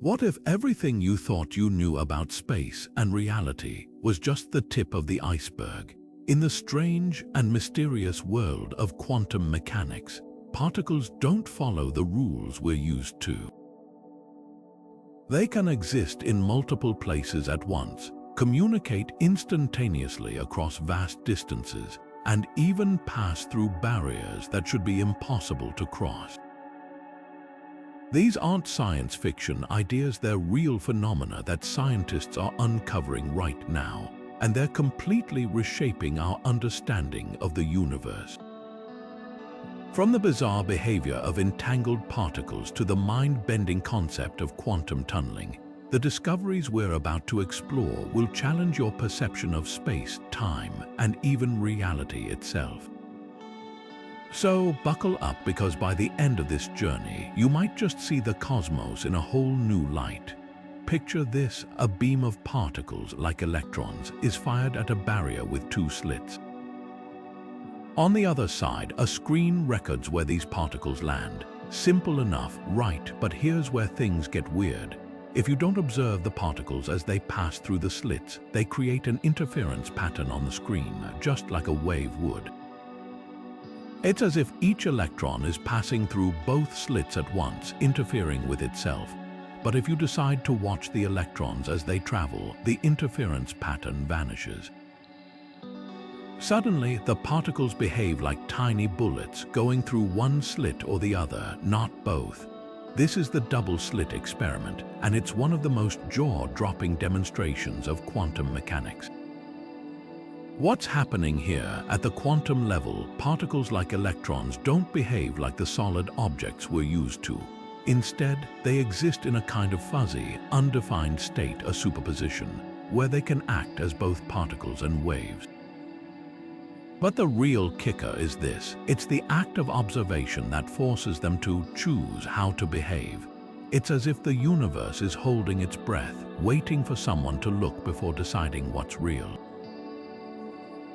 What if everything you thought you knew about space and reality was just the tip of the iceberg? In the strange and mysterious world of quantum mechanics, particles don't follow the rules we're used to. They can exist in multiple places at once, communicate instantaneously across vast distances, and even pass through barriers that should be impossible to cross. These aren't science fiction ideas, they're real phenomena that scientists are uncovering right now, and they're completely reshaping our understanding of the universe. From the bizarre behavior of entangled particles to the mind-bending concept of quantum tunneling, the discoveries we're about to explore will challenge your perception of space, time, and even reality itself. So buckle up, because by the end of this journey, you might just see the cosmos in a whole new light. Picture this: a beam of particles like electrons is fired at a barrier with two slits. On the other side, a screen records where these particles land. Simple enough, right? But here's where things get weird. If you don't observe the particles as they pass through the slits, they create an interference pattern on the screen, just like a wave would. It's as if each electron is passing through both slits at once, interfering with itself. But if you decide to watch the electrons as they travel, the interference pattern vanishes. Suddenly, the particles behave like tiny bullets going through one slit or the other, not both. This is the double-slit experiment, and it's one of the most jaw-dropping demonstrations of quantum mechanics. What's happening here? At the quantum level, particles like electrons don't behave like the solid objects we're used to. Instead, they exist in a kind of fuzzy, undefined state, a superposition, where they can act as both particles and waves. But the real kicker is this: it's the act of observation that forces them to choose how to behave. It's as if the universe is holding its breath, waiting for someone to look before deciding what's real.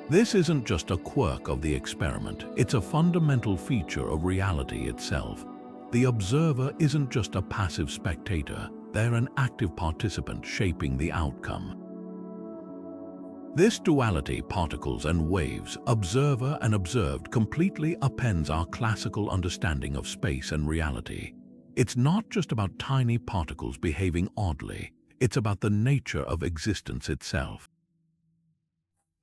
This isn't just a quirk of the experiment, it's a fundamental feature of reality itself. The observer isn't just a passive spectator, they're an active participant shaping the outcome. This duality, particles and waves, observer and observed, completely upends our classical understanding of space and reality. It's not just about tiny particles behaving oddly, it's about the nature of existence itself.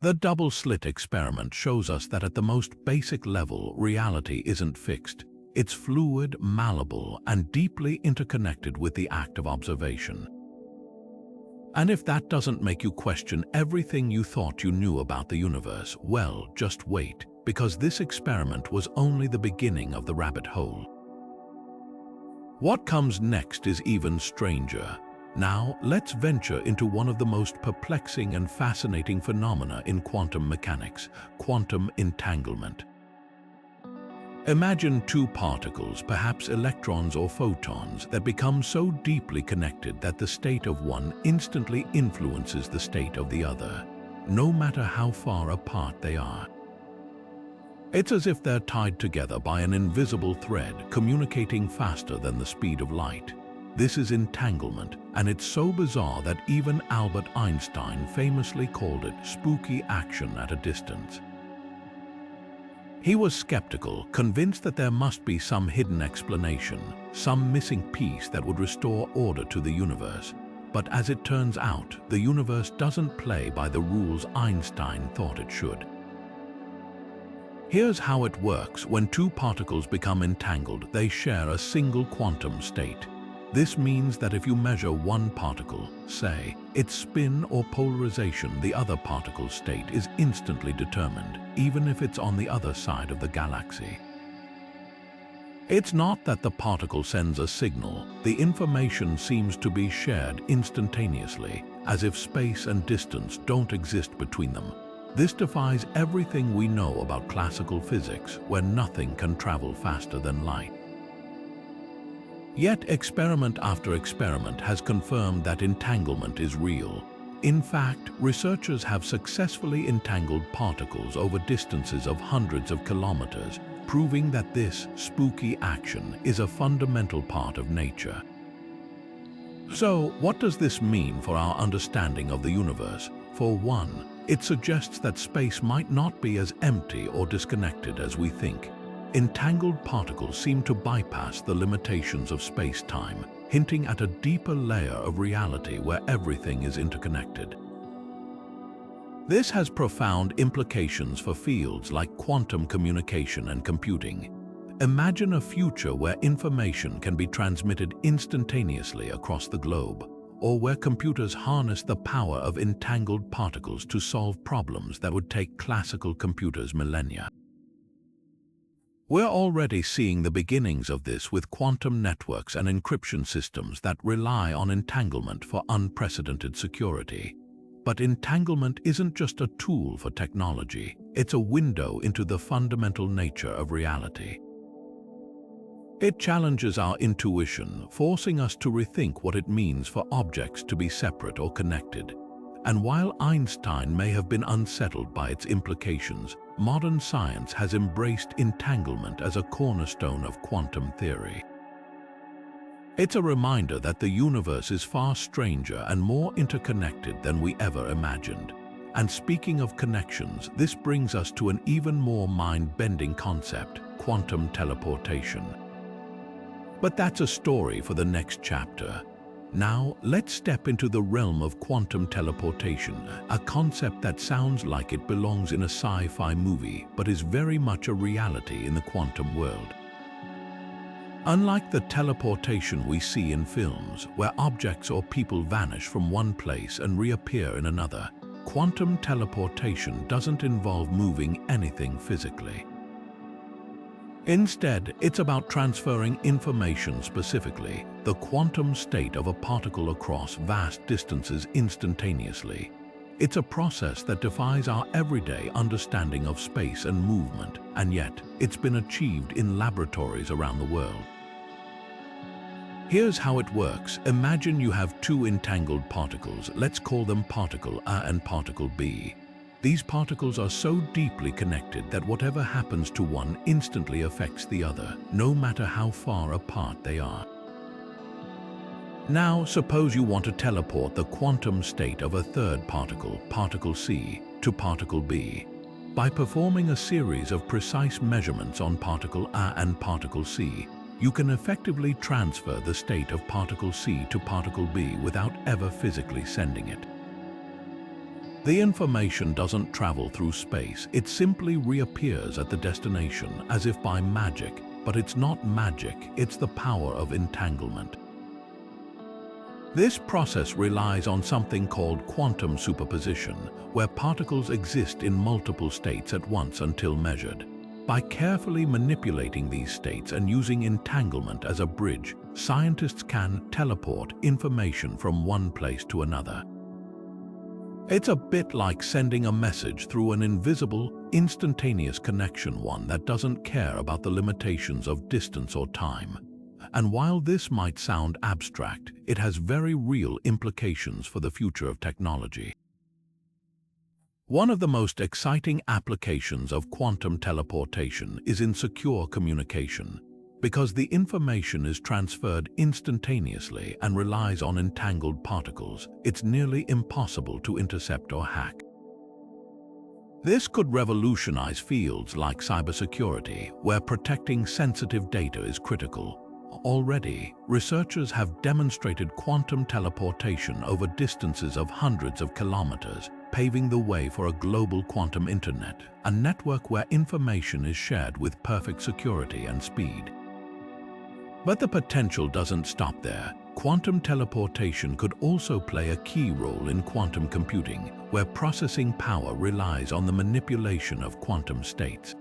The double-slit experiment shows us that at the most basic level, reality isn't fixed. It's fluid, malleable, and deeply interconnected with the act of observation. And if that doesn't make you question everything you thought you knew about the universe, well, just wait, because this experiment was only the beginning of the rabbit hole. What comes next is even stranger. Now, let's venture into one of the most perplexing and fascinating phenomena in quantum mechanics: quantum entanglement. Imagine two particles, perhaps electrons or photons, that become so deeply connected that the state of one instantly influences the state of the other, no matter how far apart they are. It's as if they're tied together by an invisible thread, communicating faster than the speed of light. This is entanglement, and it's so bizarre that even Albert Einstein famously called it spooky action at a distance. He was skeptical, convinced that there must be some hidden explanation, some missing piece that would restore order to the universe. But as it turns out, the universe doesn't play by the rules Einstein thought it should. Here's how it works. When two particles become entangled, they share a single quantum state. This means that if you measure one particle, say, its spin or polarization, the other particle's state is instantly determined, even if it's on the other side of the galaxy. It's not that the particle sends a signal, the information seems to be shared instantaneously, as if space and distance don't exist between them. This defies everything we know about classical physics, where nothing can travel faster than light. Yet experiment after experiment has confirmed that entanglement is real. In fact, researchers have successfully entangled particles over distances of hundreds of kilometers, proving that this spooky action is a fundamental part of nature. So, what does this mean for our understanding of the universe? For one, it suggests that space might not be as empty or disconnected as we think. Entangled particles seem to bypass the limitations of space-time, hinting at a deeper layer of reality where everything is interconnected. This has profound implications for fields like quantum communication and computing. Imagine a future where information can be transmitted instantaneously across the globe, or where computers harness the power of entangled particles to solve problems that would take classical computers millennia. We're already seeing the beginnings of this with quantum networks and encryption systems that rely on entanglement for unprecedented security. But entanglement isn't just a tool for technology, it's a window into the fundamental nature of reality. It challenges our intuition, forcing us to rethink what it means for objects to be separate or connected. And while Einstein may have been unsettled by its implications, modern science has embraced entanglement as a cornerstone of quantum theory. It's a reminder that the universe is far stranger and more interconnected than we ever imagined. And speaking of connections, this brings us to an even more mind-bending concept: quantum teleportation. But that's a story for the next chapter. Now, let's step into the realm of quantum teleportation, a concept that sounds like it belongs in a sci-fi movie, but is very much a reality in the quantum world. Unlike the teleportation we see in films, where objects or people vanish from one place and reappear in another, quantum teleportation doesn't involve moving anything physically. Instead, it's about transferring information, specifically the quantum state of a particle, across vast distances instantaneously. It's a process that defies our everyday understanding of space and movement, and yet it's been achieved in laboratories around the world. Here's how it works. Imagine you have two entangled particles. Let's call them particle A and particle B. These particles are so deeply connected that whatever happens to one instantly affects the other, no matter how far apart they are. Now, suppose you want to teleport the quantum state of a third particle, particle C, to particle B. By performing a series of precise measurements on particle A and particle C, you can effectively transfer the state of particle C to particle B without ever physically sending it. The information doesn't travel through space, it simply reappears at the destination as if by magic. But it's not magic, it's the power of entanglement. This process relies on something called quantum superposition, where particles exist in multiple states at once until measured. By carefully manipulating these states and using entanglement as a bridge, scientists can teleport information from one place to another. It's a bit like sending a message through an invisible, instantaneous connection, one that doesn't care about the limitations of distance or time. And while this might sound abstract, it has very real implications for the future of technology. One of the most exciting applications of quantum teleportation is in secure communication. Because the information is transferred instantaneously and relies on entangled particles, it's nearly impossible to intercept or hack. This could revolutionize fields like cybersecurity, where protecting sensitive data is critical. Already, researchers have demonstrated quantum teleportation over distances of hundreds of kilometers, paving the way for a global quantum internet, a network where information is shared with perfect security and speed. But the potential doesn't stop there. Quantum teleportation could also play a key role in quantum computing, where processing power relies on the manipulation of quantum states.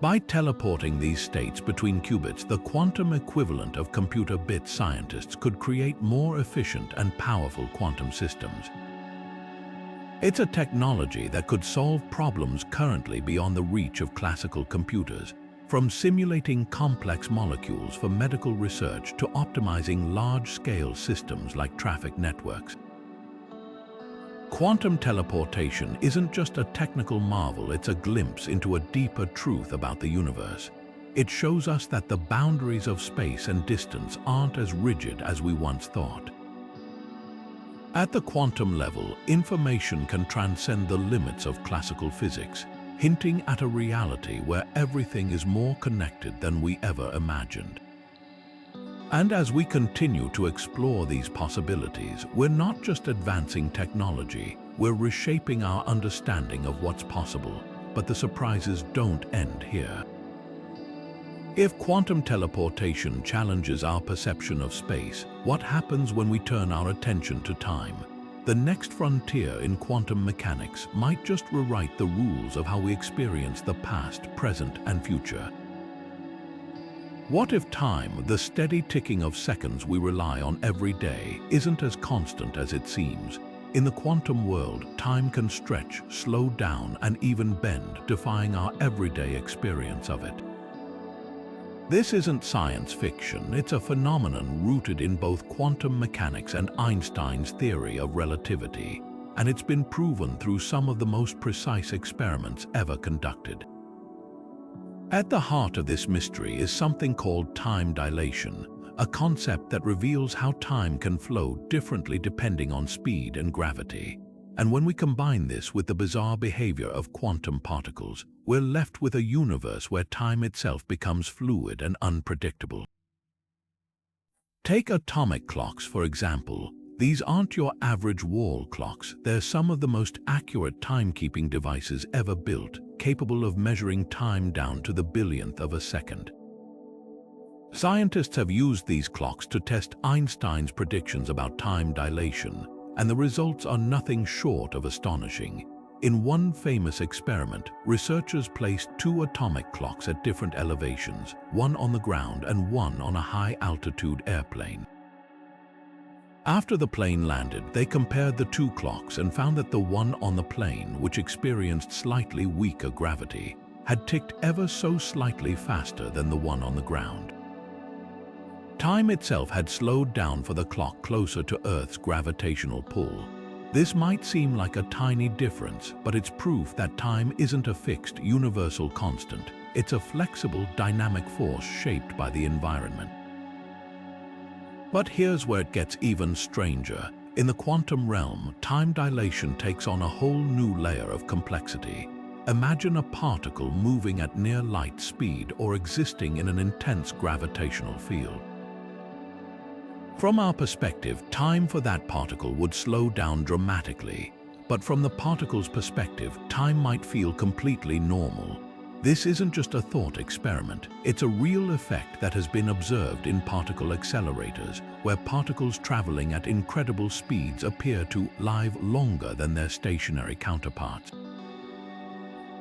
By teleporting these states between qubits, the quantum equivalent of computer bits, scientists could create more efficient and powerful quantum systems. It's a technology that could solve problems currently beyond the reach of classical computers, from simulating complex molecules for medical research to optimizing large-scale systems like traffic networks. Quantum teleportation isn't just a technical marvel, it's a glimpse into a deeper truth about the universe. It shows us that the boundaries of space and distance aren't as rigid as we once thought. At the quantum level, information can transcend the limits of classical physics, hinting at a reality where everything is more connected than we ever imagined. And as we continue to explore these possibilities, we're not just advancing technology, we're reshaping our understanding of what's possible, but the surprises don't end here. If quantum teleportation challenges our perception of space, what happens when we turn our attention to time? The next frontier in quantum mechanics might just rewrite the rules of how we experience the past, present, and future. What if time, the steady ticking of seconds we rely on every day, isn't as constant as it seems? In the quantum world, time can stretch, slow down, and even bend, defying our everyday experience of it. This isn't science fiction, it's a phenomenon rooted in both quantum mechanics and Einstein's theory of relativity, and it's been proven through some of the most precise experiments ever conducted. At the heart of this mystery is something called time dilation, a concept that reveals how time can flow differently depending on speed and gravity. And when we combine this with the bizarre behavior of quantum particles, we're left with a universe where time itself becomes fluid and unpredictable. Take atomic clocks, for example. These aren't your average wall clocks. They're some of the most accurate timekeeping devices ever built, capable of measuring time down to the billionth of a second. Scientists have used these clocks to test Einstein's predictions about time dilation, and the results are nothing short of astonishing. In one famous experiment, researchers placed two atomic clocks at different elevations, one on the ground and one on a high-altitude airplane. After the plane landed, they compared the two clocks and found that the one on the plane, which experienced slightly weaker gravity, had ticked ever so slightly faster than the one on the ground. Time itself had slowed down for the clock closer to Earth's gravitational pull. This might seem like a tiny difference, but it's proof that time isn't a fixed, universal constant. It's a flexible, dynamic force shaped by the environment. But here's where it gets even stranger. In the quantum realm, time dilation takes on a whole new layer of complexity. Imagine a particle moving at near light speed or existing in an intense gravitational field. From our perspective, time for that particle would slow down dramatically, but from the particle's perspective, time might feel completely normal. This isn't just a thought experiment, it's a real effect that has been observed in particle accelerators, where particles traveling at incredible speeds appear to live longer than their stationary counterparts.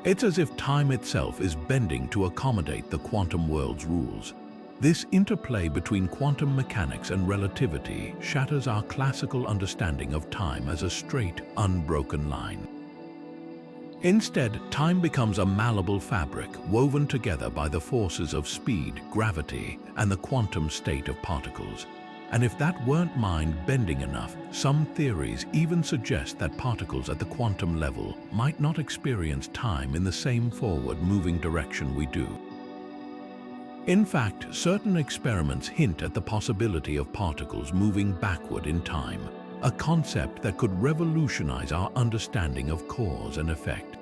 It's as if time itself is bending to accommodate the quantum world's rules. This interplay between quantum mechanics and relativity shatters our classical understanding of time as a straight, unbroken line. Instead, time becomes a malleable fabric woven together by the forces of speed, gravity, and the quantum state of particles. And if that weren't mind-bending enough, some theories even suggest that particles at the quantum level might not experience time in the same forward-moving direction we do. In fact, certain experiments hint at the possibility of particles moving backward in time, a concept that could revolutionize our understanding of cause and effect.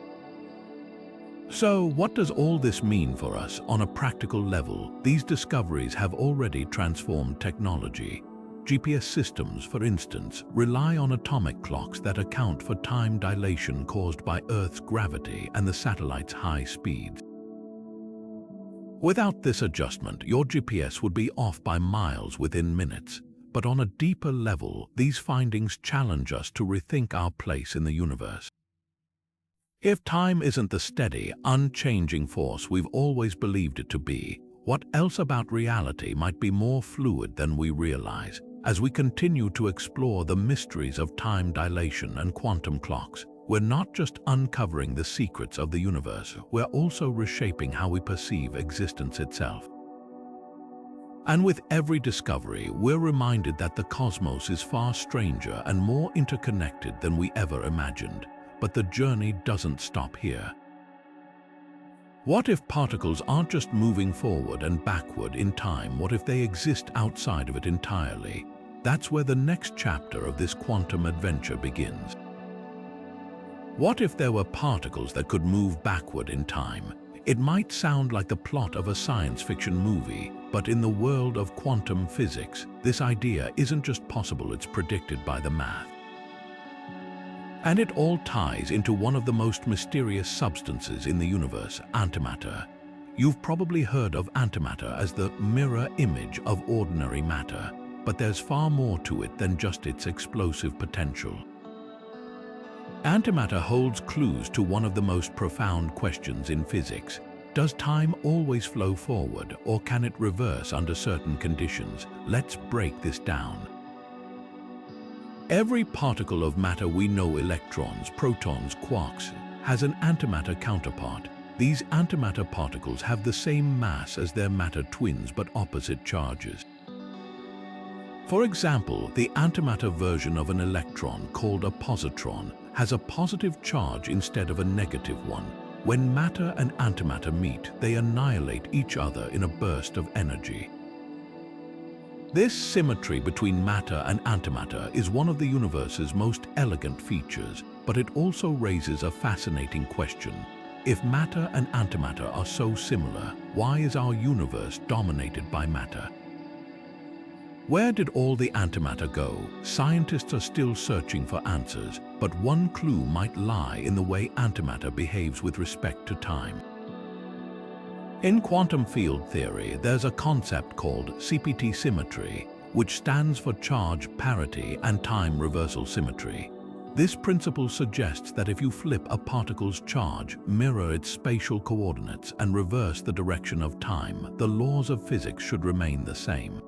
So, what does all this mean for us on a practical level? These discoveries have already transformed technology. GPS systems, for instance, rely on atomic clocks that account for time dilation caused by Earth's gravity and the satellite's high speeds. Without this adjustment, your GPS would be off by miles within minutes. But on a deeper level, these findings challenge us to rethink our place in the universe. If time isn't the steady, unchanging force we've always believed it to be, what else about reality might be more fluid than we realize? As we continue to explore the mysteries of time dilation and quantum clocks, we're not just uncovering the secrets of the universe, we're also reshaping how we perceive existence itself. And with every discovery, we're reminded that the cosmos is far stranger and more interconnected than we ever imagined. But the journey doesn't stop here. What if particles aren't just moving forward and backward in time? What if they exist outside of it entirely? That's where the next chapter of this quantum adventure begins. What if there were particles that could move backward in time? It might sound like the plot of a science fiction movie, but in the world of quantum physics, this idea isn't just possible, it's predicted by the math. And it all ties into one of the most mysterious substances in the universe, antimatter. You've probably heard of antimatter as the mirror image of ordinary matter, but there's far more to it than just its explosive potential. Antimatter holds clues to one of the most profound questions in physics. Does time always flow forward, or can it reverse under certain conditions? Let's break this down. Every particle of matter we know, electrons, protons, quarks, has an antimatter counterpart. These antimatter particles have the same mass as their matter twins but opposite charges. For example, the antimatter version of an electron, called a positron, has a positive charge instead of a negative one. When matter and antimatter meet, they annihilate each other in a burst of energy. This symmetry between matter and antimatter is one of the universe's most elegant features, but it also raises a fascinating question. If matter and antimatter are so similar, why is our universe dominated by matter? Where did all the antimatter go? Scientists are still searching for answers, but one clue might lie in the way antimatter behaves with respect to time. In quantum field theory, there's a concept called CPT symmetry, which stands for charge parity and time reversal symmetry. This principle suggests that if you flip a particle's charge, mirror its spatial coordinates, and reverse the direction of time, the laws of physics should remain the same.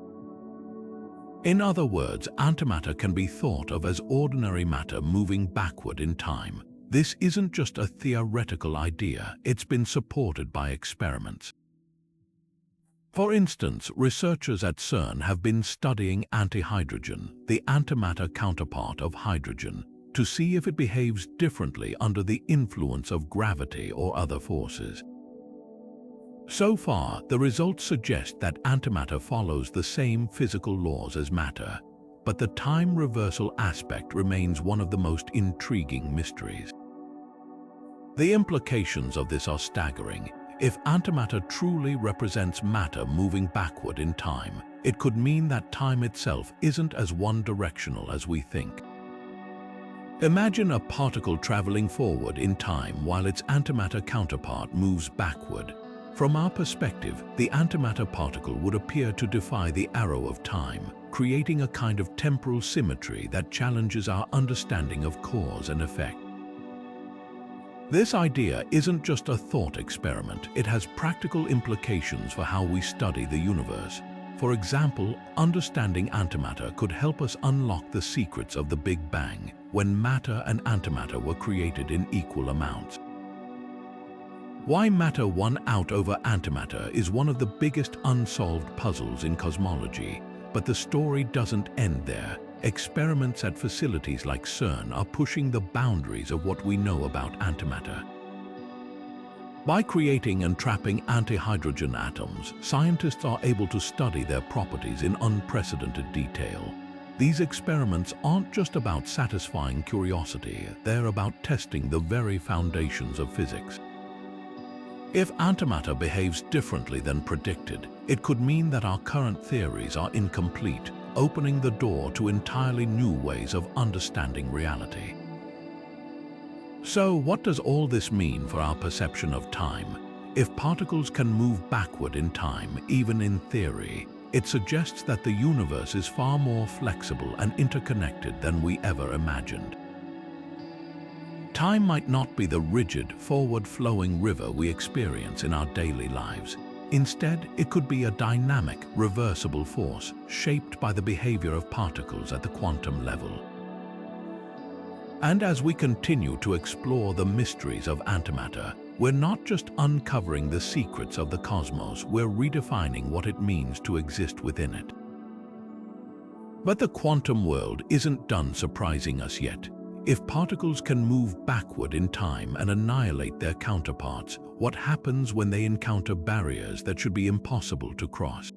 In other words, antimatter can be thought of as ordinary matter moving backward in time. This isn't just a theoretical idea, it's been supported by experiments. For instance, researchers at CERN have been studying antihydrogen, the antimatter counterpart of hydrogen, to see if it behaves differently under the influence of gravity or other forces. So far, the results suggest that antimatter follows the same physical laws as matter, but the time reversal aspect remains one of the most intriguing mysteries. The implications of this are staggering. If antimatter truly represents matter moving backward in time, it could mean that time itself isn't as one-directional as we think. Imagine a particle traveling forward in time while its antimatter counterpart moves backward. From our perspective, the antimatter particle would appear to defy the arrow of time, creating a kind of temporal symmetry that challenges our understanding of cause and effect. This idea isn't just a thought experiment, it has practical implications for how we study the universe. For example, understanding antimatter could help us unlock the secrets of the Big Bang, when matter and antimatter were created in equal amounts. Why matter won out over antimatter is one of the biggest unsolved puzzles in cosmology, but the story doesn't end there. Experiments at facilities like CERN are pushing the boundaries of what we know about antimatter. By creating and trapping antihydrogen atoms, scientists are able to study their properties in unprecedented detail. These experiments aren't just about satisfying curiosity, they're about testing the very foundations of physics. If antimatter behaves differently than predicted, it could mean that our current theories are incomplete, opening the door to entirely new ways of understanding reality. So, what does all this mean for our perception of time? If particles can move backward in time, even in theory, it suggests that the universe is far more flexible and interconnected than we ever imagined. Time might not be the rigid, forward-flowing river we experience in our daily lives. Instead, it could be a dynamic, reversible force shaped by the behavior of particles at the quantum level. And as we continue to explore the mysteries of antimatter, we're not just uncovering the secrets of the cosmos, we're redefining what it means to exist within it. But the quantum world isn't done surprising us yet. If particles can move backward in time and annihilate their counterparts, what happens when they encounter barriers that should be impossible to cross?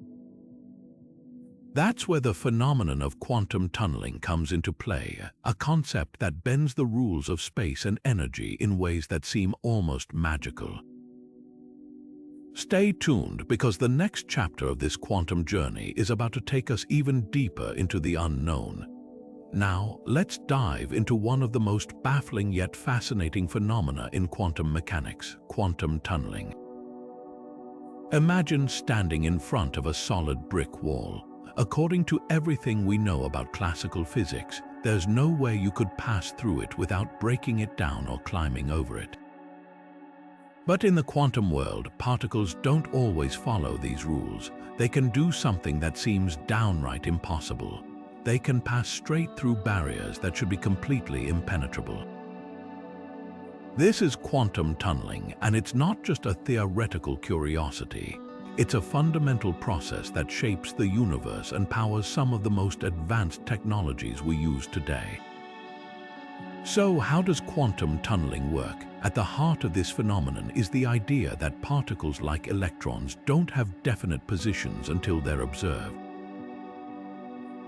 That's where the phenomenon of quantum tunneling comes into play, a concept that bends the rules of space and energy in ways that seem almost magical. Stay tuned, because the next chapter of this quantum journey is about to take us even deeper into the unknown. Now, let's dive into one of the most baffling yet fascinating phenomena in quantum mechanics: quantum tunneling. Imagine standing in front of a solid brick wall. According to everything we know about classical physics, there's no way you could pass through it without breaking it down or climbing over it. But in the quantum world, particles don't always follow these rules. They can do something that seems downright impossible. They can pass straight through barriers that should be completely impenetrable. This is quantum tunneling, and it's not just a theoretical curiosity. It's a fundamental process that shapes the universe and powers some of the most advanced technologies we use today. So, how does quantum tunneling work? At the heart of this phenomenon is the idea that particles like electrons don't have definite positions until they're observed.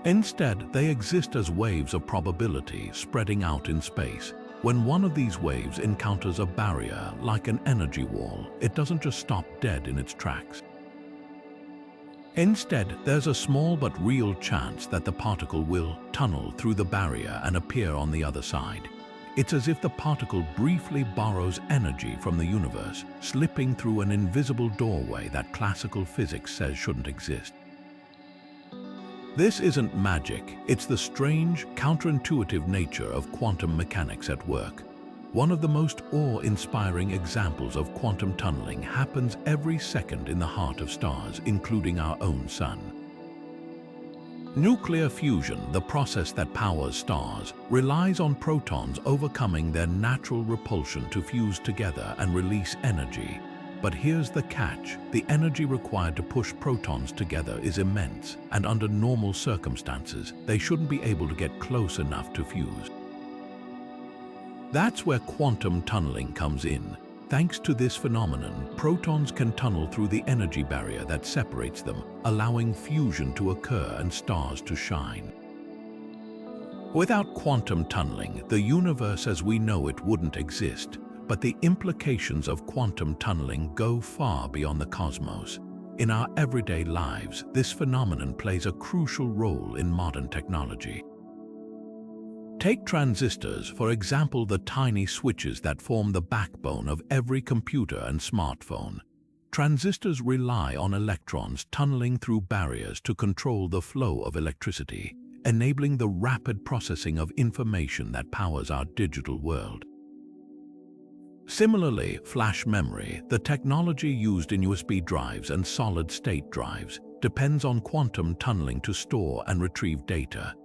Instead, they exist as waves of probability spreading out in space. When one of these waves encounters a barrier, like an energy wall, it doesn't just stop dead in its tracks. Instead, there's a small but real chance that the particle will tunnel through the barrier and appear on the other side. It's as if the particle briefly borrows energy from the universe, slipping through an invisible doorway that classical physics says shouldn't exist. This isn't magic, it's the strange, counterintuitive nature of quantum mechanics at work. One of the most awe-inspiring examples of quantum tunneling happens every second in the heart of stars, including our own sun. Nuclear fusion, the process that powers stars, relies on protons overcoming their natural repulsion to fuse together and release energy. But here's the catch: the energy required to push protons together is immense, and under normal circumstances, they shouldn't be able to get close enough to fuse. That's where quantum tunneling comes in. Thanks to this phenomenon, protons can tunnel through the energy barrier that separates them, allowing fusion to occur and stars to shine. Without quantum tunneling, the universe as we know it wouldn't exist, but the implications of quantum tunneling go far beyond the cosmos. In our everyday lives, this phenomenon plays a crucial role in modern technology. Take transistors, for example, the tiny switches that form the backbone of every computer and smartphone. Transistors rely on electrons tunneling through barriers to control the flow of electricity, enabling the rapid processing of information that powers our digital world. Similarly, flash memory, the technology used in USB drives and solid-state drives, depends on quantum tunneling to store and retrieve data.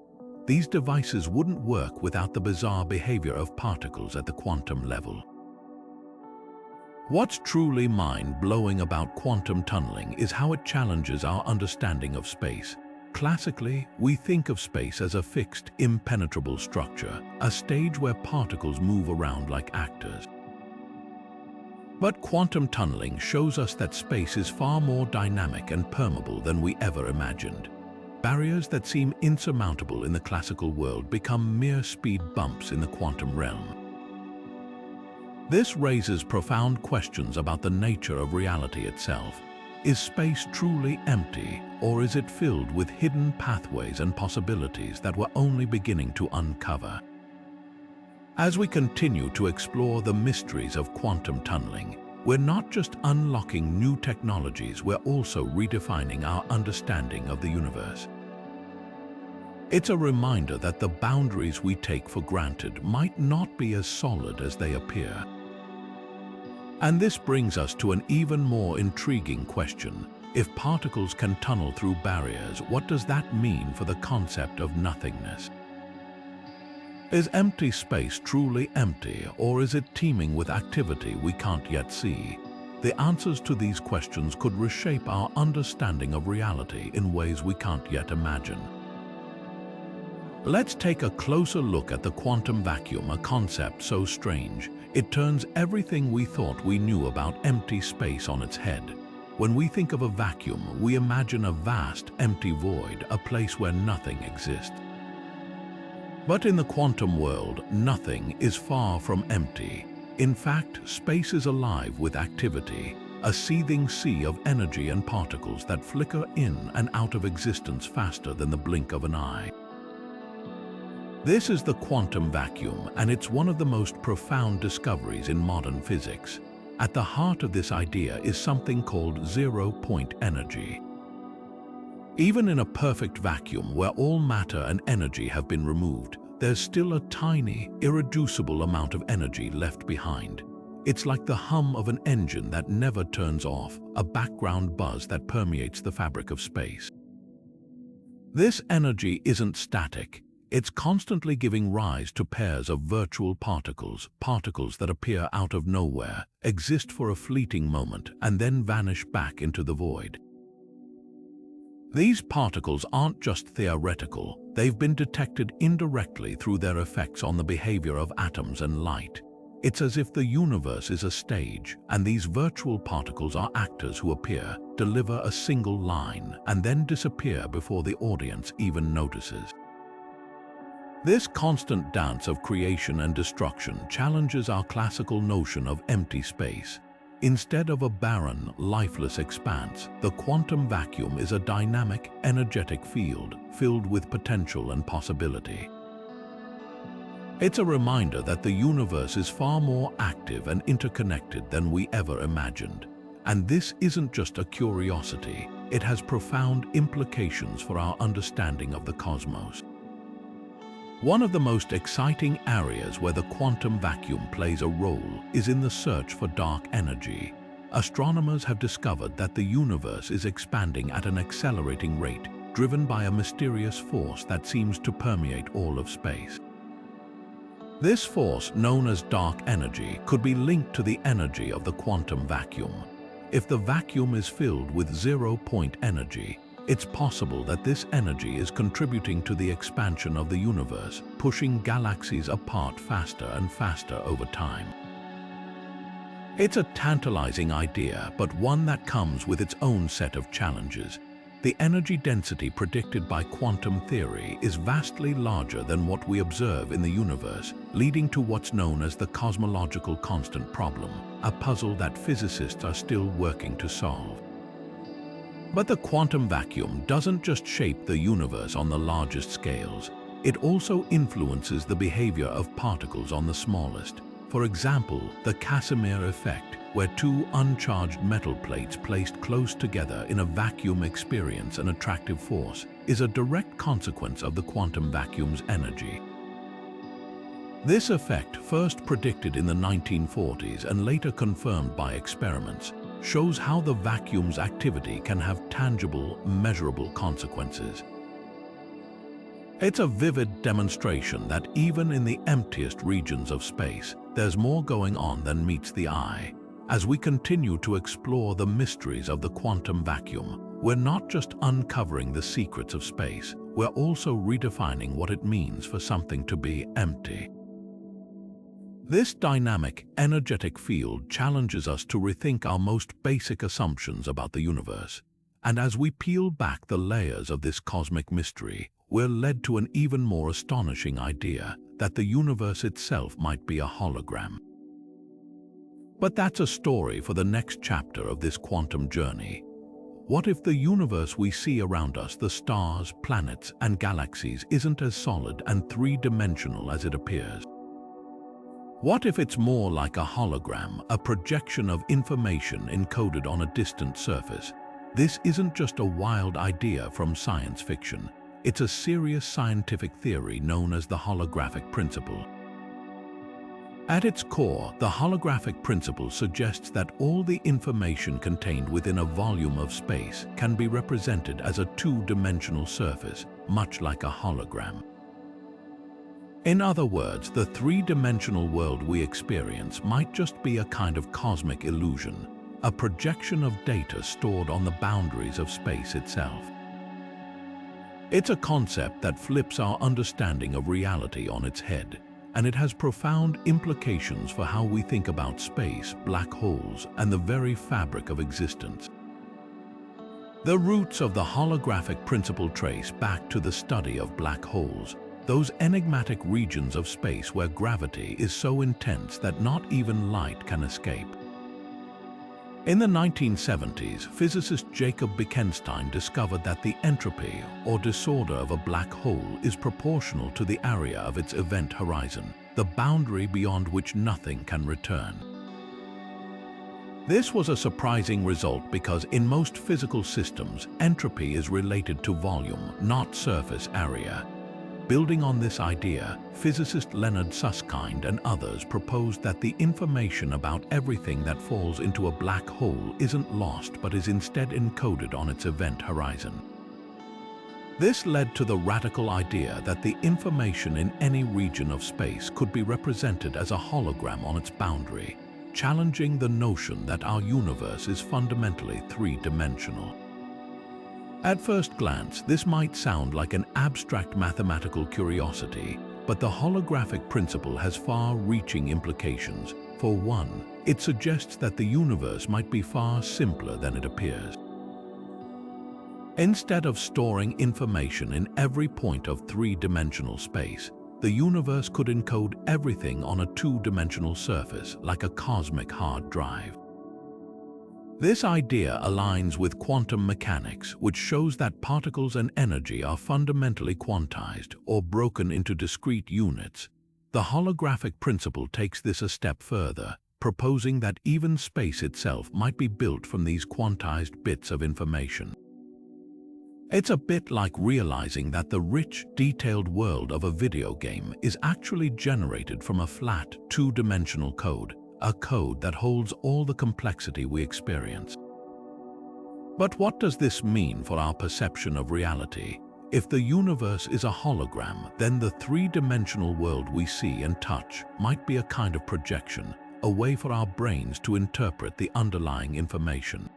These devices wouldn't work without the bizarre behavior of particles at the quantum level. What's truly mind-blowing about quantum tunneling is how it challenges our understanding of space. Classically, we think of space as a fixed, impenetrable structure, a stage where particles move around like actors. But quantum tunneling shows us that space is far more dynamic and permeable than we ever imagined. Barriers that seem insurmountable in the classical world become mere speed bumps in the quantum realm. This raises profound questions about the nature of reality itself. Is space truly empty, or is it filled with hidden pathways and possibilities that we're only beginning to uncover? As we continue to explore the mysteries of quantum tunneling, we're not just unlocking new technologies, we're also redefining our understanding of the universe. It's a reminder that the boundaries we take for granted might not be as solid as they appear. And this brings us to an even more intriguing question. If particles can tunnel through barriers, what does that mean for the concept of nothingness? Is empty space truly empty, or is it teeming with activity we can't yet see? The answers to these questions could reshape our understanding of reality in ways we can't yet imagine. Let's take a closer look at the quantum vacuum, a concept so strange, it turns everything we thought we knew about empty space on its head. When we think of a vacuum, we imagine a vast, empty void, a place where nothing exists. But in the quantum world, nothing is far from empty. In fact, space is alive with activity, a seething sea of energy and particles that flicker in and out of existence faster than the blink of an eye. This is the quantum vacuum, and it's one of the most profound discoveries in modern physics. At the heart of this idea is something called zero-point energy. Even in a perfect vacuum where all matter and energy have been removed, there's still a tiny, irreducible amount of energy left behind. It's like the hum of an engine that never turns off, a background buzz that permeates the fabric of space. This energy isn't static. It's constantly giving rise to pairs of virtual particles, particles that appear out of nowhere, exist for a fleeting moment, and then vanish back into the void. These particles aren't just theoretical, they've been detected indirectly through their effects on the behavior of atoms and light. It's as if the universe is a stage, and these virtual particles are actors who appear, deliver a single line, and then disappear before the audience even notices. This constant dance of creation and destruction challenges our classical notion of empty space. Instead of a barren, lifeless expanse, the quantum vacuum is a dynamic, energetic field filled with potential and possibility. It's a reminder that the universe is far more active and interconnected than we ever imagined. And this isn't just a curiosity, it has profound implications for our understanding of the cosmos. One of the most exciting areas where the quantum vacuum plays a role is in the search for dark energy. Astronomers have discovered that the universe is expanding at an accelerating rate, driven by a mysterious force that seems to permeate all of space. This force, known as dark energy, could be linked to the energy of the quantum vacuum. If the vacuum is filled with zero-point energy, it's possible that this energy is contributing to the expansion of the universe, pushing galaxies apart faster and faster over time. It's a tantalizing idea, but one that comes with its own set of challenges. The energy density predicted by quantum theory is vastly larger than what we observe in the universe, leading to what's known as the cosmological constant problem, a puzzle that physicists are still working to solve. But the quantum vacuum doesn't just shape the universe on the largest scales, it also influences the behavior of particles on the smallest. For example, the Casimir effect, where two uncharged metal plates placed close together in a vacuum experience an attractive force, is a direct consequence of the quantum vacuum's energy. This effect, first predicted in the 1940s and later confirmed by experiments, shows how the vacuum's activity can have tangible, measurable consequences. It's a vivid demonstration that even in the emptiest regions of space, there's more going on than meets the eye. As we continue to explore the mysteries of the quantum vacuum, we're not just uncovering the secrets of space, we're also redefining what it means for something to be empty. This dynamic, energetic field challenges us to rethink our most basic assumptions about the universe. And as we peel back the layers of this cosmic mystery, we're led to an even more astonishing idea that the universe itself might be a hologram. But that's a story for the next chapter of this quantum journey. What if the universe we see around us, the stars, planets, and galaxies, isn't as solid and three-dimensional as it appears? What if it's more like a hologram, a projection of information encoded on a distant surface? This isn't just a wild idea from science fiction. It's a serious scientific theory known as the holographic principle. At its core, the holographic principle suggests that all the information contained within a volume of space can be represented as a two-dimensional surface, much like a hologram. In other words, the three-dimensional world we experience might just be a kind of cosmic illusion, a projection of data stored on the boundaries of space itself. It's a concept that flips our understanding of reality on its head, and it has profound implications for how we think about space, black holes, and the very fabric of existence. The roots of the holographic principle trace back to the study of black holes, those enigmatic regions of space where gravity is so intense that not even light can escape. In the 1970s, physicist Jacob Bekenstein discovered that the entropy, or disorder of a black hole, is proportional to the area of its event horizon, the boundary beyond which nothing can return. This was a surprising result because in most physical systems, entropy is related to volume, not surface area. Building on this idea, physicist Leonard Susskind and others proposed that the information about everything that falls into a black hole isn't lost but is instead encoded on its event horizon. This led to the radical idea that the information in any region of space could be represented as a hologram on its boundary, challenging the notion that our universe is fundamentally three-dimensional. At first glance, this might sound like an abstract mathematical curiosity, but the holographic principle has far-reaching implications. For one, it suggests that the universe might be far simpler than it appears. Instead of storing information in every point of three-dimensional space, the universe could encode everything on a two-dimensional surface, like a cosmic hard drive. This idea aligns with quantum mechanics, which shows that particles and energy are fundamentally quantized or broken into discrete units. The holographic principle takes this a step further, proposing that even space itself might be built from these quantized bits of information. It's a bit like realizing that the rich, detailed world of a video game is actually generated from a flat, two-dimensional code, a code that holds all the complexity we experience. But what does this mean for our perception of reality? If the universe is a hologram, then the three-dimensional world we see and touch might be a kind of projection, a way for our brains to interpret the underlying information.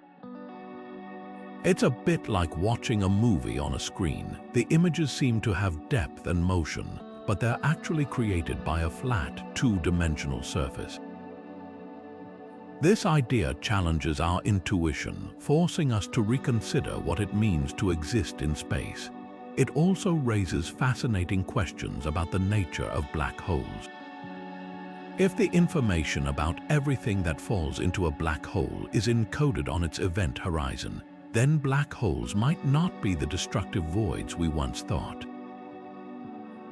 It's a bit like watching a movie on a screen. The images seem to have depth and motion, but they're actually created by a flat, two-dimensional surface. This idea challenges our intuition, forcing us to reconsider what it means to exist in space. It also raises fascinating questions about the nature of black holes. If the information about everything that falls into a black hole is encoded on its event horizon, then black holes might not be the destructive voids we once thought.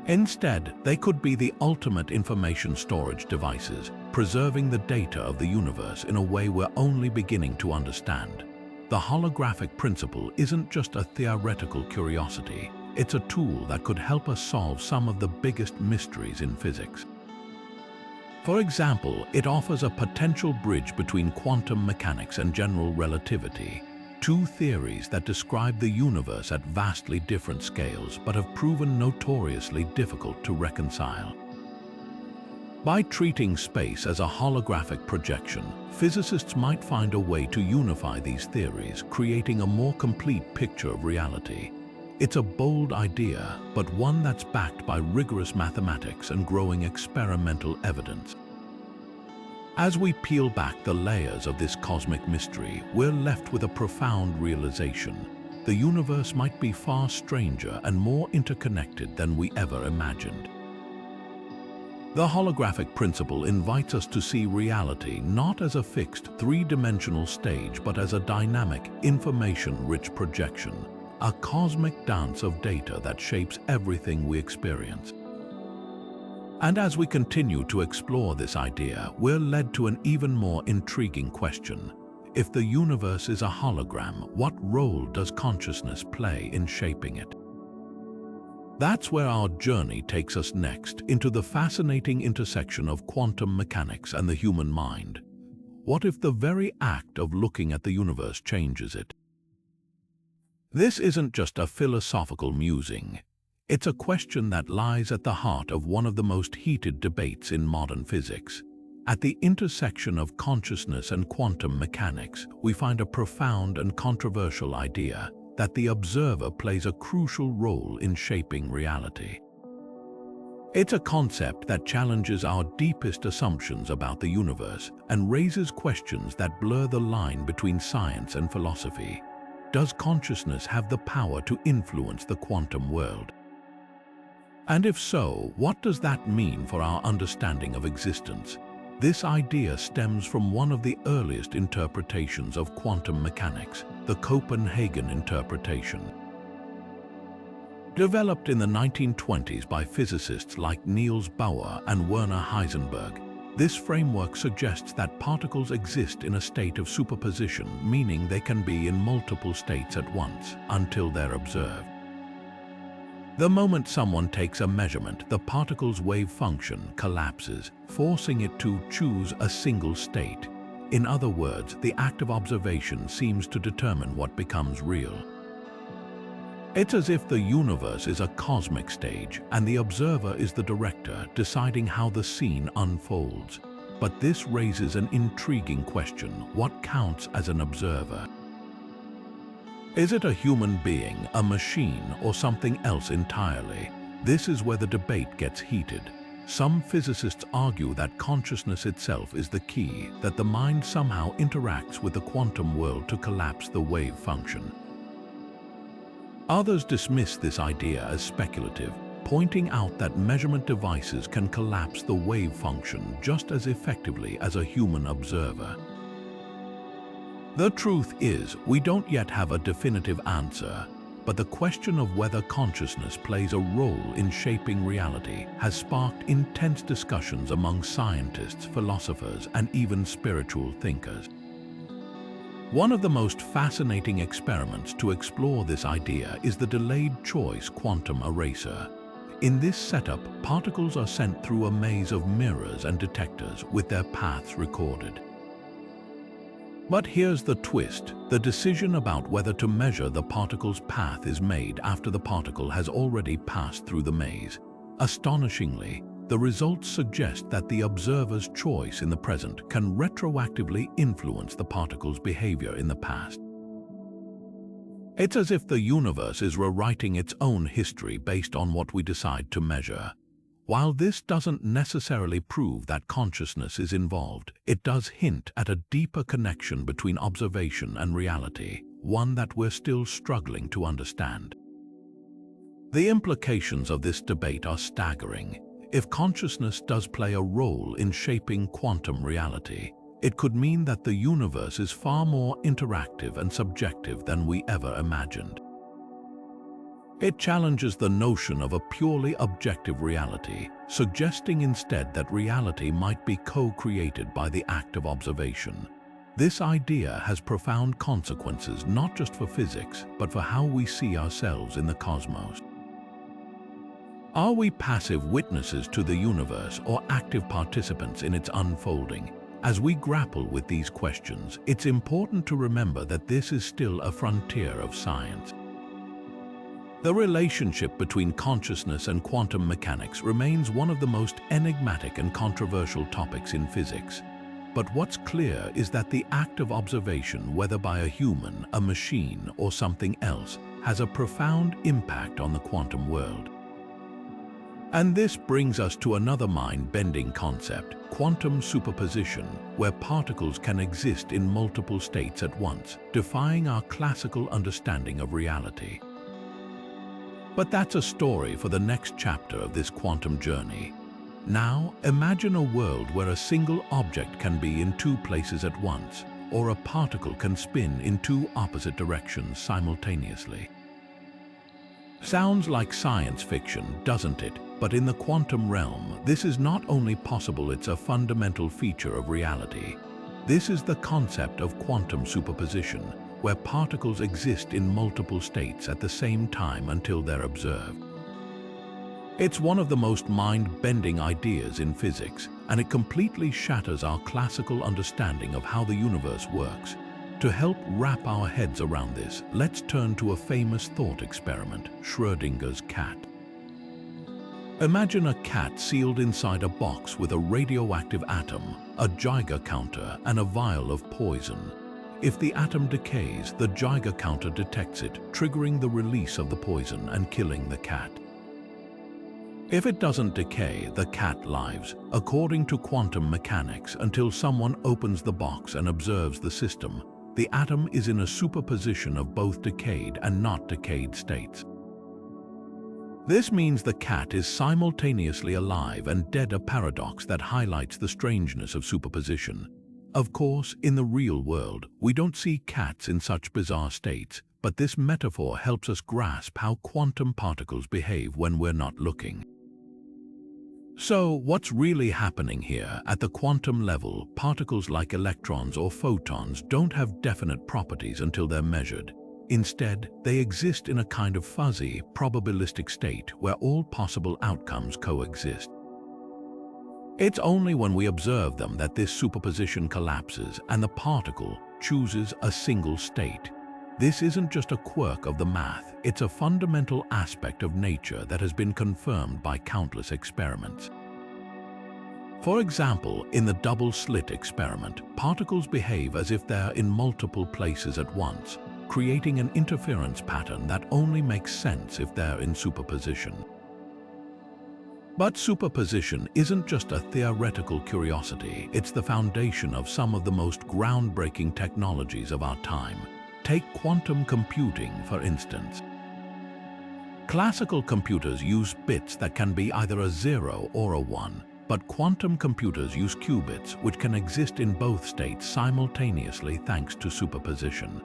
Instead, they could be the ultimate information storage devices, preserving the data of the universe in a way we're only beginning to understand. The holographic principle isn't just a theoretical curiosity, it's a tool that could help us solve some of the biggest mysteries in physics. For example, it offers a potential bridge between quantum mechanics and general relativity, two theories that describe the universe at vastly different scales but have proven notoriously difficult to reconcile. By treating space as a holographic projection, physicists might find a way to unify these theories, creating a more complete picture of reality. It's a bold idea, but one that's backed by rigorous mathematics and growing experimental evidence. As we peel back the layers of this cosmic mystery, we're left with a profound realization. The universe might be far stranger and more interconnected than we ever imagined. The holographic principle invites us to see reality not as a fixed three-dimensional stage but as a dynamic, information-rich projection, a cosmic dance of data that shapes everything we experience. And as we continue to explore this idea, we're led to an even more intriguing question. If the universe is a hologram, what role does consciousness play in shaping it? That's where our journey takes us next, into the fascinating intersection of quantum mechanics and the human mind. What if the very act of looking at the universe changes it? This isn't just a philosophical musing. It's a question that lies at the heart of one of the most heated debates in modern physics. At the intersection of consciousness and quantum mechanics, we find a profound and controversial idea that the observer plays a crucial role in shaping reality. It's a concept that challenges our deepest assumptions about the universe and raises questions that blur the line between science and philosophy. Does consciousness have the power to influence the quantum world? And if so, what does that mean for our understanding of existence? This idea stems from one of the earliest interpretations of quantum mechanics, the Copenhagen interpretation. Developed in the 1920s by physicists like Niels Bohr and Werner Heisenberg, this framework suggests that particles exist in a state of superposition, meaning they can be in multiple states at once until they're observed. The moment someone takes a measurement, the particle's wave function collapses, forcing it to choose a single state. In other words, the act of observation seems to determine what becomes real. It's as if the universe is a cosmic stage and the observer is the director, deciding how the scene unfolds. But this raises an intriguing question: what counts as an observer? Is it a human being, a machine, or something else entirely? This is where the debate gets heated. Some physicists argue that consciousness itself is the key, that the mind somehow interacts with the quantum world to collapse the wave function. Others dismiss this idea as speculative, pointing out that measurement devices can collapse the wave function just as effectively as a human observer. The truth is, we don't yet have a definitive answer, but the question of whether consciousness plays a role in shaping reality has sparked intense discussions among scientists, philosophers, and even spiritual thinkers. One of the most fascinating experiments to explore this idea is the delayed choice quantum eraser. In this setup, particles are sent through a maze of mirrors and detectors with their paths recorded. But here's the twist: the decision about whether to measure the particle's path is made after the particle has already passed through the maze. Astonishingly, the results suggest that the observer's choice in the present can retroactively influence the particle's behavior in the past. It's as if the universe is rewriting its own history based on what we decide to measure. While this doesn't necessarily prove that consciousness is involved, it does hint at a deeper connection between observation and reality, one that we're still struggling to understand. The implications of this debate are staggering. If consciousness does play a role in shaping quantum reality, it could mean that the universe is far more interactive and subjective than we ever imagined. It challenges the notion of a purely objective reality, suggesting instead that reality might be co-created by the act of observation. This idea has profound consequences not just for physics, but for how we see ourselves in the cosmos. Are we passive witnesses to the universe or active participants in its unfolding? As we grapple with these questions, it's important to remember that this is still a frontier of science. The relationship between consciousness and quantum mechanics remains one of the most enigmatic and controversial topics in physics. But what's clear is that the act of observation, whether by a human, a machine, or something else, has a profound impact on the quantum world. And this brings us to another mind-bending concept: quantum superposition, where particles can exist in multiple states at once, defying our classical understanding of reality. But that's a story for the next chapter of this quantum journey. Now, imagine a world where a single object can be in two places at once, or a particle can spin in two opposite directions simultaneously. Sounds like science fiction, doesn't it? But in the quantum realm, this is not only possible, it's a fundamental feature of reality. This is the concept of quantum superposition, where particles exist in multiple states at the same time until they're observed. It's one of the most mind-bending ideas in physics, and it completely shatters our classical understanding of how the universe works. To help wrap our heads around this, let's turn to a famous thought experiment: Schrödinger's cat. Imagine a cat sealed inside a box with a radioactive atom, a Geiger counter, and a vial of poison. If the atom decays, the Geiger counter detects it, triggering the release of the poison and killing the cat. If it doesn't decay, the cat lives, according to quantum mechanics, until someone opens the box and observes the system. The atom is in a superposition of both decayed and not decayed states. This means the cat is simultaneously alive and dead, a paradox that highlights the strangeness of superposition. Of course, in the real world, we don't see cats in such bizarre states, but this metaphor helps us grasp how quantum particles behave when we're not looking. So, what's really happening here? At the quantum level, particles like electrons or photons don't have definite properties until they're measured. Instead, they exist in a kind of fuzzy, probabilistic state where all possible outcomes coexist. It's only when we observe them that this superposition collapses and the particle chooses a single state. This isn't just a quirk of the math, it's a fundamental aspect of nature that has been confirmed by countless experiments. For example, in the double-slit experiment, particles behave as if they're in multiple places at once, creating an interference pattern that only makes sense if they're in superposition. But superposition isn't just a theoretical curiosity, it's the foundation of some of the most groundbreaking technologies of our time. Take quantum computing, for instance. Classical computers use bits that can be either a 0 or a 1, but quantum computers use qubits, which can exist in both states simultaneously thanks to superposition.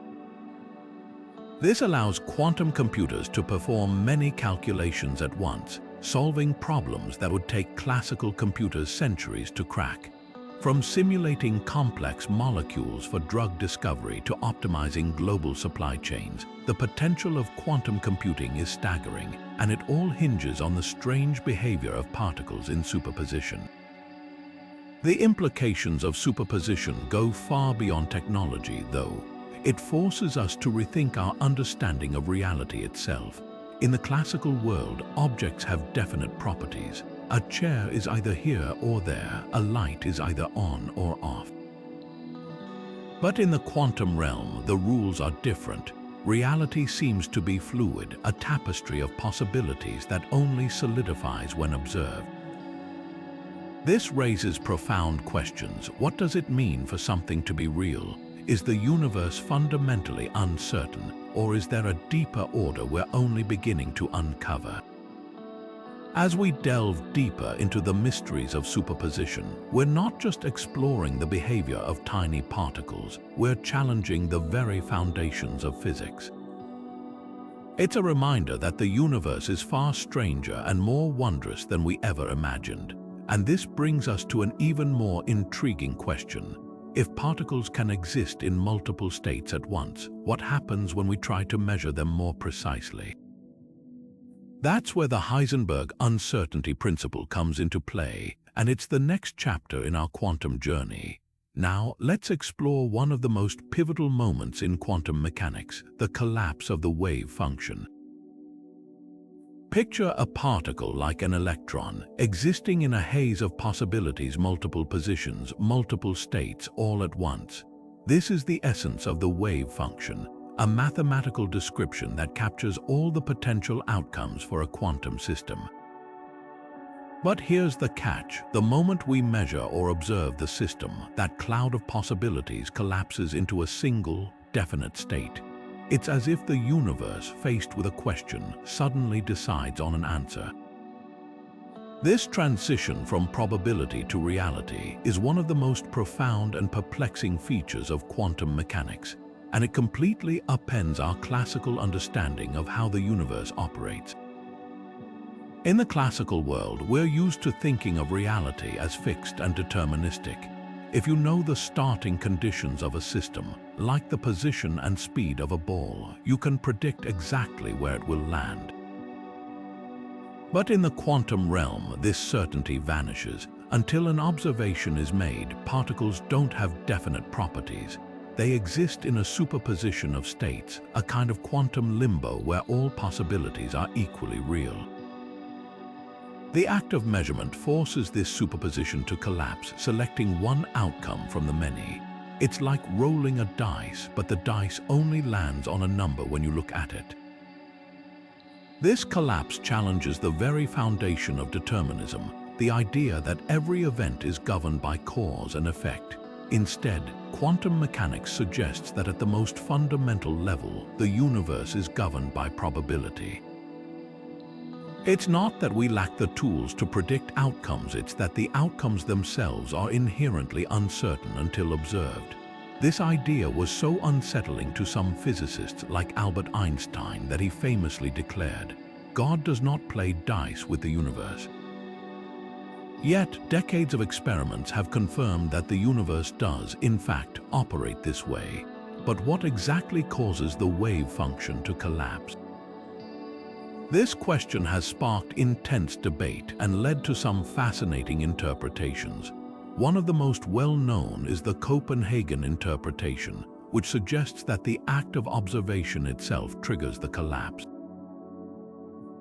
This allows quantum computers to perform many calculations at once, solving problems that would take classical computers centuries to crack. From simulating complex molecules for drug discovery to optimizing global supply chains, the potential of quantum computing is staggering, and it all hinges on the strange behavior of particles in superposition. The implications of superposition go far beyond technology, though. It forces us to rethink our understanding of reality itself. In the classical world, objects have definite properties. A chair is either here or there, a light is either on or off. But in the quantum realm, the rules are different. Reality seems to be fluid, a tapestry of possibilities that only solidifies when observed. This raises profound questions. What does it mean for something to be real? Is the universe fundamentally uncertain, or is there a deeper order we're only beginning to uncover? As we delve deeper into the mysteries of superposition, we're not just exploring the behavior of tiny particles, we're challenging the very foundations of physics. It's a reminder that the universe is far stranger and more wondrous than we ever imagined. And this brings us to an even more intriguing question. If particles can exist in multiple states at once, what happens when we try to measure them more precisely? That's where the Heisenberg uncertainty principle comes into play, and it's the next chapter in our quantum journey. Now, let's explore one of the most pivotal moments in quantum mechanics, the collapse of the wave function. Picture a particle like an electron, existing in a haze of possibilities, multiple positions, multiple states, all at once. This is the essence of the wave function, a mathematical description that captures all the potential outcomes for a quantum system. But here's the catch. The moment we measure or observe the system, that cloud of possibilities collapses into a single, definite state. It's as if the universe, faced with a question, suddenly decides on an answer. This transition from probability to reality is one of the most profound and perplexing features of quantum mechanics, and it completely upends our classical understanding of how the universe operates. In the classical world, we're used to thinking of reality as fixed and deterministic. If you know the starting conditions of a system, like the position and speed of a ball, you can predict exactly where it will land. But in the quantum realm, this certainty vanishes. Until an observation is made, particles don't have definite properties. They exist in a superposition of states, a kind of quantum limbo where all possibilities are equally real. The act of measurement forces this superposition to collapse, selecting one outcome from the many. It's like rolling a dice, but the dice only lands on a number when you look at it. This collapse challenges the very foundation of determinism, the idea that every event is governed by cause and effect. Instead, quantum mechanics suggests that at the most fundamental level, the universe is governed by probability. It's not that we lack the tools to predict outcomes, it's that the outcomes themselves are inherently uncertain until observed. This idea was so unsettling to some physicists like Albert Einstein that he famously declared, "God does not play dice with the universe." Yet, decades of experiments have confirmed that the universe does, in fact, operate this way. But what exactly causes the wave function to collapse? This question has sparked intense debate and led to some fascinating interpretations. One of the most well-known is the Copenhagen interpretation, which suggests that the act of observation itself triggers the collapse.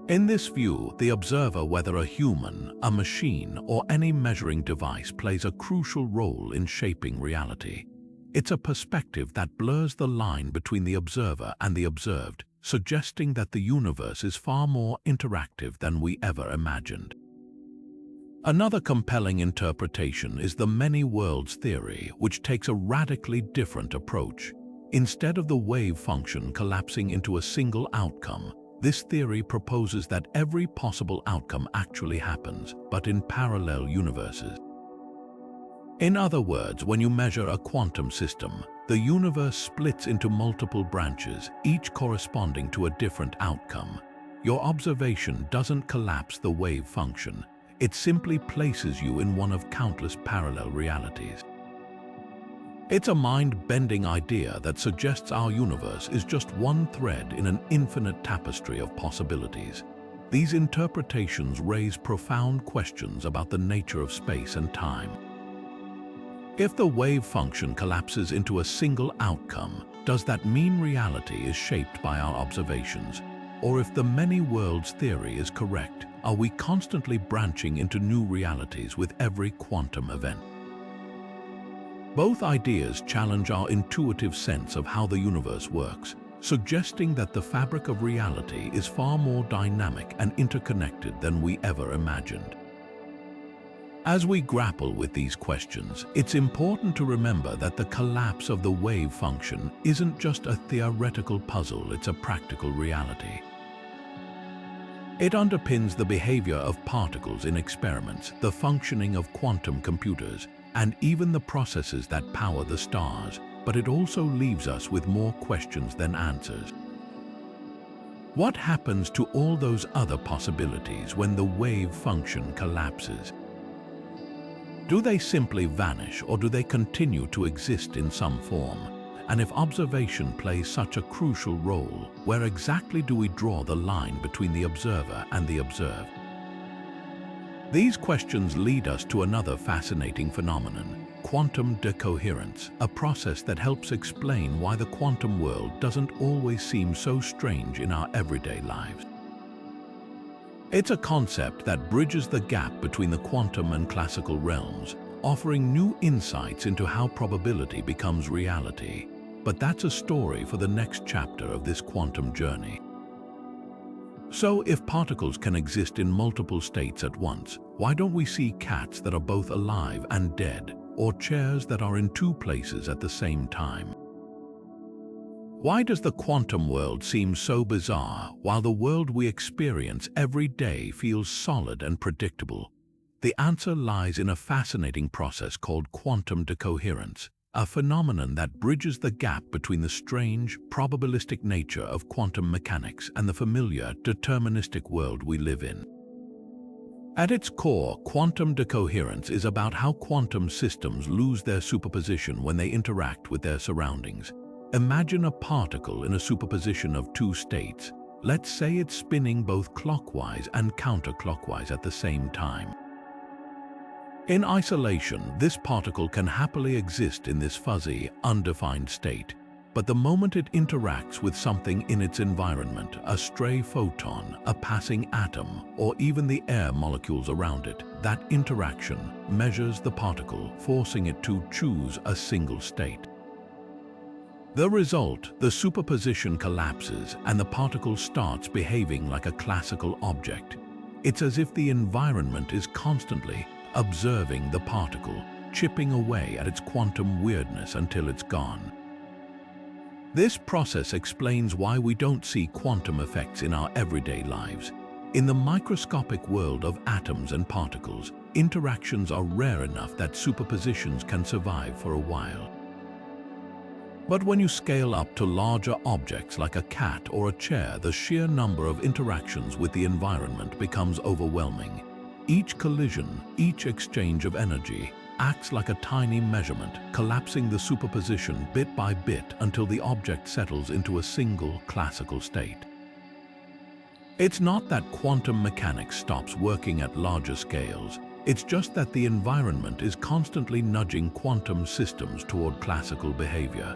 In this view, the observer, whether a human, a machine, or any measuring device, plays a crucial role in shaping reality. It's a perspective that blurs the line between the observer and the observed, suggesting that the universe is far more interactive than we ever imagined. Another compelling interpretation is the many worlds theory, which takes a radically different approach. Instead of the wave function collapsing into a single outcome, this theory proposes that every possible outcome actually happens, but in parallel universes. In other words, when you measure a quantum system, the universe splits into multiple branches, each corresponding to a different outcome. Your observation doesn't collapse the wave function. It simply places you in one of countless parallel realities. It's a mind-bending idea that suggests our universe is just one thread in an infinite tapestry of possibilities. These interpretations raise profound questions about the nature of space and time. If the wave function collapses into a single outcome, does that mean reality is shaped by our observations? Or if the many worlds theory is correct, are we constantly branching into new realities with every quantum event? Both ideas challenge our intuitive sense of how the universe works, suggesting that the fabric of reality is far more dynamic and interconnected than we ever imagined. As we grapple with these questions, it's important to remember that the collapse of the wave function isn't just a theoretical puzzle, it's a practical reality. It underpins the behavior of particles in experiments, the functioning of quantum computers, and even the processes that power the stars, but it also leaves us with more questions than answers. What happens to all those other possibilities when the wave function collapses? Do they simply vanish, or do they continue to exist in some form? And if observation plays such a crucial role, where exactly do we draw the line between the observer and the observed? These questions lead us to another fascinating phenomenon, quantum decoherence, a process that helps explain why the quantum world doesn't always seem so strange in our everyday lives. It's a concept that bridges the gap between the quantum and classical realms, offering new insights into how probability becomes reality. But that's a story for the next chapter of this quantum journey. So, if particles can exist in multiple states at once, why don't we see cats that are both alive and dead, or chairs that are in two places at the same time? Why does the quantum world seem so bizarre, while the world we experience every day feels solid and predictable? The answer lies in a fascinating process called quantum decoherence, a phenomenon that bridges the gap between the strange, probabilistic nature of quantum mechanics and the familiar, deterministic world we live in. At its core, quantum decoherence is about how quantum systems lose their superposition when they interact with their surroundings. Imagine a particle in a superposition of two states. Let's say it's spinning both clockwise and counterclockwise at the same time. In isolation, this particle can happily exist in this fuzzy, undefined state. But the moment it interacts with something in its environment, a stray photon, a passing atom, or even the air molecules around it, that interaction measures the particle, forcing it to choose a single state. The result, the superposition collapses and the particle starts behaving like a classical object. It's as if the environment is constantly observing the particle, chipping away at its quantum weirdness until it's gone. This process explains why we don't see quantum effects in our everyday lives. In the microscopic world of atoms and particles, interactions are rare enough that superpositions can survive for a while. But when you scale up to larger objects like a cat or a chair, the sheer number of interactions with the environment becomes overwhelming. Each collision, each exchange of energy, acts like a tiny measurement, collapsing the superposition bit by bit until the object settles into a single classical state. It's not that quantum mechanics stops working at larger scales. It's just that the environment is constantly nudging quantum systems toward classical behavior.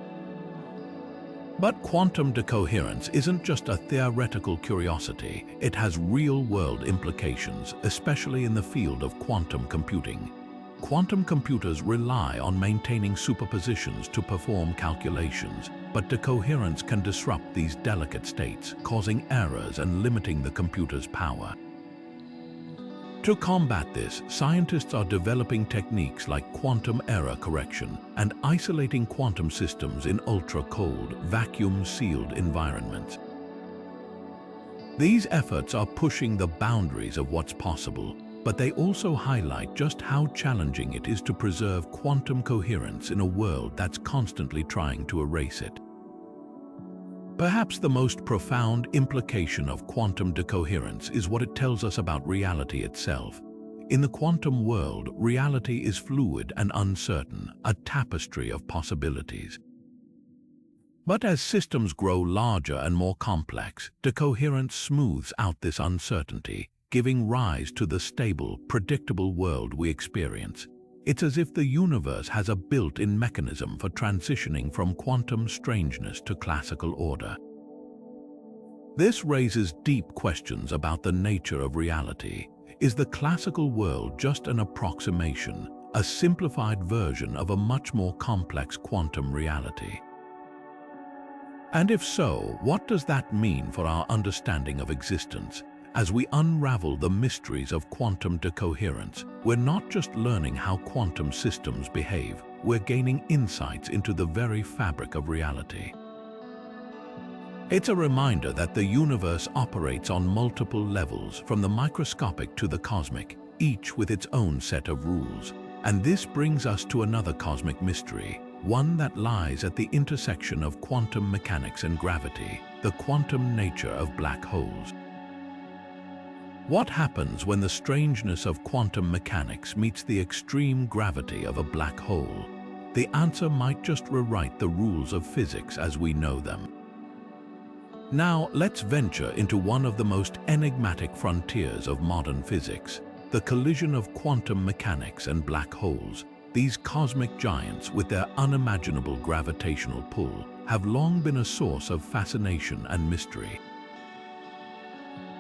But quantum decoherence isn't just a theoretical curiosity. It has real-world implications, especially in the field of quantum computing. Quantum computers rely on maintaining superpositions to perform calculations, but decoherence can disrupt these delicate states, causing errors and limiting the computer's power. To combat this, scientists are developing techniques like quantum error correction and isolating quantum systems in ultra-cold, vacuum-sealed environments. These efforts are pushing the boundaries of what's possible, but they also highlight just how challenging it is to preserve quantum coherence in a world that's constantly trying to erase it. Perhaps the most profound implication of quantum decoherence is what it tells us about reality itself. In the quantum world, reality is fluid and uncertain, a tapestry of possibilities. But as systems grow larger and more complex, decoherence smooths out this uncertainty, giving rise to the stable, predictable world we experience. It's as if the universe has a built-in mechanism for transitioning from quantum strangeness to classical order. This raises deep questions about the nature of reality. Is the classical world just an approximation, a simplified version of a much more complex quantum reality? And if so, what does that mean for our understanding of existence? As we unravel the mysteries of quantum decoherence, we're not just learning how quantum systems behave, we're gaining insights into the very fabric of reality. It's a reminder that the universe operates on multiple levels, from the microscopic to the cosmic, each with its own set of rules. And this brings us to another cosmic mystery, one that lies at the intersection of quantum mechanics and gravity, the quantum nature of black holes. What happens when the strangeness of quantum mechanics meets the extreme gravity of a black hole? The answer might just rewrite the rules of physics as we know them. Now, let's venture into one of the most enigmatic frontiers of modern physics, the collision of quantum mechanics and black holes. These cosmic giants, with their unimaginable gravitational pull, have long been a source of fascination and mystery.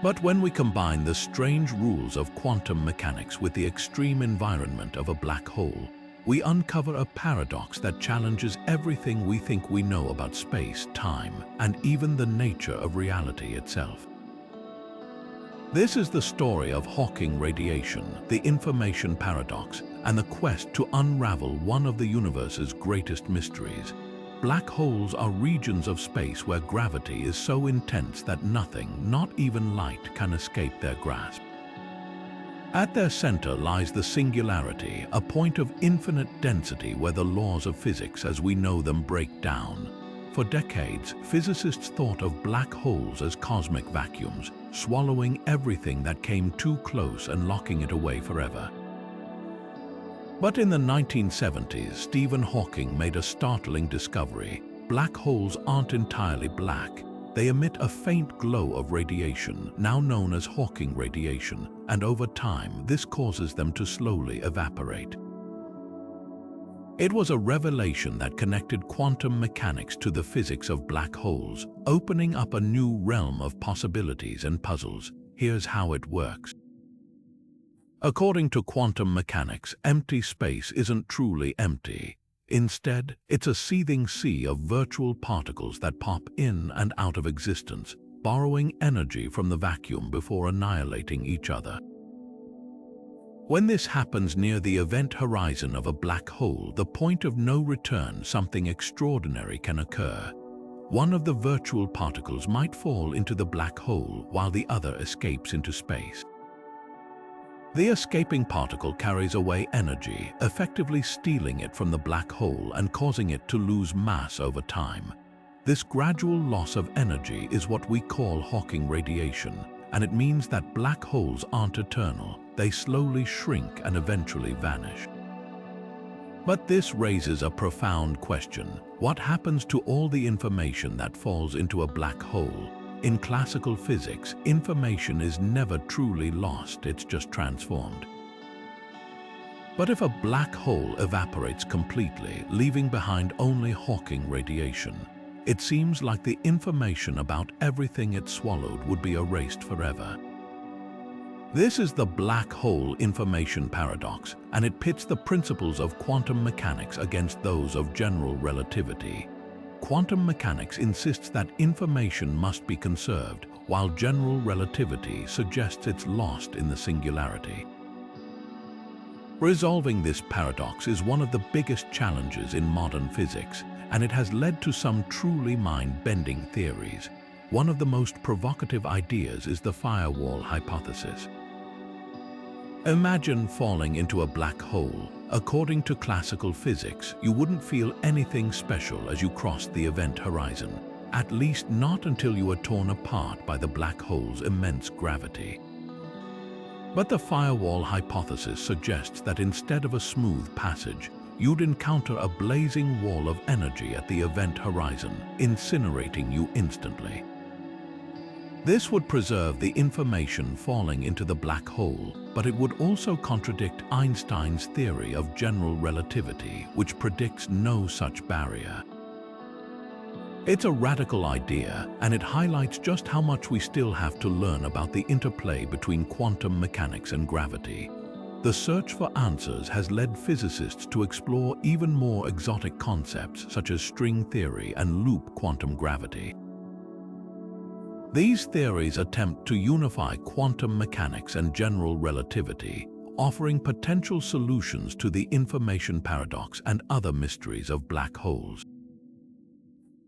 But when we combine the strange rules of quantum mechanics with the extreme environment of a black hole, we uncover a paradox that challenges everything we think we know about space, time, and even the nature of reality itself. This is the story of Hawking radiation, the information paradox, and the quest to unravel one of the universe's greatest mysteries. Black holes are regions of space where gravity is so intense that nothing, not even light, can escape their grasp. At their center lies the singularity, a point of infinite density where the laws of physics as we know them break down. For decades, physicists thought of black holes as cosmic vacuums, swallowing everything that came too close and locking it away forever. But in the 1970s, Stephen Hawking made a startling discovery. Black holes aren't entirely black. They emit a faint glow of radiation, now known as Hawking radiation, and over time, this causes them to slowly evaporate. It was a revelation that connected quantum mechanics to the physics of black holes, opening up a new realm of possibilities and puzzles. Here's how it works. According to quantum mechanics, empty space isn't truly empty. Instead, it's a seething sea of virtual particles that pop in and out of existence, borrowing energy from the vacuum before annihilating each other. When this happens near the event horizon of a black hole, the point of no return, something extraordinary can occur. One of the virtual particles might fall into the black hole while the other escapes into space. The escaping particle carries away energy, effectively stealing it from the black hole and causing it to lose mass over time. This gradual loss of energy is what we call Hawking radiation, and it means that black holes aren't eternal. They slowly shrink and eventually vanish. But this raises a profound question. What happens to all the information that falls into a black hole? In classical physics, information is never truly lost, it's just transformed. But if a black hole evaporates completely, leaving behind only Hawking radiation, it seems like the information about everything it swallowed would be erased forever. This is the black hole information paradox, and it pits the principles of quantum mechanics against those of general relativity. Quantum mechanics insists that information must be conserved, while general relativity suggests it's lost in the singularity. Resolving this paradox is one of the biggest challenges in modern physics, and it has led to some truly mind-bending theories. One of the most provocative ideas is the firewall hypothesis. Imagine falling into a black hole. According to classical physics, you wouldn't feel anything special as you crossed the event horizon, at least not until you were torn apart by the black hole's immense gravity. But the firewall hypothesis suggests that instead of a smooth passage, you'd encounter a blazing wall of energy at the event horizon, incinerating you instantly. This would preserve the information falling into the black hole, but it would also contradict Einstein's theory of general relativity, which predicts no such barrier. It's a radical idea, and it highlights just how much we still have to learn about the interplay between quantum mechanics and gravity. The search for answers has led physicists to explore even more exotic concepts such as string theory and loop quantum gravity. These theories attempt to unify quantum mechanics and general relativity, offering potential solutions to the information paradox and other mysteries of black holes.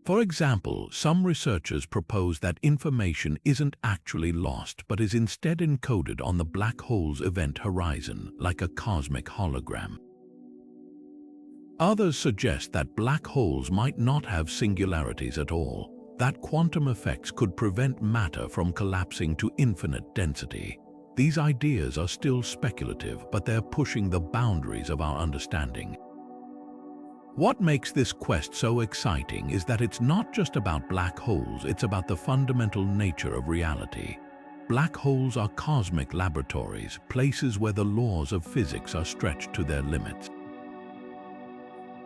For example, some researchers propose that information isn't actually lost but is instead encoded on the black hole's event horizon, like a cosmic hologram. Others suggest that black holes might not have singularities at all, that quantum effects could prevent matter from collapsing to infinite density. These ideas are still speculative, but they're pushing the boundaries of our understanding. What makes this quest so exciting is that it's not just about black holes, it's about the fundamental nature of reality. Black holes are cosmic laboratories, places where the laws of physics are stretched to their limits.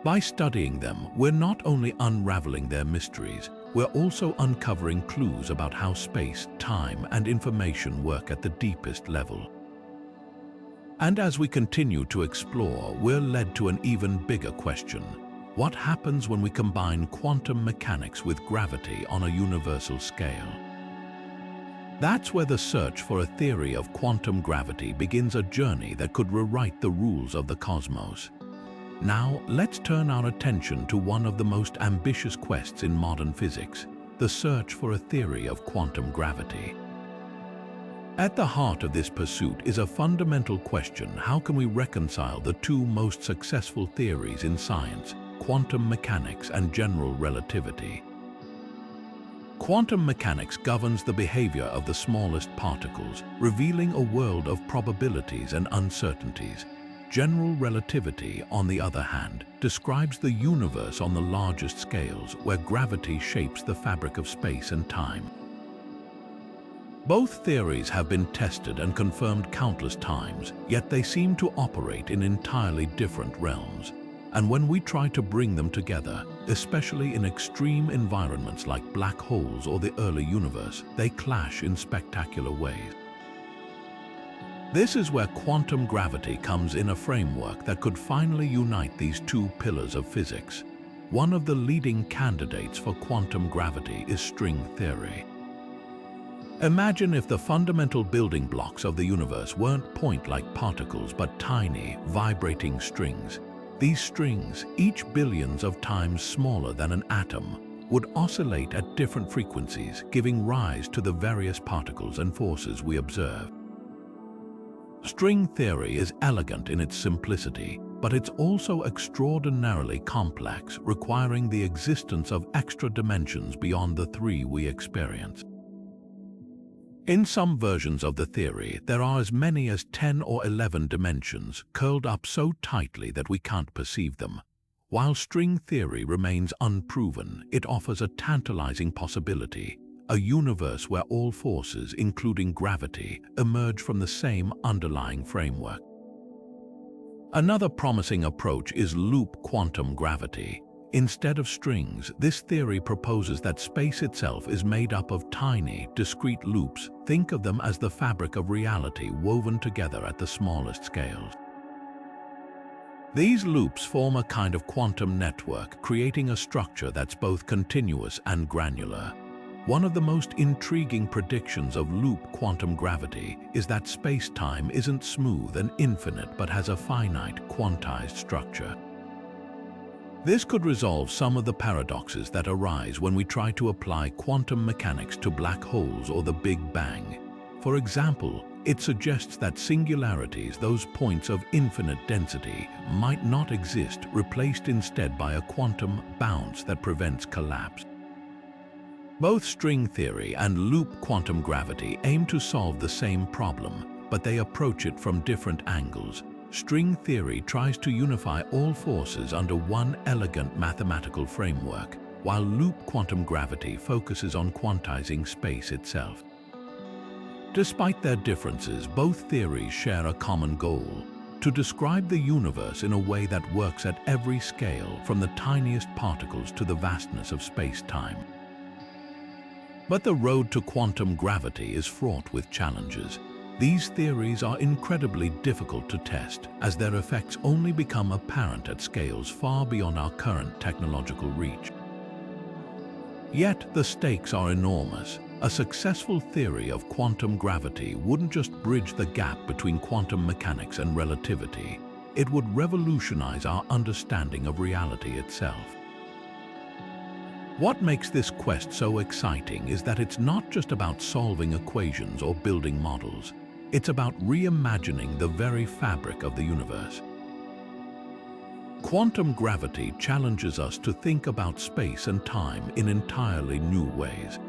By studying them, we're not only unraveling their mysteries, we're also uncovering clues about how space, time, and information work at the deepest level. And as we continue to explore, we're led to an even bigger question. What happens when we combine quantum mechanics with gravity on a universal scale? That's where the search for a theory of quantum gravity begins, a journey that could rewrite the rules of the cosmos. Now, let's turn our attention to one of the most ambitious quests in modern physics, the search for a theory of quantum gravity. At the heart of this pursuit is a fundamental question: how can we reconcile the two most successful theories in science, quantum mechanics and general relativity? Quantum mechanics governs the behavior of the smallest particles, revealing a world of probabilities and uncertainties. General relativity, on the other hand, describes the universe on the largest scales, where gravity shapes the fabric of space and time. Both theories have been tested and confirmed countless times, yet they seem to operate in entirely different realms. And when we try to bring them together, especially in extreme environments like black holes or the early universe, they clash in spectacular ways. This is where quantum gravity comes in, a framework that could finally unite these two pillars of physics. One of the leading candidates for quantum gravity is string theory. Imagine if the fundamental building blocks of the universe weren't point-like particles but tiny, vibrating strings. These strings, each billions of times smaller than an atom, would oscillate at different frequencies, giving rise to the various particles and forces we observe. String theory is elegant in its simplicity, but it's also extraordinarily complex, requiring the existence of extra dimensions beyond the three we experience. In some versions of the theory, there are as many as 10 or 11 dimensions, curled up so tightly that we can't perceive them. While string theory remains unproven, it offers a tantalizing possibility, a universe where all forces, including gravity, emerge from the same underlying framework. Another promising approach is loop quantum gravity. Instead of strings, this theory proposes that space itself is made up of tiny, discrete loops. Think of them as the fabric of reality woven together at the smallest scales. These loops form a kind of quantum network, creating a structure that's both continuous and granular. One of the most intriguing predictions of loop quantum gravity is that space-time isn't smooth and infinite but has a finite, quantized structure. This could resolve some of the paradoxes that arise when we try to apply quantum mechanics to black holes or the Big Bang. For example, it suggests that singularities, those points of infinite density, might not exist, replaced instead by a quantum bounce that prevents collapse. Both string theory and loop quantum gravity aim to solve the same problem, but they approach it from different angles. String theory tries to unify all forces under one elegant mathematical framework, while loop quantum gravity focuses on quantizing space itself. Despite their differences, both theories share a common goal: to describe the universe in a way that works at every scale, from the tiniest particles to the vastness of space-time. But the road to quantum gravity is fraught with challenges. These theories are incredibly difficult to test, as their effects only become apparent at scales far beyond our current technological reach. Yet the stakes are enormous. A successful theory of quantum gravity wouldn't just bridge the gap between quantum mechanics and relativity. It would revolutionize our understanding of reality itself. What makes this quest so exciting is that it's not just about solving equations or building models. It's about reimagining the very fabric of the universe. Quantum gravity challenges us to think about space and time in entirely new ways.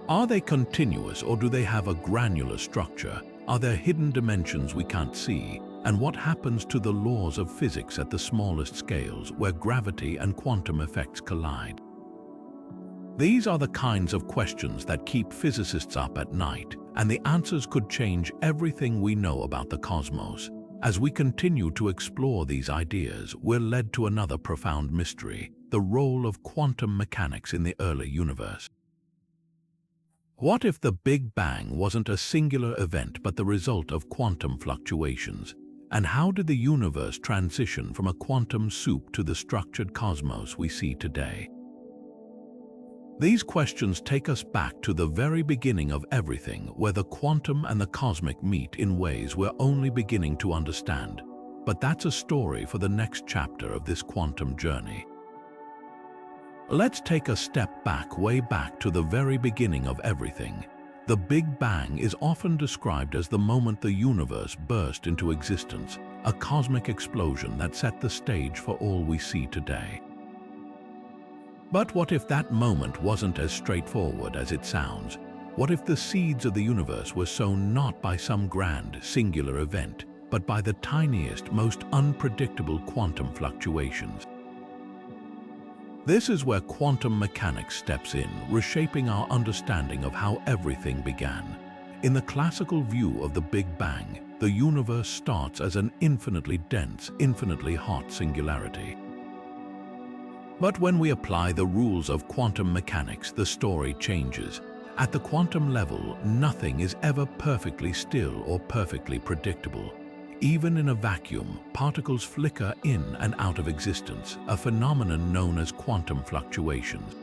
Are they continuous, or do they have a granular structure? Are there hidden dimensions we can't see? And what happens to the laws of physics at the smallest scales, where gravity and quantum effects collide? These are the kinds of questions that keep physicists up at night, and the answers could change everything we know about the cosmos. As we continue to explore these ideas, we're led to another profound mystery: the role of quantum mechanics in the early universe. What if the Big Bang wasn't a singular event but the result of quantum fluctuations? And how did the universe transition from a quantum soup to the structured cosmos we see today? These questions take us back to the very beginning of everything, where the quantum and the cosmic meet in ways we're only beginning to understand. But that's a story for the next chapter of this quantum journey. Let's take a step back, way back to the very beginning of everything. The Big Bang is often described as the moment the universe burst into existence, a cosmic explosion that set the stage for all we see today. But what if that moment wasn't as straightforward as it sounds? What if the seeds of the universe were sown not by some grand, singular event, but by the tiniest, most unpredictable quantum fluctuations? This is where quantum mechanics steps in, reshaping our understanding of how everything began. In the classical view of the Big Bang, the universe starts as an infinitely dense, infinitely hot singularity. But when we apply the rules of quantum mechanics, the story changes. At the quantum level, nothing is ever perfectly still or perfectly predictable. Even in a vacuum, particles flicker in and out of existence, a phenomenon known as quantum fluctuations.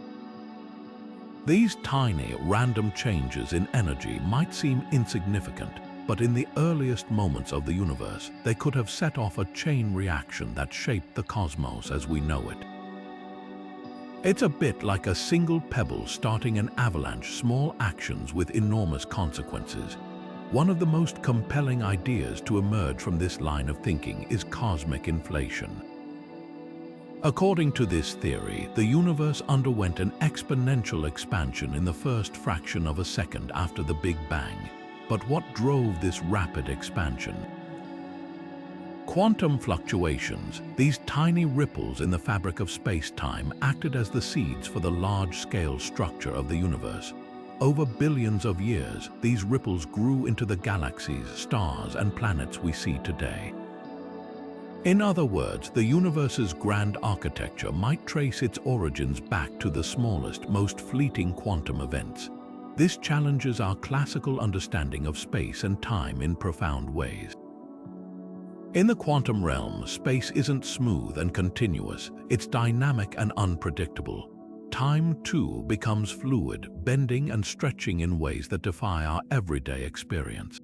These tiny, random changes in energy might seem insignificant, but in the earliest moments of the universe, they could have set off a chain reaction that shaped the cosmos as we know it. It's a bit like a single pebble starting an avalanche, small actions with enormous consequences. One of the most compelling ideas to emerge from this line of thinking is cosmic inflation. According to this theory, the universe underwent an exponential expansion in the first fraction of a second after the Big Bang. But what drove this rapid expansion? Quantum fluctuations, these tiny ripples in the fabric of space-time, acted as the seeds for the large-scale structure of the universe. Over billions of years, these ripples grew into the galaxies, stars, and planets we see today. In other words, the universe's grand architecture might trace its origins back to the smallest, most fleeting quantum events. This challenges our classical understanding of space and time in profound ways. In the quantum realm, space isn't smooth and continuous, it's dynamic and unpredictable. Time, too, becomes fluid, bending and stretching in ways that defy our everyday experience.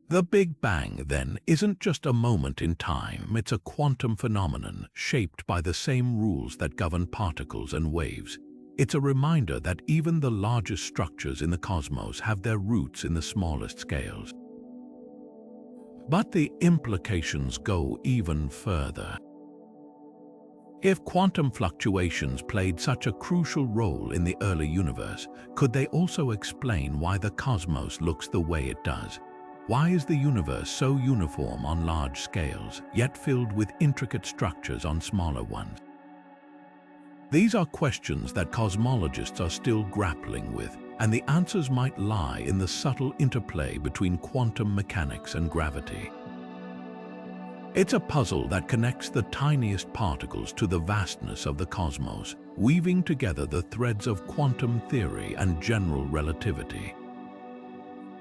The Big Bang, then, isn't just a moment in time, it's a quantum phenomenon shaped by the same rules that govern particles and waves. It's a reminder that even the largest structures in the cosmos have their roots in the smallest scales. But the implications go even further. If quantum fluctuations played such a crucial role in the early universe, could they also explain why the cosmos looks the way it does? Why is the universe so uniform on large scales, yet filled with intricate structures on smaller ones? These are questions that cosmologists are still grappling with, and the answers might lie in the subtle interplay between quantum mechanics and gravity. It's a puzzle that connects the tiniest particles to the vastness of the cosmos, weaving together the threads of quantum theory and general relativity.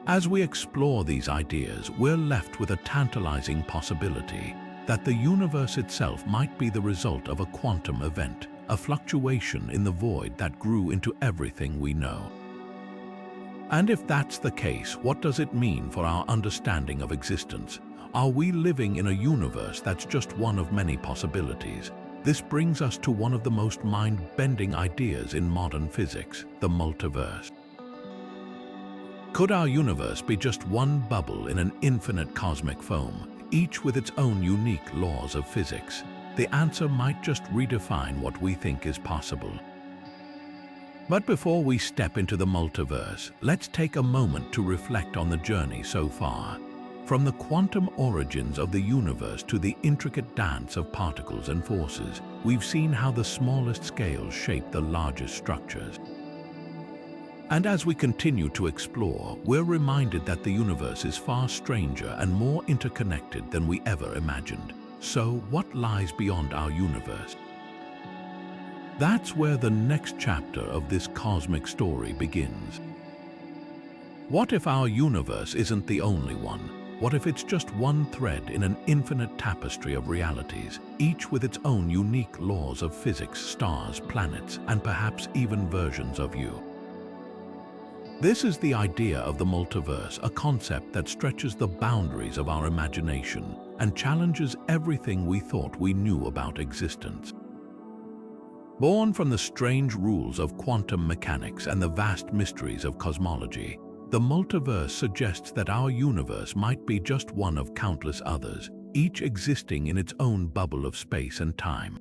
As we explore these ideas, we're left with a tantalizing possibility that the universe itself might be the result of a quantum event, a fluctuation in the void that grew into everything we know. And if that's the case, what does it mean for our understanding of existence? Are we living in a universe that's just one of many possibilities? This brings us to one of the most mind-bending ideas in modern physics, the multiverse. Could our universe be just one bubble in an infinite cosmic foam, each with its own unique laws of physics? The answer might just redefine what we think is possible. But before we step into the multiverse, let's take a moment to reflect on the journey so far. From the quantum origins of the universe to the intricate dance of particles and forces, we've seen how the smallest scales shape the largest structures. And as we continue to explore, we're reminded that the universe is far stranger and more interconnected than we ever imagined. So, what lies beyond our universe? That's where the next chapter of this cosmic story begins. What if our universe isn't the only one? What if it's just one thread in an infinite tapestry of realities, each with its own unique laws of physics, stars, planets, and perhaps even versions of you? This is the idea of the multiverse, a concept that stretches the boundaries of our imagination and challenges everything we thought we knew about existence. Born from the strange rules of quantum mechanics and the vast mysteries of cosmology, the multiverse suggests that our universe might be just one of countless others, each existing in its own bubble of space and time.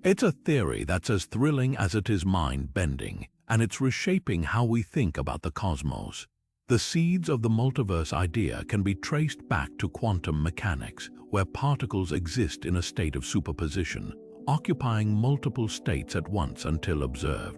It's a theory that's as thrilling as it is mind-bending, and it's reshaping how we think about the cosmos. The seeds of the multiverse idea can be traced back to quantum mechanics, where particles exist in a state of superposition, occupying multiple states at once until observed.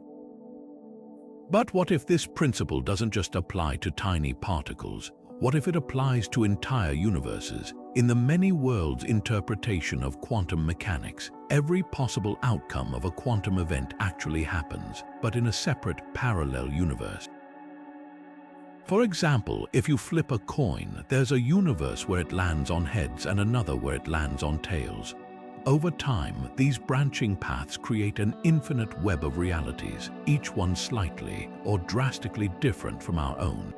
But what if this principle doesn't just apply to tiny particles? What if it applies to entire universes? In the many worlds interpretation of quantum mechanics, every possible outcome of a quantum event actually happens, but in a separate parallel universe. For example, if you flip a coin, there's a universe where it lands on heads and another where it lands on tails. Over time, these branching paths create an infinite web of realities, each one slightly or drastically different from our own.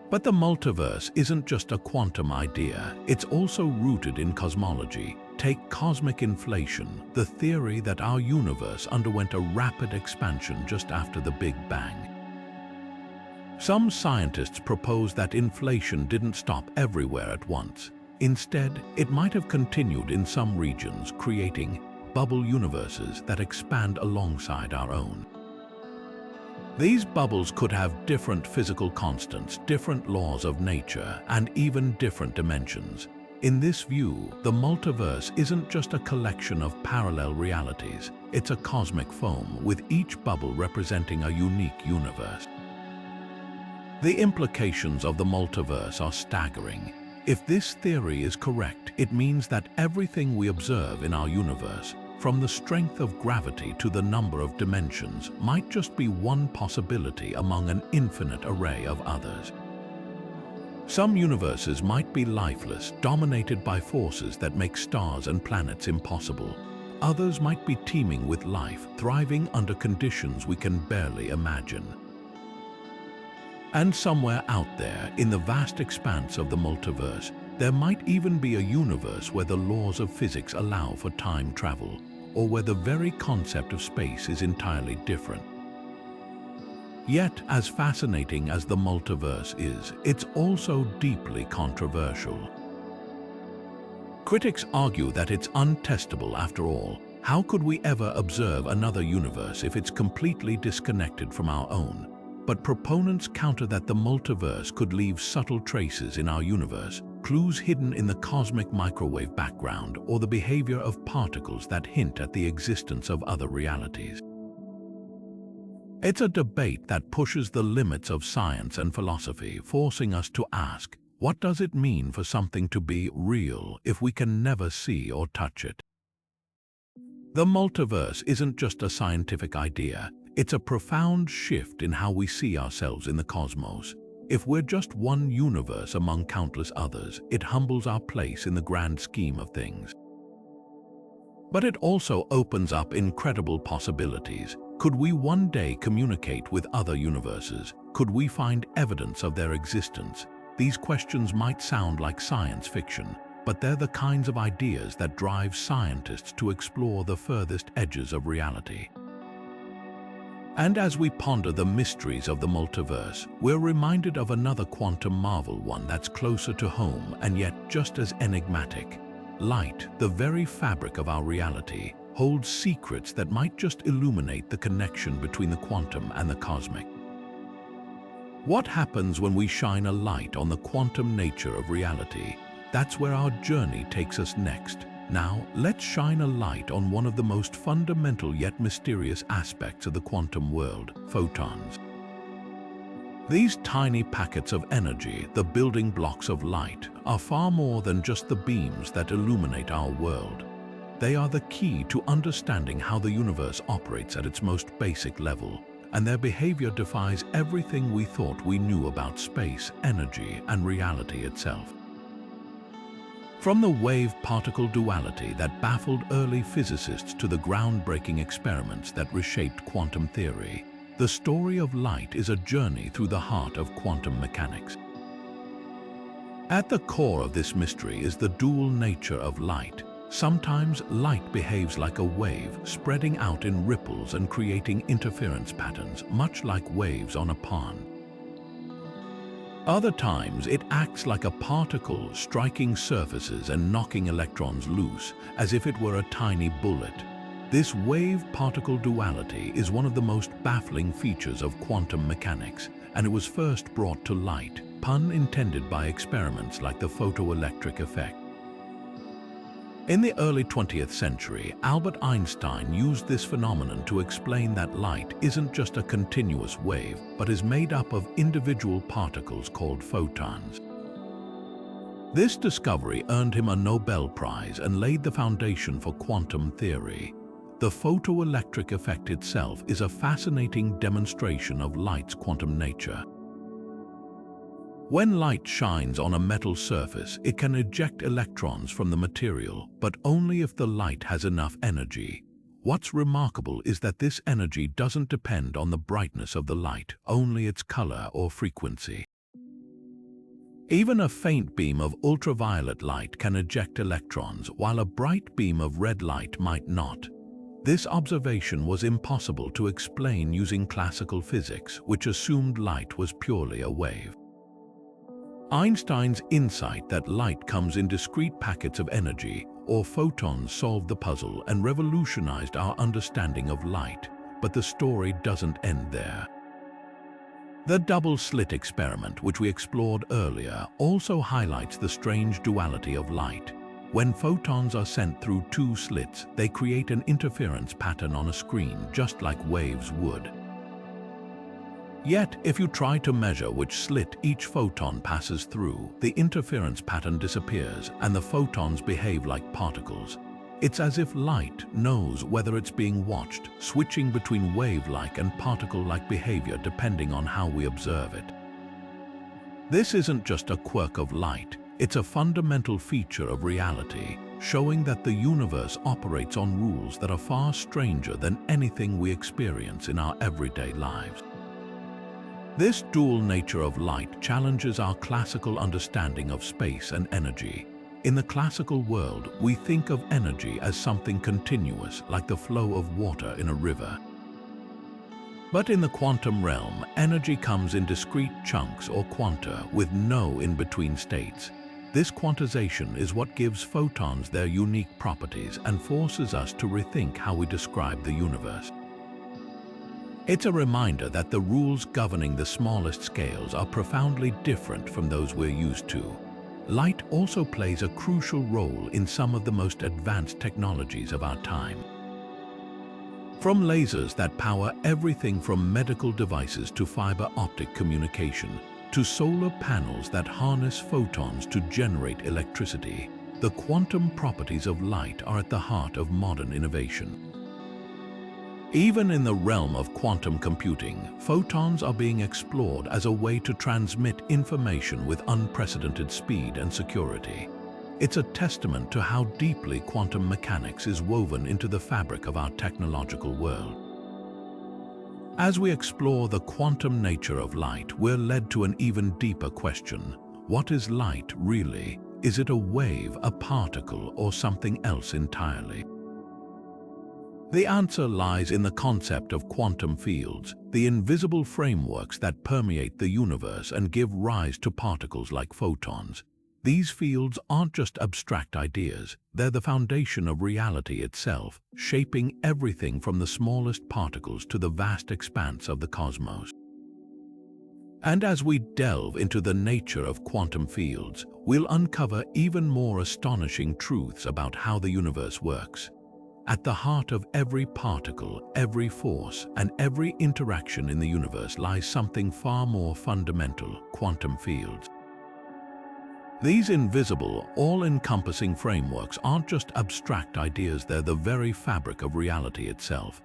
But the multiverse isn't just a quantum idea, it's also rooted in cosmology. Take cosmic inflation, the theory that our universe underwent a rapid expansion just after the Big Bang. Some scientists propose that inflation didn't stop everywhere at once. Instead, it might have continued in some regions, creating bubble universes that expand alongside our own. These bubbles could have different physical constants, different laws of nature, and even different dimensions. In this view, the multiverse isn't just a collection of parallel realities, it's a cosmic foam, with each bubble representing a unique universe. The implications of the multiverse are staggering. If this theory is correct, it means that everything we observe in our universe, from the strength of gravity to the number of dimensions, might just be one possibility among an infinite array of others. Some universes might be lifeless, dominated by forces that make stars and planets impossible. Others might be teeming with life, thriving under conditions we can barely imagine. And somewhere out there, in the vast expanse of the multiverse, there might even be a universe where the laws of physics allow for time travel, or where the very concept of space is entirely different. Yet, as fascinating as the multiverse is, it's also deeply controversial. Critics argue that it's untestable after all. How could we ever observe another universe if it's completely disconnected from our own? But proponents counter that the multiverse could leave subtle traces in our universe, clues hidden in the cosmic microwave background or the behavior of particles that hint at the existence of other realities. It's a debate that pushes the limits of science and philosophy, forcing us to ask, what does it mean for something to be real if we can never see or touch it? The multiverse isn't just a scientific idea, it's a profound shift in how we see ourselves in the cosmos. If we're just one universe among countless others, it humbles our place in the grand scheme of things. But it also opens up incredible possibilities. Could we one day communicate with other universes? Could we find evidence of their existence? These questions might sound like science fiction, but they're the kinds of ideas that drive scientists to explore the furthest edges of reality. And as we ponder the mysteries of the multiverse, we're reminded of another quantum marvel, one that's closer to home and yet just as enigmatic. Light, the very fabric of our reality, holds secrets that might just illuminate the connection between the quantum and the cosmic. What happens when we shine a light on the quantum nature of reality? That's where our journey takes us next. Now, let's shine a light on one of the most fundamental yet mysterious aspects of the quantum world: photons. These tiny packets of energy, the building blocks of light, are far more than just the beams that illuminate our world. They are the key to understanding how the universe operates at its most basic level, and their behavior defies everything we thought we knew about space, energy, and reality itself. From the wave-particle duality that baffled early physicists to the groundbreaking experiments that reshaped quantum theory, the story of light is a journey through the heart of quantum mechanics. At the core of this mystery is the dual nature of light. Sometimes light behaves like a wave, spreading out in ripples and creating interference patterns, much like waves on a pond. Other times, it acts like a particle, striking surfaces and knocking electrons loose, as if it were a tiny bullet. This wave-particle duality is one of the most baffling features of quantum mechanics, and it was first brought to light, pun intended, by experiments like the photoelectric effect. In the early 20th century, Albert Einstein used this phenomenon to explain that light isn't just a continuous wave, but is made up of individual particles called photons. This discovery earned him a Nobel Prize and laid the foundation for quantum theory. The photoelectric effect itself is a fascinating demonstration of light's quantum nature. When light shines on a metal surface, it can eject electrons from the material, but only if the light has enough energy. What's remarkable is that this energy doesn't depend on the brightness of the light, only its color or frequency. Even a faint beam of ultraviolet light can eject electrons, while a bright beam of red light might not. This observation was impossible to explain using classical physics, which assumed light was purely a wave. Einstein's insight that light comes in discrete packets of energy, or photons, solved the puzzle and revolutionized our understanding of light. But the story doesn't end there. The double-slit experiment, which we explored earlier, also highlights the strange duality of light. When photons are sent through two slits, they create an interference pattern on a screen, just like waves would. Yet, if you try to measure which slit each photon passes through, the interference pattern disappears and the photons behave like particles. It's as if light knows whether it's being watched, switching between wave-like and particle-like behavior depending on how we observe it. This isn't just a quirk of light, it's a fundamental feature of reality, showing that the universe operates on rules that are far stranger than anything we experience in our everyday lives. This dual nature of light challenges our classical understanding of space and energy. In the classical world, we think of energy as something continuous, like the flow of water in a river. But in the quantum realm, energy comes in discrete chunks or quanta with no in-between states. This quantization is what gives photons their unique properties and forces us to rethink how we describe the universe. It's a reminder that the rules governing the smallest scales are profoundly different from those we're used to. Light also plays a crucial role in some of the most advanced technologies of our time. From lasers that power everything from medical devices to fiber optic communication, to solar panels that harness photons to generate electricity, the quantum properties of light are at the heart of modern innovation. Even in the realm of quantum computing, photons are being explored as a way to transmit information with unprecedented speed and security. It's a testament to how deeply quantum mechanics is woven into the fabric of our technological world. As we explore the quantum nature of light, we're led to an even deeper question. What is light really? Is it a wave, a particle, or something else entirely? The answer lies in the concept of quantum fields, the invisible frameworks that permeate the universe and give rise to particles like photons. These fields aren't just abstract ideas, they're the foundation of reality itself, shaping everything from the smallest particles to the vast expanse of the cosmos. And as we delve into the nature of quantum fields, we'll uncover even more astonishing truths about how the universe works. At the heart of every particle, every force, and every interaction in the universe lies something far more fundamental: quantum fields. These invisible, all-encompassing frameworks aren't just abstract ideas, they're the very fabric of reality itself.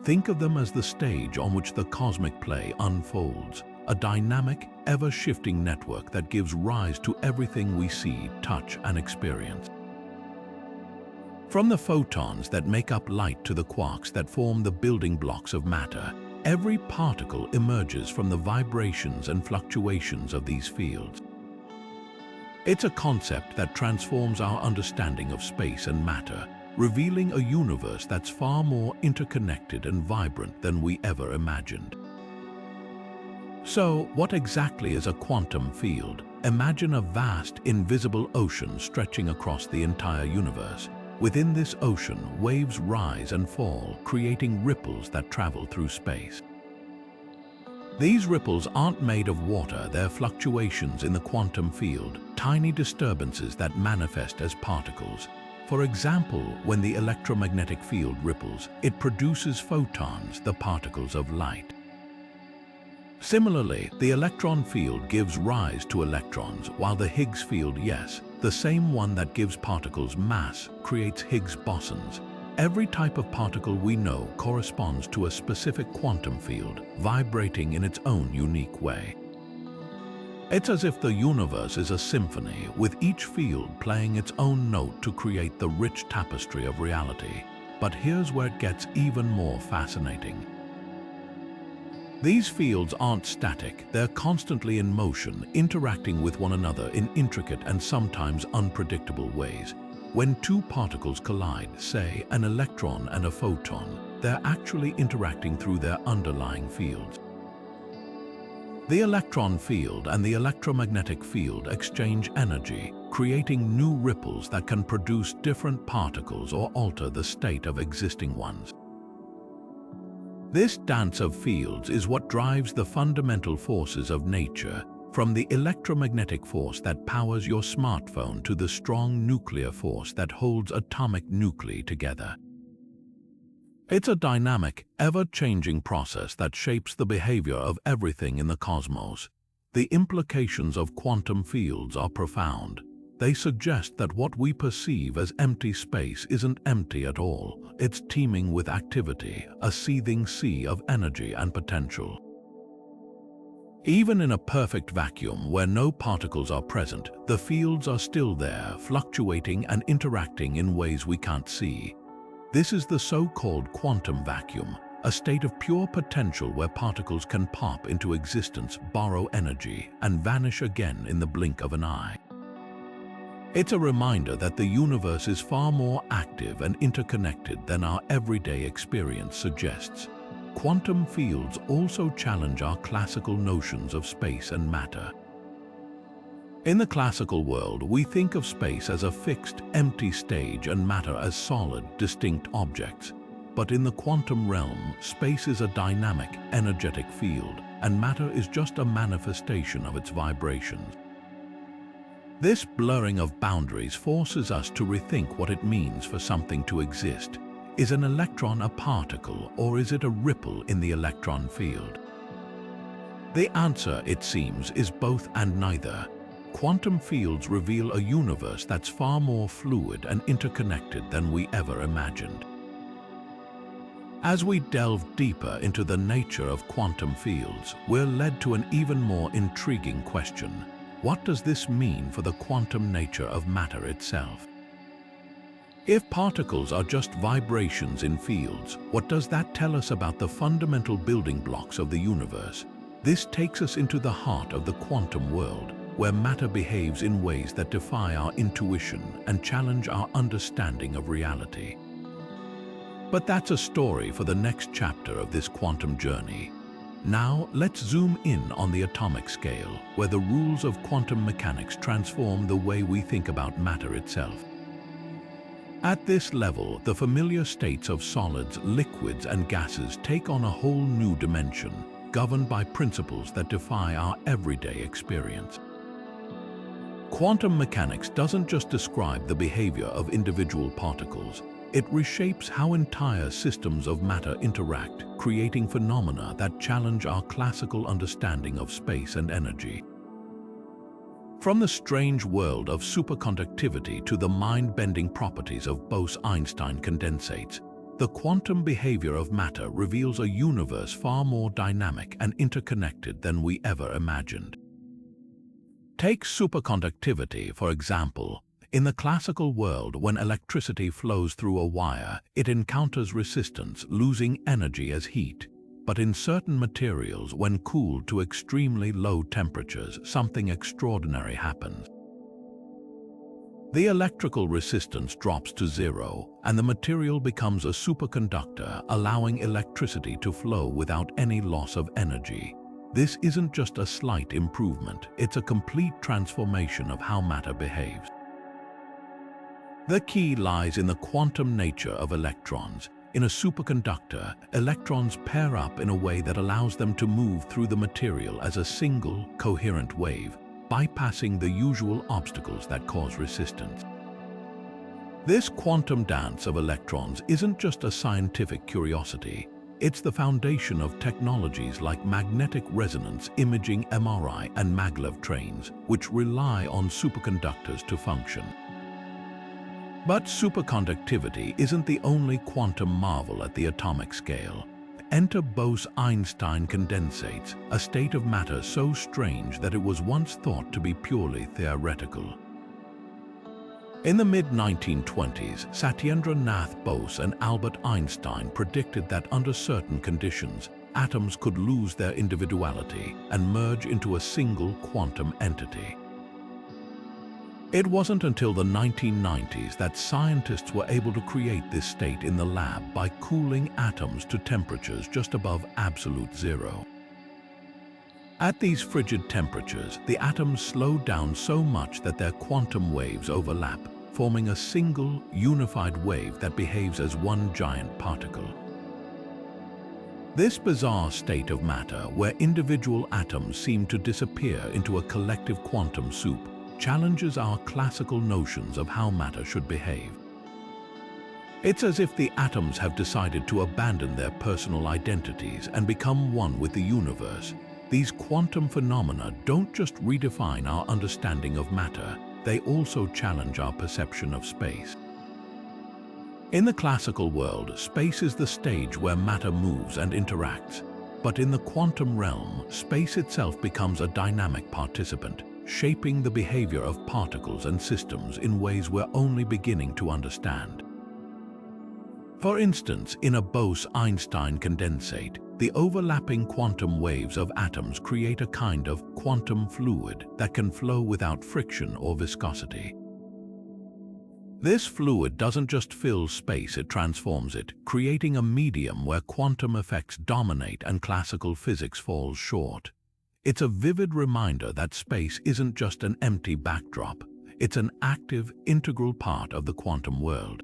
Think of them as the stage on which the cosmic play unfolds, a dynamic, ever-shifting network that gives rise to everything we see, touch, and experience. From the photons that make up light to the quarks that form the building blocks of matter, every particle emerges from the vibrations and fluctuations of these fields. It's a concept that transforms our understanding of space and matter, revealing a universe that's far more interconnected and vibrant than we ever imagined. So, what exactly is a quantum field? Imagine a vast, invisible ocean stretching across the entire universe. Within this ocean, waves rise and fall, creating ripples that travel through space. These ripples aren't made of water, they're fluctuations in the quantum field, tiny disturbances that manifest as particles. For example, when the electromagnetic field ripples, it produces photons, the particles of light. Similarly, the electron field gives rise to electrons, while the Higgs field, yes, the same one that gives particles mass, creates Higgs bosons. Every type of particle we know corresponds to a specific quantum field, vibrating in its own unique way. It's as if the universe is a symphony, with each field playing its own note to create the rich tapestry of reality. But here's where it gets even more fascinating. These fields aren't static, they're constantly in motion, interacting with one another in intricate and sometimes unpredictable ways. When two particles collide, say an electron and a photon, they're actually interacting through their underlying fields. The electron field and the electromagnetic field exchange energy, creating new ripples that can produce different particles or alter the state of existing ones. This dance of fields is what drives the fundamental forces of nature, from the electromagnetic force that powers your smartphone to the strong nuclear force that holds atomic nuclei together. It's a dynamic, ever-changing process that shapes the behavior of everything in the cosmos. The implications of quantum fields are profound. They suggest that what we perceive as empty space isn't empty at all. It's teeming with activity, a seething sea of energy and potential. Even in a perfect vacuum where no particles are present, the fields are still there, fluctuating and interacting in ways we can't see. This is the so-called quantum vacuum, a state of pure potential where particles can pop into existence, borrow energy, and vanish again in the blink of an eye. It's a reminder that the universe is far more active and interconnected than our everyday experience suggests. Quantum fields also challenge our classical notions of space and matter. In the classical world, we think of space as a fixed, empty stage and matter as solid, distinct objects. But in the quantum realm, space is a dynamic, energetic field, and matter is just a manifestation of its vibrations. This blurring of boundaries forces us to rethink what it means for something to exist. Is an electron a particle, or is it a ripple in the electron field? The answer, it seems, is both and neither. Quantum fields reveal a universe that's far more fluid and interconnected than we ever imagined. As we delve deeper into the nature of quantum fields, we're led to an even more intriguing question. What does this mean for the quantum nature of matter itself? If particles are just vibrations in fields, what does that tell us about the fundamental building blocks of the universe? This takes us into the heart of the quantum world, where matter behaves in ways that defy our intuition and challenge our understanding of reality. But that's a story for the next chapter of this quantum journey. Now, let's zoom in on the atomic scale, where the rules of quantum mechanics transform the way we think about matter itself. At this level, the familiar states of solids, liquids, and gases take on a whole new dimension, governed by principles that defy our everyday experience. Quantum mechanics doesn't just describe the behavior of individual particles. It reshapes how entire systems of matter interact, creating phenomena that challenge our classical understanding of space and energy. From the strange world of superconductivity to the mind-bending properties of Bose-Einstein condensates, the quantum behavior of matter reveals a universe far more dynamic and interconnected than we ever imagined. Take superconductivity, for example. In the classical world, when electricity flows through a wire, it encounters resistance, losing energy as heat. But in certain materials, when cooled to extremely low temperatures, something extraordinary happens. The electrical resistance drops to zero, and the material becomes a superconductor, allowing electricity to flow without any loss of energy. This isn't just a slight improvement, it's a complete transformation of how matter behaves. The key lies in the quantum nature of electrons. In a superconductor, electrons pair up in a way that allows them to move through the material as a single, coherent wave, bypassing the usual obstacles that cause resistance. This quantum dance of electrons isn't just a scientific curiosity. It's the foundation of technologies like magnetic resonance imaging MRI and maglev trains, which rely on superconductors to function. But superconductivity isn't the only quantum marvel at the atomic scale. Enter Bose-Einstein condensates, a state of matter so strange that it was once thought to be purely theoretical. In the mid-1920s, Satyendra Nath Bose and Albert Einstein predicted that under certain conditions, atoms could lose their individuality and merge into a single quantum entity. It wasn't until the 1990s that scientists were able to create this state in the lab by cooling atoms to temperatures just above absolute zero. At these frigid temperatures, the atoms slow down so much that their quantum waves overlap, forming a single, unified wave that behaves as one giant particle. This bizarre state of matter, where individual atoms seem to disappear into a collective quantum soup, challenges our classical notions of how matter should behave. It's as if the atoms have decided to abandon their personal identities and become one with the universe. These quantum phenomena don't just redefine our understanding of matter, they also challenge our perception of space. In the classical world, space is the stage where matter moves and interacts. But in the quantum realm, space itself becomes a dynamic participant, shaping the behavior of particles and systems in ways we're only beginning to understand. For instance, in a Bose-Einstein condensate, the overlapping quantum waves of atoms create a kind of quantum fluid that can flow without friction or viscosity. This fluid doesn't just fill space, it transforms it, creating a medium where quantum effects dominate and classical physics falls short. It's a vivid reminder that space isn't just an empty backdrop, it's an active, integral part of the quantum world.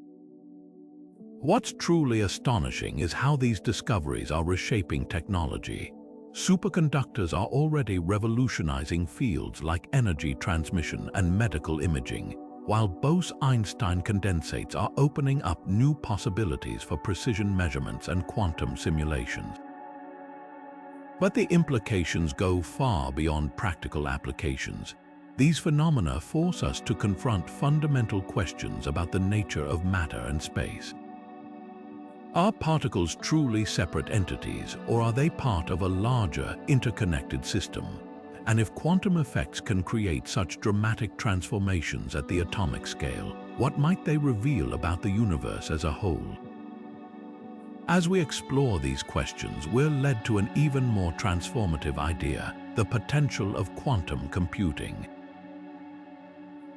What's truly astonishing is how these discoveries are reshaping technology. Superconductors are already revolutionizing fields like energy transmission and medical imaging, while Bose-Einstein condensates are opening up new possibilities for precision measurements and quantum simulations. But the implications go far beyond practical applications. These phenomena force us to confront fundamental questions about the nature of matter and space. Are particles truly separate entities, or are they part of a larger, interconnected system? And if quantum effects can create such dramatic transformations at the atomic scale, what might they reveal about the universe as a whole? As we explore these questions, we're led to an even more transformative idea: the potential of quantum computing.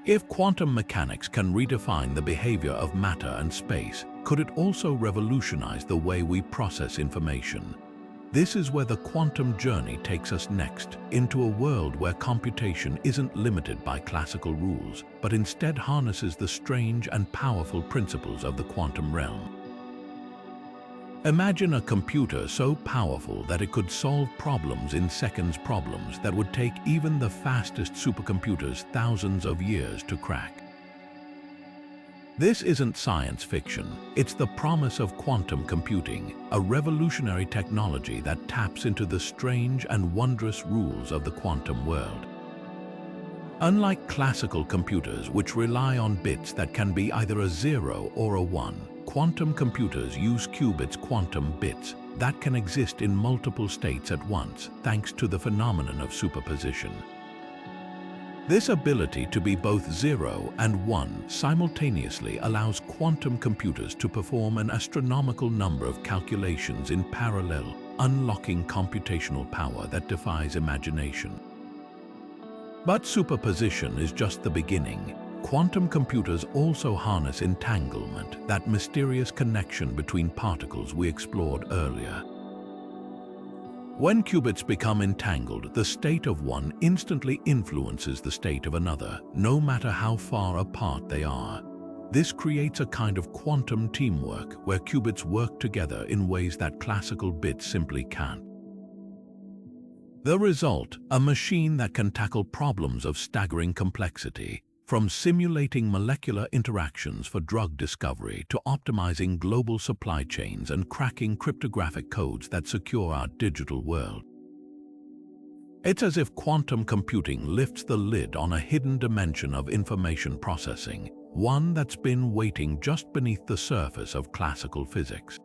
If quantum mechanics can redefine the behavior of matter and space, could it also revolutionize the way we process information? This is where the quantum journey takes us next, into a world where computation isn't limited by classical rules, but instead harnesses the strange and powerful principles of the quantum realm. Imagine a computer so powerful that it could solve problems in seconds, problems that would take even the fastest supercomputers thousands of years to crack. This isn't science fiction, it's the promise of quantum computing, a revolutionary technology that taps into the strange and wondrous rules of the quantum world. Unlike classical computers, which rely on bits that can be either a 0 or a 1, quantum computers use qubits, quantum bits, that can exist in multiple states at once, thanks to the phenomenon of superposition. This ability to be both 0 and 1 simultaneously allows quantum computers to perform an astronomical number of calculations in parallel, unlocking computational power that defies imagination. But superposition is just the beginning. Quantum computers also harness entanglement, that mysterious connection between particles we explored earlier. When qubits become entangled, the state of one instantly influences the state of another, no matter how far apart they are. This creates a kind of quantum teamwork where qubits work together in ways that classical bits simply can't. The result, a machine that can tackle problems of staggering complexity. From simulating molecular interactions for drug discovery to optimizing global supply chains and cracking cryptographic codes that secure our digital world. It's as if quantum computing lifts the lid on a hidden dimension of information processing, one that's been waiting just beneath the surface of classical physics.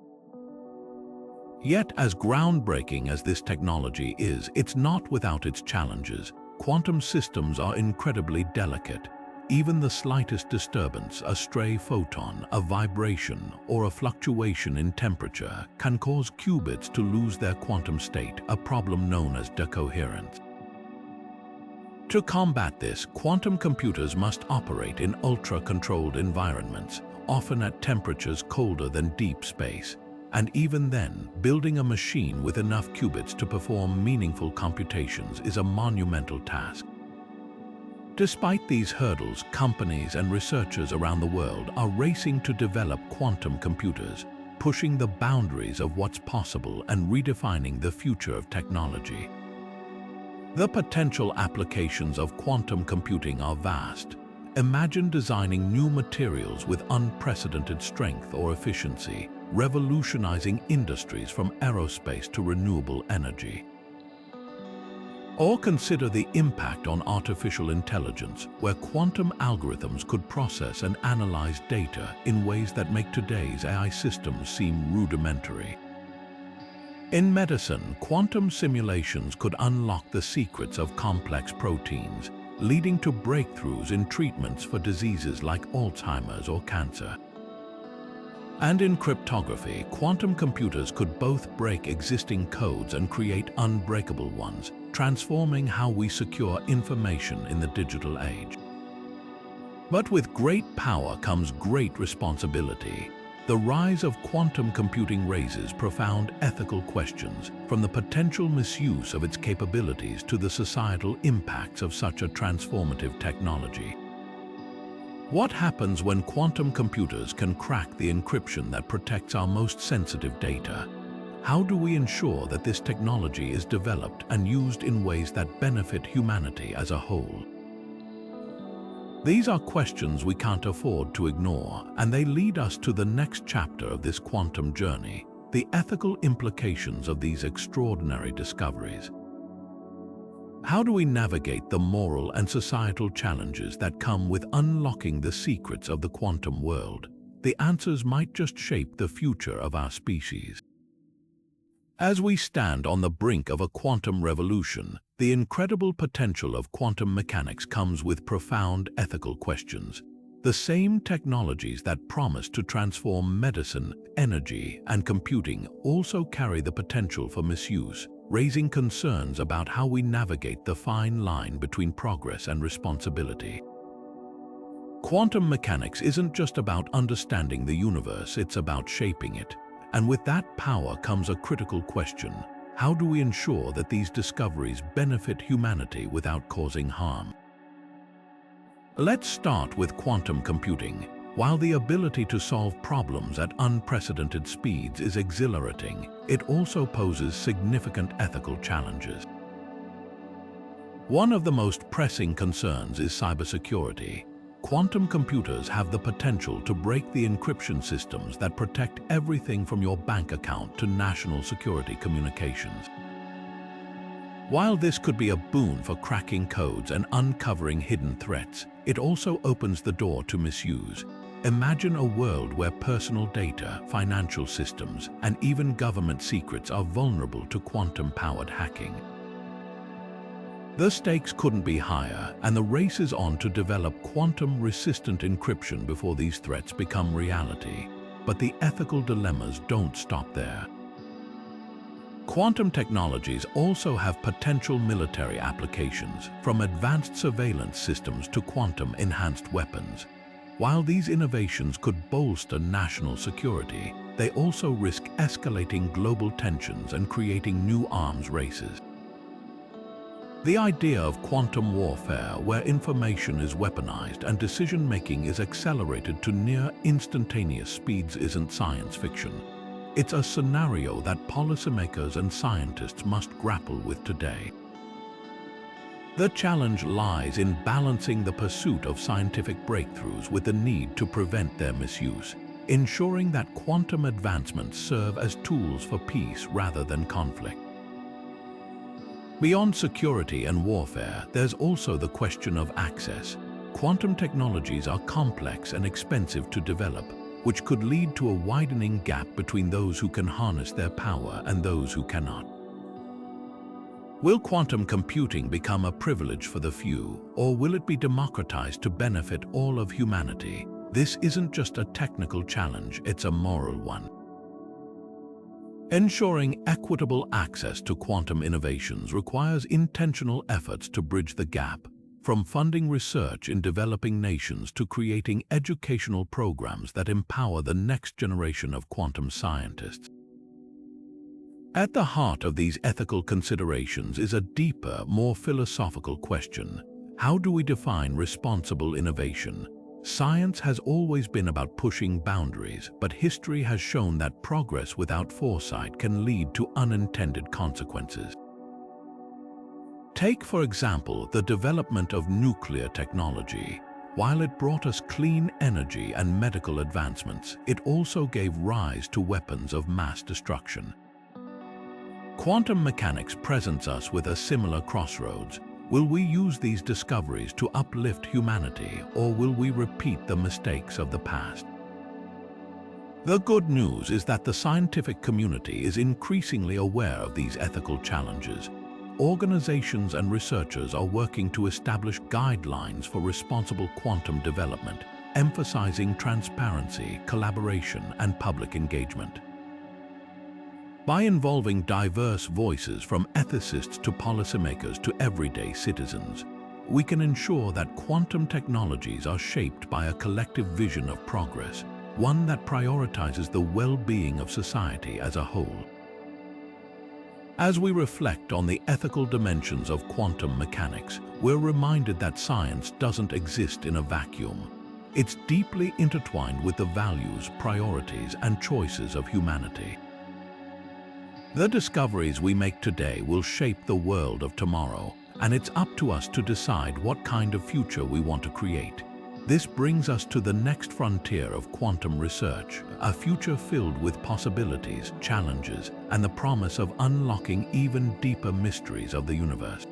Yet, as groundbreaking as this technology is, it's not without its challenges. Quantum systems are incredibly delicate. Even the slightest disturbance, a stray photon, a vibration, or a fluctuation in temperature can cause qubits to lose their quantum state, a problem known as decoherence. To combat this, quantum computers must operate in ultra-controlled environments, often at temperatures colder than deep space. And even then, building a machine with enough qubits to perform meaningful computations is a monumental task. Despite these hurdles, companies and researchers around the world are racing to develop quantum computers, pushing the boundaries of what's possible and redefining the future of technology. The potential applications of quantum computing are vast. Imagine designing new materials with unprecedented strength or efficiency, revolutionizing industries from aerospace to renewable energy. Or consider the impact on artificial intelligence, where quantum algorithms could process and analyze data in ways that make today's AI systems seem rudimentary. In medicine, quantum simulations could unlock the secrets of complex proteins, leading to breakthroughs in treatments for diseases like Alzheimer's or cancer. And in cryptography, quantum computers could both break existing codes and create unbreakable ones, transforming how we secure information in the digital age. But with great power comes great responsibility. The rise of quantum computing raises profound ethical questions, from the potential misuse of its capabilities to the societal impacts of such a transformative technology. What happens when quantum computers can crack the encryption that protects our most sensitive data? How do we ensure that this technology is developed and used in ways that benefit humanity as a whole? These are questions we can't afford to ignore, and they lead us to the next chapter of this quantum journey, the ethical implications of these extraordinary discoveries. How do we navigate the moral and societal challenges that come with unlocking the secrets of the quantum world? The answers might just shape the future of our species. As we stand on the brink of a quantum revolution, the incredible potential of quantum mechanics comes with profound ethical questions. The same technologies that promise to transform medicine, energy, and computing also carry the potential for misuse, raising concerns about how we navigate the fine line between progress and responsibility. Quantum mechanics isn't just about understanding the universe, it's about shaping it. And with that power comes a critical question: how do we ensure that these discoveries benefit humanity without causing harm? Let's start with quantum computing. While the ability to solve problems at unprecedented speeds is exhilarating, it also poses significant ethical challenges. One of the most pressing concerns is cybersecurity. Quantum computers have the potential to break the encryption systems that protect everything from your bank account to national security communications. While this could be a boon for cracking codes and uncovering hidden threats, it also opens the door to misuse. Imagine a world where personal data, financial systems, and even government secrets are vulnerable to quantum-powered hacking. The stakes couldn't be higher, and the race is on to develop quantum-resistant encryption before these threats become reality. But the ethical dilemmas don't stop there. Quantum technologies also have potential military applications, from advanced surveillance systems to quantum-enhanced weapons. While these innovations could bolster national security, they also risk escalating global tensions and creating new arms races. The idea of quantum warfare, where information is weaponized and decision-making is accelerated to near instantaneous speeds, isn't science fiction. It's a scenario that policymakers and scientists must grapple with today. The challenge lies in balancing the pursuit of scientific breakthroughs with the need to prevent their misuse, ensuring that quantum advancements serve as tools for peace rather than conflict. Beyond security and warfare, there's also the question of access. Quantum technologies are complex and expensive to develop, which could lead to a widening gap between those who can harness their power and those who cannot. Will quantum computing become a privilege for the few, or will it be democratized to benefit all of humanity? This isn't just a technical challenge, it's a moral one. Ensuring equitable access to quantum innovations requires intentional efforts to bridge the gap, from funding research in developing nations to creating educational programs that empower the next generation of quantum scientists. At the heart of these ethical considerations is a deeper, more philosophical question. How do we define responsible innovation? Science has always been about pushing boundaries, but history has shown that progress without foresight can lead to unintended consequences. Take, for example, the development of nuclear technology. While it brought us clean energy and medical advancements, it also gave rise to weapons of mass destruction. Quantum mechanics presents us with a similar crossroads. Will we use these discoveries to uplift humanity, or will we repeat the mistakes of the past? The good news is that the scientific community is increasingly aware of these ethical challenges. Organizations and researchers are working to establish guidelines for responsible quantum development, emphasizing transparency, collaboration, and public engagement. By involving diverse voices from ethicists to policymakers to everyday citizens, we can ensure that quantum technologies are shaped by a collective vision of progress, one that prioritizes the well-being of society as a whole. As we reflect on the ethical dimensions of quantum mechanics, we're reminded that science doesn't exist in a vacuum. It's deeply intertwined with the values, priorities, and choices of humanity. The discoveries we make today will shape the world of tomorrow, and it's up to us to decide what kind of future we want to create. This brings us to the next frontier of quantum research, a future filled with possibilities, challenges, and the promise of unlocking even deeper mysteries of the universe.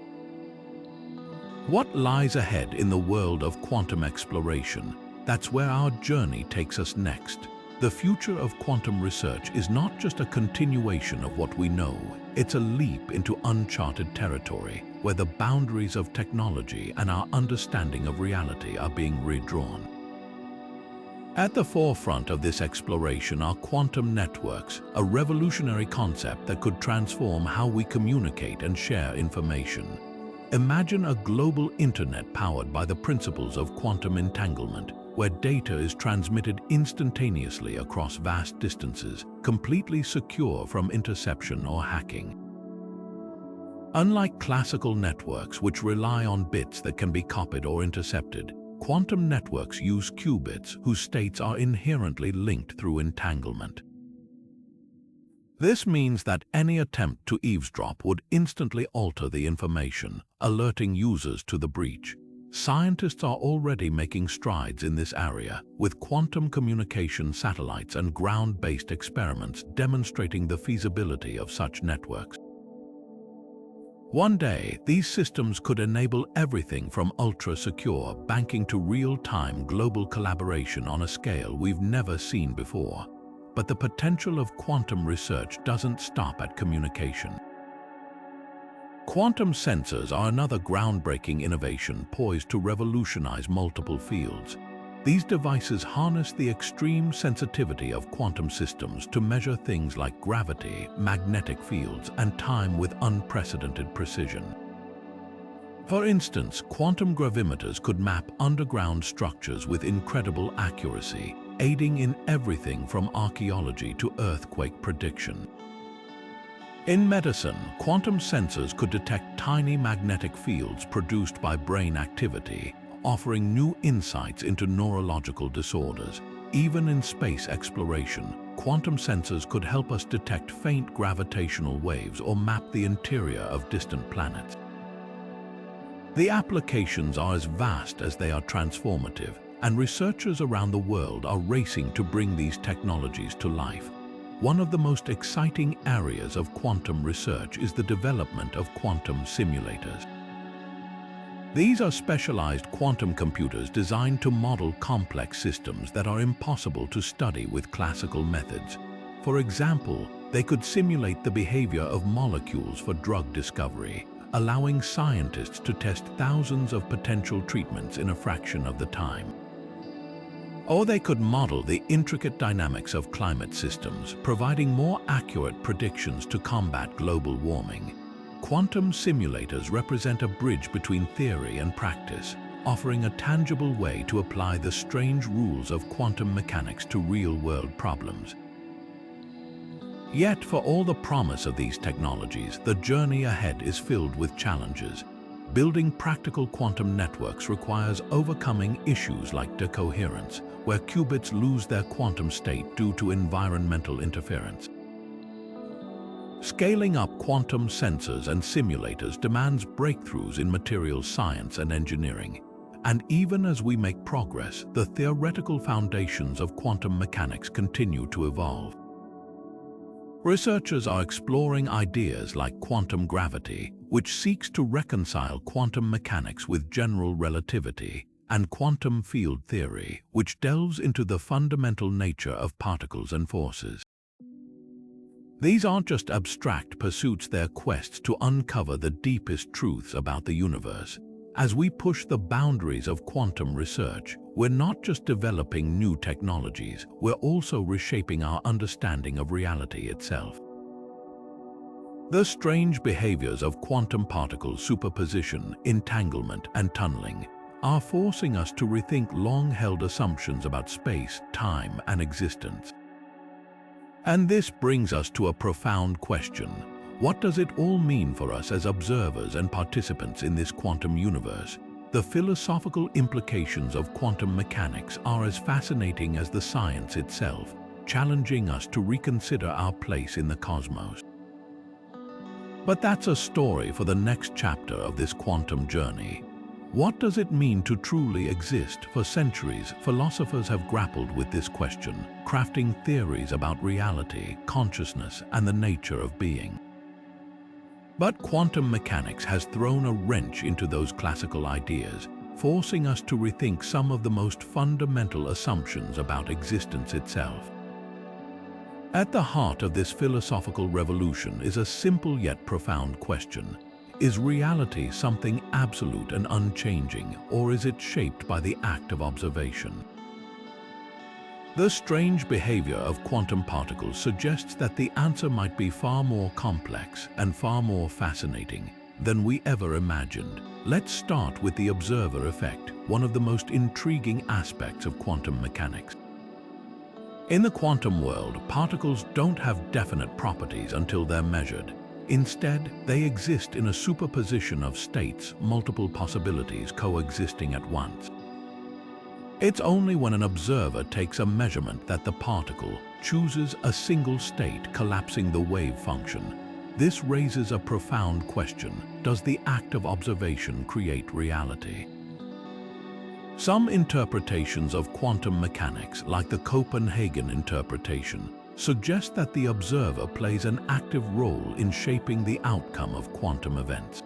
What lies ahead in the world of quantum exploration? That's where our journey takes us next. The future of quantum research is not just a continuation of what we know, it's a leap into uncharted territory, where the boundaries of technology and our understanding of reality are being redrawn. At the forefront of this exploration are quantum networks, a revolutionary concept that could transform how we communicate and share information. Imagine a global internet powered by the principles of quantum entanglement, where data is transmitted instantaneously across vast distances, completely secure from interception or hacking. Unlike classical networks which rely on bits that can be copied or intercepted, quantum networks use qubits whose states are inherently linked through entanglement. This means that any attempt to eavesdrop would instantly alter the information, alerting users to the breach. Scientists are already making strides in this area, with quantum communication satellites and ground-based experiments demonstrating the feasibility of such networks. One day, these systems could enable everything from ultra-secure banking to real-time global collaboration on a scale we've never seen before. But the potential of quantum research doesn't stop at communication. Quantum sensors are another groundbreaking innovation poised to revolutionize multiple fields. These devices harness the extreme sensitivity of quantum systems to measure things like gravity, magnetic fields, and time with unprecedented precision. For instance, quantum gravimeters could map underground structures with incredible accuracy, aiding in everything from archaeology to earthquake prediction. In medicine, quantum sensors could detect tiny magnetic fields produced by brain activity, offering new insights into neurological disorders. Even in space exploration, quantum sensors could help us detect faint gravitational waves or map the interior of distant planets. The applications are as vast as they are transformative, and researchers around the world are racing to bring these technologies to life. One of the most exciting areas of quantum research is the development of quantum simulators. These are specialized quantum computers designed to model complex systems that are impossible to study with classical methods. For example, they could simulate the behavior of molecules for drug discovery, allowing scientists to test thousands of potential treatments in a fraction of the time. Or they could model the intricate dynamics of climate systems, providing more accurate predictions to combat global warming. Quantum simulators represent a bridge between theory and practice, offering a tangible way to apply the strange rules of quantum mechanics to real-world problems. Yet, for all the promise of these technologies, the journey ahead is filled with challenges. Building practical quantum networks requires overcoming issues like decoherence, where qubits lose their quantum state due to environmental interference. Scaling up quantum sensors and simulators demands breakthroughs in materials science and engineering. And even as we make progress, the theoretical foundations of quantum mechanics continue to evolve. Researchers are exploring ideas like quantum gravity, which seeks to reconcile quantum mechanics with general relativity, and quantum field theory, which delves into the fundamental nature of particles and forces. These aren't just abstract pursuits, they're quests to uncover the deepest truths about the universe. As we push the boundaries of quantum research, we're not just developing new technologies, we're also reshaping our understanding of reality itself. The strange behaviors of quantum particles, superposition, entanglement, and tunneling are forcing us to rethink long-held assumptions about space, time, and existence. And this brings us to a profound question. What does it all mean for us as observers and participants in this quantum universe? The philosophical implications of quantum mechanics are as fascinating as the science itself, challenging us to reconsider our place in the cosmos. But that's a story for the next chapter of this quantum journey. What does it mean to truly exist? For centuries, philosophers have grappled with this question, crafting theories about reality, consciousness, and the nature of being. But quantum mechanics has thrown a wrench into those classical ideas, forcing us to rethink some of the most fundamental assumptions about existence itself. At the heart of this philosophical revolution is a simple yet profound question. Is reality something absolute and unchanging, or is it shaped by the act of observation? The strange behavior of quantum particles suggests that the answer might be far more complex and far more fascinating than we ever imagined. Let's start with the observer effect, one of the most intriguing aspects of quantum mechanics. In the quantum world, particles don't have definite properties until they're measured. Instead, they exist in a superposition of states, multiple possibilities coexisting at once. It's only when an observer takes a measurement that the particle chooses a single state, collapsing the wave function. This raises a profound question. Does the act of observation create reality? Some interpretations of quantum mechanics, like the Copenhagen interpretation, suggest that the observer plays an active role in shaping the outcome of quantum events.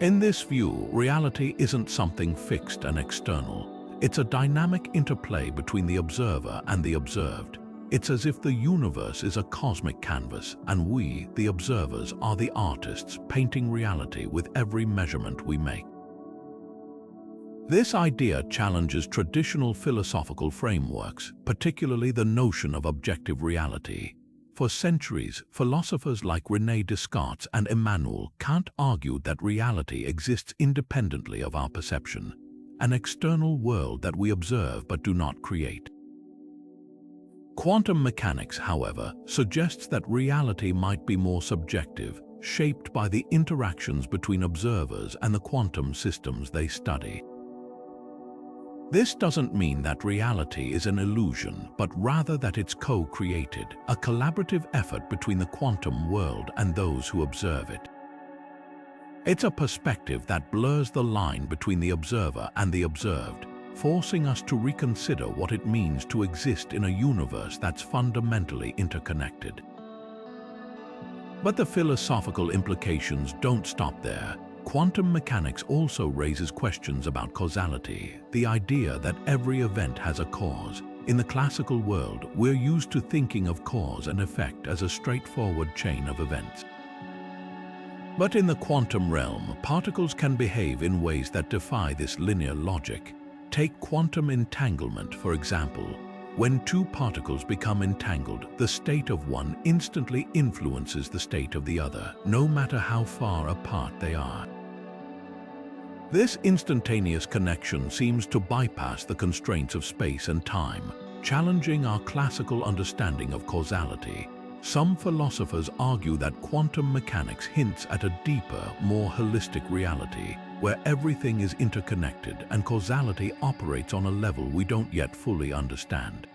In this view, reality isn't something fixed and external. It's a dynamic interplay between the observer and the observed. It's as if the universe is a cosmic canvas, and we, the observers, are the artists painting reality with every measurement we make. This idea challenges traditional philosophical frameworks, particularly the notion of objective reality. For centuries, philosophers like René Descartes and Immanuel Kant argued that reality exists independently of our perception, an external world that we observe but do not create. Quantum mechanics, however, suggests that reality might be more subjective, shaped by the interactions between observers and the quantum systems they study. This doesn't mean that reality is an illusion, but rather that it's co-created, a collaborative effort between the quantum world and those who observe it. It's a perspective that blurs the line between the observer and the observed, forcing us to reconsider what it means to exist in a universe that's fundamentally interconnected. But the philosophical implications don't stop there. Quantum mechanics also raises questions about causality, the idea that every event has a cause. In the classical world, we're used to thinking of cause and effect as a straightforward chain of events. But in the quantum realm, particles can behave in ways that defy this linear logic. Take quantum entanglement, for example. When two particles become entangled, the state of one instantly influences the state of the other, no matter how far apart they are. This instantaneous connection seems to bypass the constraints of space and time, challenging our classical understanding of causality. Some philosophers argue that quantum mechanics hints at a deeper, more holistic reality, where everything is interconnected and causality operates on a level we don't yet fully understand.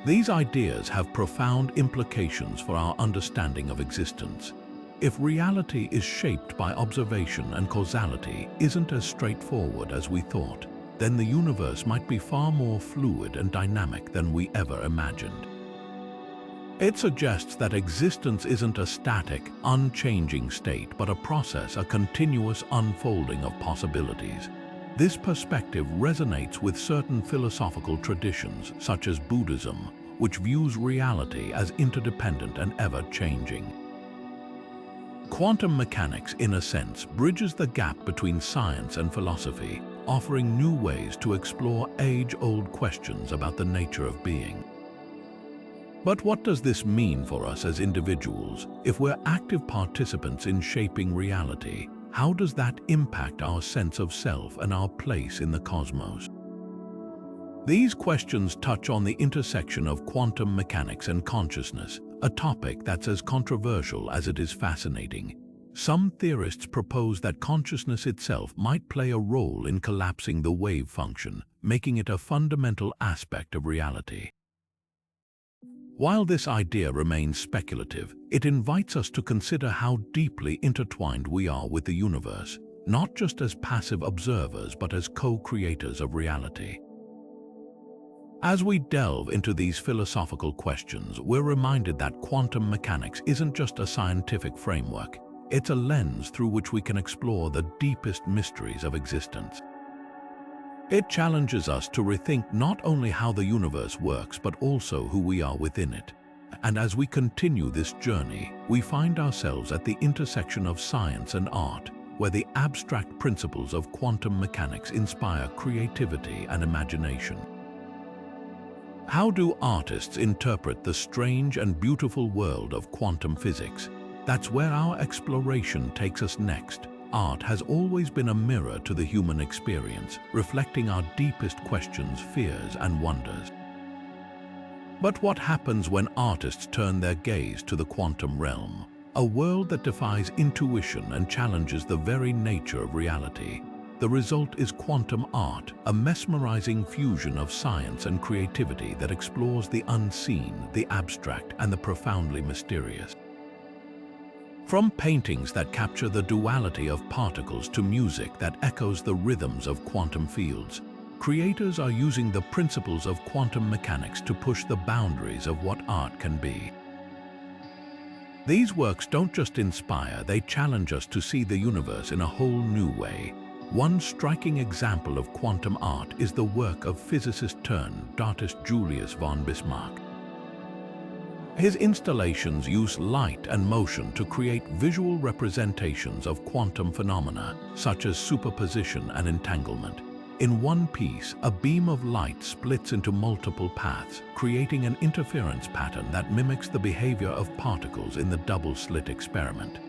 These ideas have profound implications for our understanding of existence. If reality is shaped by observation and causality isn't as straightforward as we thought, then the universe might be far more fluid and dynamic than we ever imagined. It suggests that existence isn't a static, unchanging state, but a process, a continuous unfolding of possibilities. This perspective resonates with certain philosophical traditions, such as Buddhism, which views reality as interdependent and ever-changing. Quantum mechanics, in a sense, bridges the gap between science and philosophy, offering new ways to explore age-old questions about the nature of being. But what does this mean for us as individuals? If we're active participants in shaping reality, how does that impact our sense of self and our place in the cosmos? These questions touch on the intersection of quantum mechanics and consciousness, a topic that's as controversial as it is fascinating. Some theorists propose that consciousness itself might play a role in collapsing the wave function, making it a fundamental aspect of reality. While this idea remains speculative, it invites us to consider how deeply intertwined we are with the universe, not just as passive observers but as co-creators of reality. As we delve into these philosophical questions, we're reminded that quantum mechanics isn't just a scientific framework, it's a lens through which we can explore the deepest mysteries of existence. It challenges us to rethink not only how the universe works, but also who we are within it. And as we continue this journey, we find ourselves at the intersection of science and art, where the abstract principles of quantum mechanics inspire creativity and imagination. How do artists interpret the strange and beautiful world of quantum physics? That's where our exploration takes us next. Art has always been a mirror to the human experience, reflecting our deepest questions, fears, and wonders. But what happens when artists turn their gaze to the quantum realm? A world that defies intuition and challenges the very nature of reality. The result is quantum art, a mesmerizing fusion of science and creativity that explores the unseen, the abstract, and the profoundly mysterious. From paintings that capture the duality of particles to music that echoes the rhythms of quantum fields, creators are using the principles of quantum mechanics to push the boundaries of what art can be. These works don't just inspire, they challenge us to see the universe in a whole new way. One striking example of quantum art is the work of physicist-turned-artist Julius von Bismarck. His installations use light and motion to create visual representations of quantum phenomena, such as superposition and entanglement. In one piece, a beam of light splits into multiple paths, creating an interference pattern that mimics the behavior of particles in the double-slit experiment.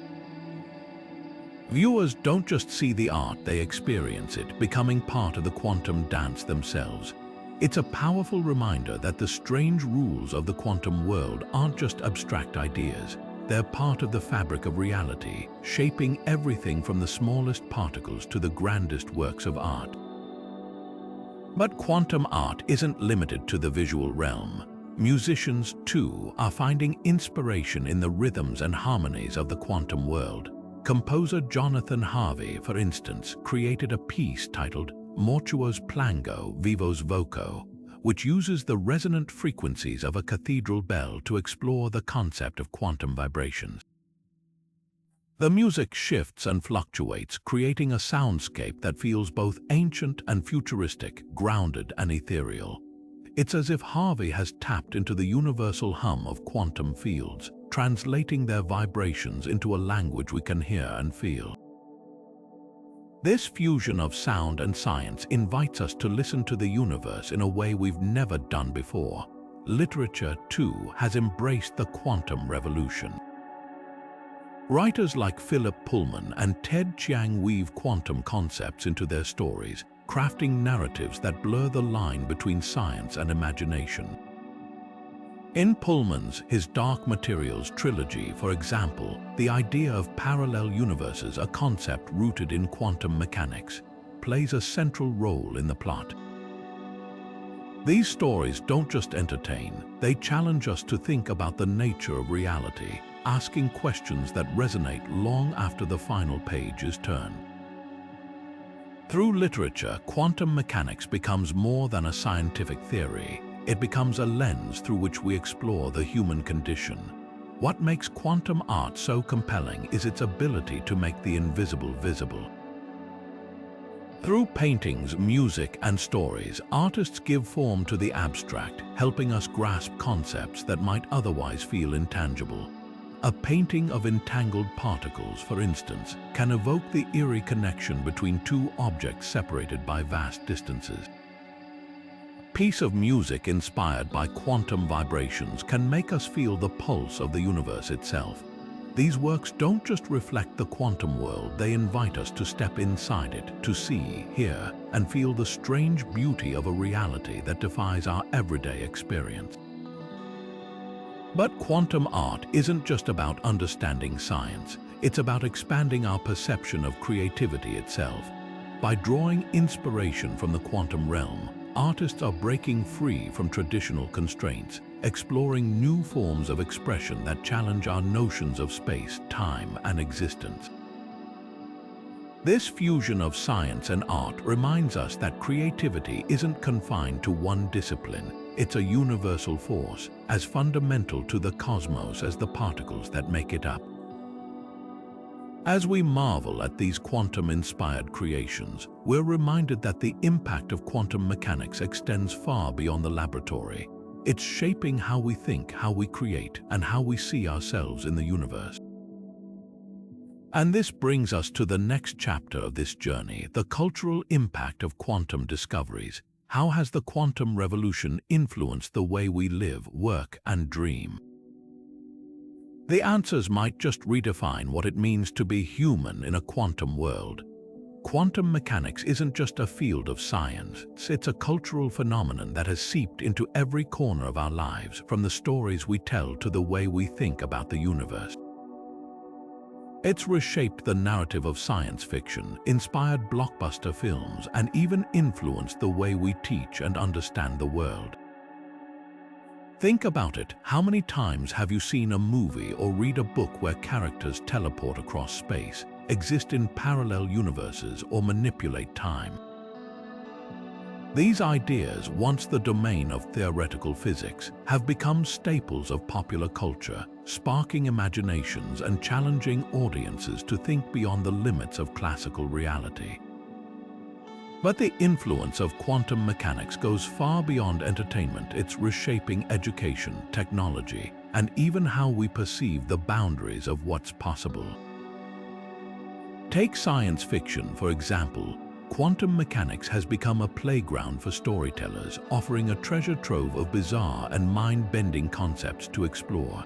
Viewers don't just see the art, they experience it, becoming part of the quantum dance themselves. It's a powerful reminder that the strange rules of the quantum world aren't just abstract ideas. They're part of the fabric of reality, shaping everything from the smallest particles to the grandest works of art. But quantum art isn't limited to the visual realm. Musicians, too, are finding inspiration in the rhythms and harmonies of the quantum world. Composer Jonathan Harvey, for instance, created a piece titled Mortuos Plango Vivos Voco, which uses the resonant frequencies of a cathedral bell to explore the concept of quantum vibrations. The music shifts and fluctuates, creating a soundscape that feels both ancient and futuristic, grounded and ethereal. It's as if Harvey has tapped into the universal hum of quantum fields, translating their vibrations into a language we can hear and feel. This fusion of sound and science invites us to listen to the universe in a way we've never done before. Literature, too, has embraced the quantum revolution. Writers like Philip Pullman and Ted Chiang weave quantum concepts into their stories, crafting narratives that blur the line between science and imagination. In Pullman's His Dark Materials trilogy, for example, the idea of parallel universes, a concept rooted in quantum mechanics, plays a central role in the plot. These stories don't just entertain, they challenge us to think about the nature of reality, asking questions that resonate long after the final page is turned. Through literature, quantum mechanics becomes more than a scientific theory. It becomes a lens through which we explore the human condition. What makes quantum art so compelling is its ability to make the invisible visible. Through paintings, music, and stories, artists give form to the abstract, helping us grasp concepts that might otherwise feel intangible. A painting of entangled particles, for instance, can evoke the eerie connection between two objects separated by vast distances. A piece of music inspired by quantum vibrations can make us feel the pulse of the universe itself. These works don't just reflect the quantum world, they invite us to step inside it, to see, hear, and feel the strange beauty of a reality that defies our everyday experience. But quantum art isn't just about understanding science, it's about expanding our perception of creativity itself. By drawing inspiration from the quantum realm, artists are breaking free from traditional constraints, exploring new forms of expression that challenge our notions of space, time, and existence. This fusion of science and art reminds us that creativity isn't confined to one discipline. It's a universal force, as fundamental to the cosmos as the particles that make it up. As we marvel at these quantum-inspired creations, we're reminded that the impact of quantum mechanics extends far beyond the laboratory. It's shaping how we think, how we create, and how we see ourselves in the universe. And this brings us to the next chapter of this journey, the cultural impact of quantum discoveries. How has the quantum revolution influenced the way we live, work, and dream? The answers might just redefine what it means to be human in a quantum world. Quantum mechanics isn't just a field of science, it's a cultural phenomenon that has seeped into every corner of our lives, from the stories we tell to the way we think about the universe. It's reshaped the narrative of science fiction, inspired blockbuster films, and even influenced the way we teach and understand the world. Think about it. How many times have you seen a movie or read a book where characters teleport across space, exist in parallel universes, or manipulate time? These ideas, once the domain of theoretical physics, have become staples of popular culture, sparking imaginations and challenging audiences to think beyond the limits of classical reality. But the influence of quantum mechanics goes far beyond entertainment. It's reshaping education, technology, and even how we perceive the boundaries of what's possible. Take science fiction, for example. Quantum mechanics has become a playground for storytellers, offering a treasure trove of bizarre and mind-bending concepts to explore.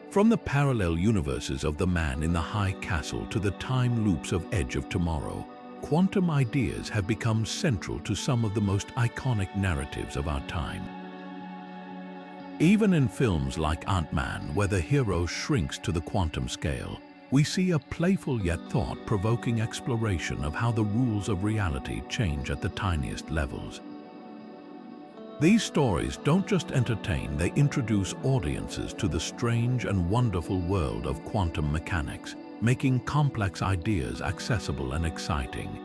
From the parallel universes of The Man in the High Castle to the time loops of Edge of Tomorrow, quantum ideas have become central to some of the most iconic narratives of our time. Even in films like Ant-Man, where the hero shrinks to the quantum scale, we see a playful yet thought-provoking exploration of how the rules of reality change at the tiniest levels. These stories don't just entertain, they introduce audiences to the strange and wonderful world of quantum mechanics, making complex ideas accessible and exciting.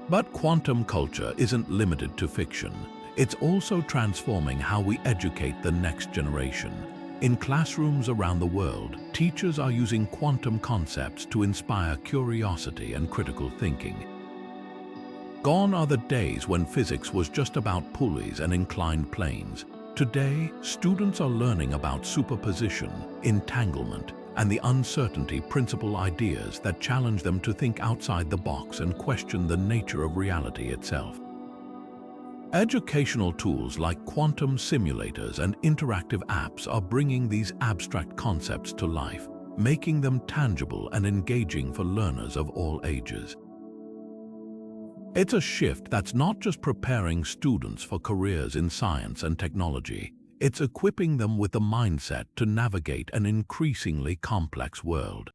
But quantum culture isn't limited to fiction. It's also transforming how we educate the next generation. In classrooms around the world, teachers are using quantum concepts to inspire curiosity and critical thinking. Gone are the days when physics was just about pulleys and inclined planes. Today, students are learning about superposition, entanglement, and the uncertainty principle ideas that challenge them to think outside the box and question the nature of reality itself. Educational tools like quantum simulators and interactive apps are bringing these abstract concepts to life, making them tangible and engaging for learners of all ages. It's a shift that's not just preparing students for careers in science and technology, it's equipping them with the mindset to navigate an increasingly complex world.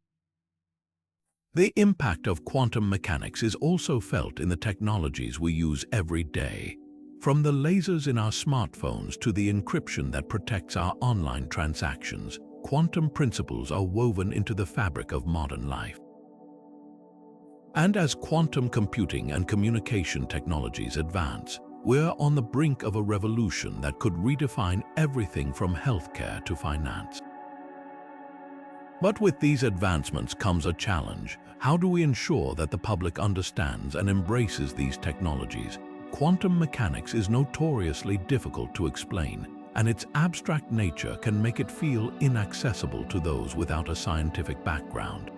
The impact of quantum mechanics is also felt in the technologies we use every day. From the lasers in our smartphones to the encryption that protects our online transactions, quantum principles are woven into the fabric of modern life. And as quantum computing and communication technologies advance, we're on the brink of a revolution that could redefine everything from healthcare to finance. But with these advancements comes a challenge. How do we ensure that the public understands and embraces these technologies? Quantum mechanics is notoriously difficult to explain, and its abstract nature can make it feel inaccessible to those without a scientific background.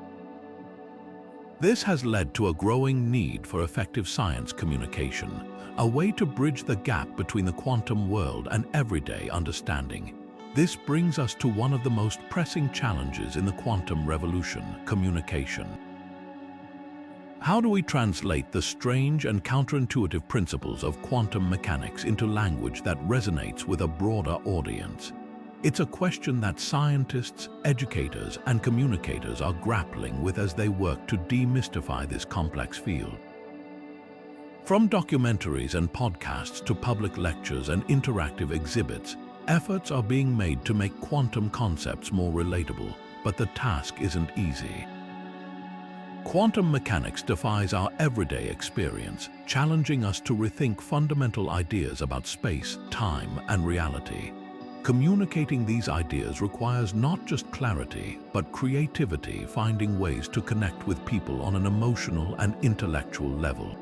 This has led to a growing need for effective science communication, a way to bridge the gap between the quantum world and everyday understanding. This brings us to one of the most pressing challenges in the quantum revolution: communication. How do we translate the strange and counterintuitive principles of quantum mechanics into language that resonates with a broader audience? It's a question that scientists, educators, and communicators are grappling with as they work to demystify this complex field. From documentaries and podcasts to public lectures and interactive exhibits, efforts are being made to make quantum concepts more relatable, but the task isn't easy. Quantum mechanics defies our everyday experience, challenging us to rethink fundamental ideas about space, time, and reality. Communicating these ideas requires not just clarity, but creativity, finding ways to connect with people on an emotional and intellectual level.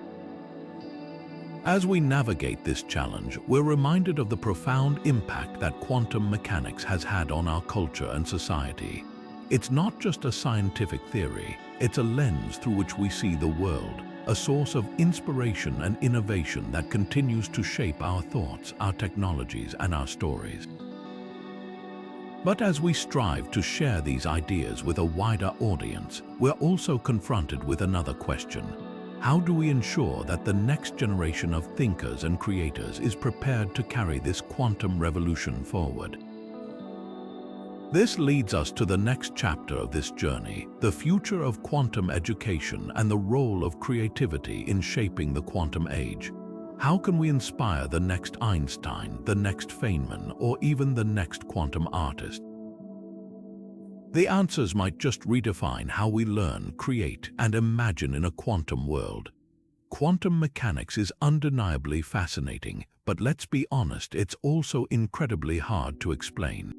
As we navigate this challenge, we're reminded of the profound impact that quantum mechanics has had on our culture and society. It's not just a scientific theory, it's a lens through which we see the world, a source of inspiration and innovation that continues to shape our thoughts, our technologies, and our stories. But as we strive to share these ideas with a wider audience, we're also confronted with another question. How do we ensure that the next generation of thinkers and creators is prepared to carry this quantum revolution forward? This leads us to the next chapter of this journey, the future of quantum education and the role of creativity in shaping the quantum age. How can we inspire the next Einstein, the next Feynman, or even the next quantum artist? The answers might just redefine how we learn, create, and imagine in a quantum world. Quantum mechanics is undeniably fascinating, but let's be honest, it's also incredibly hard to explain.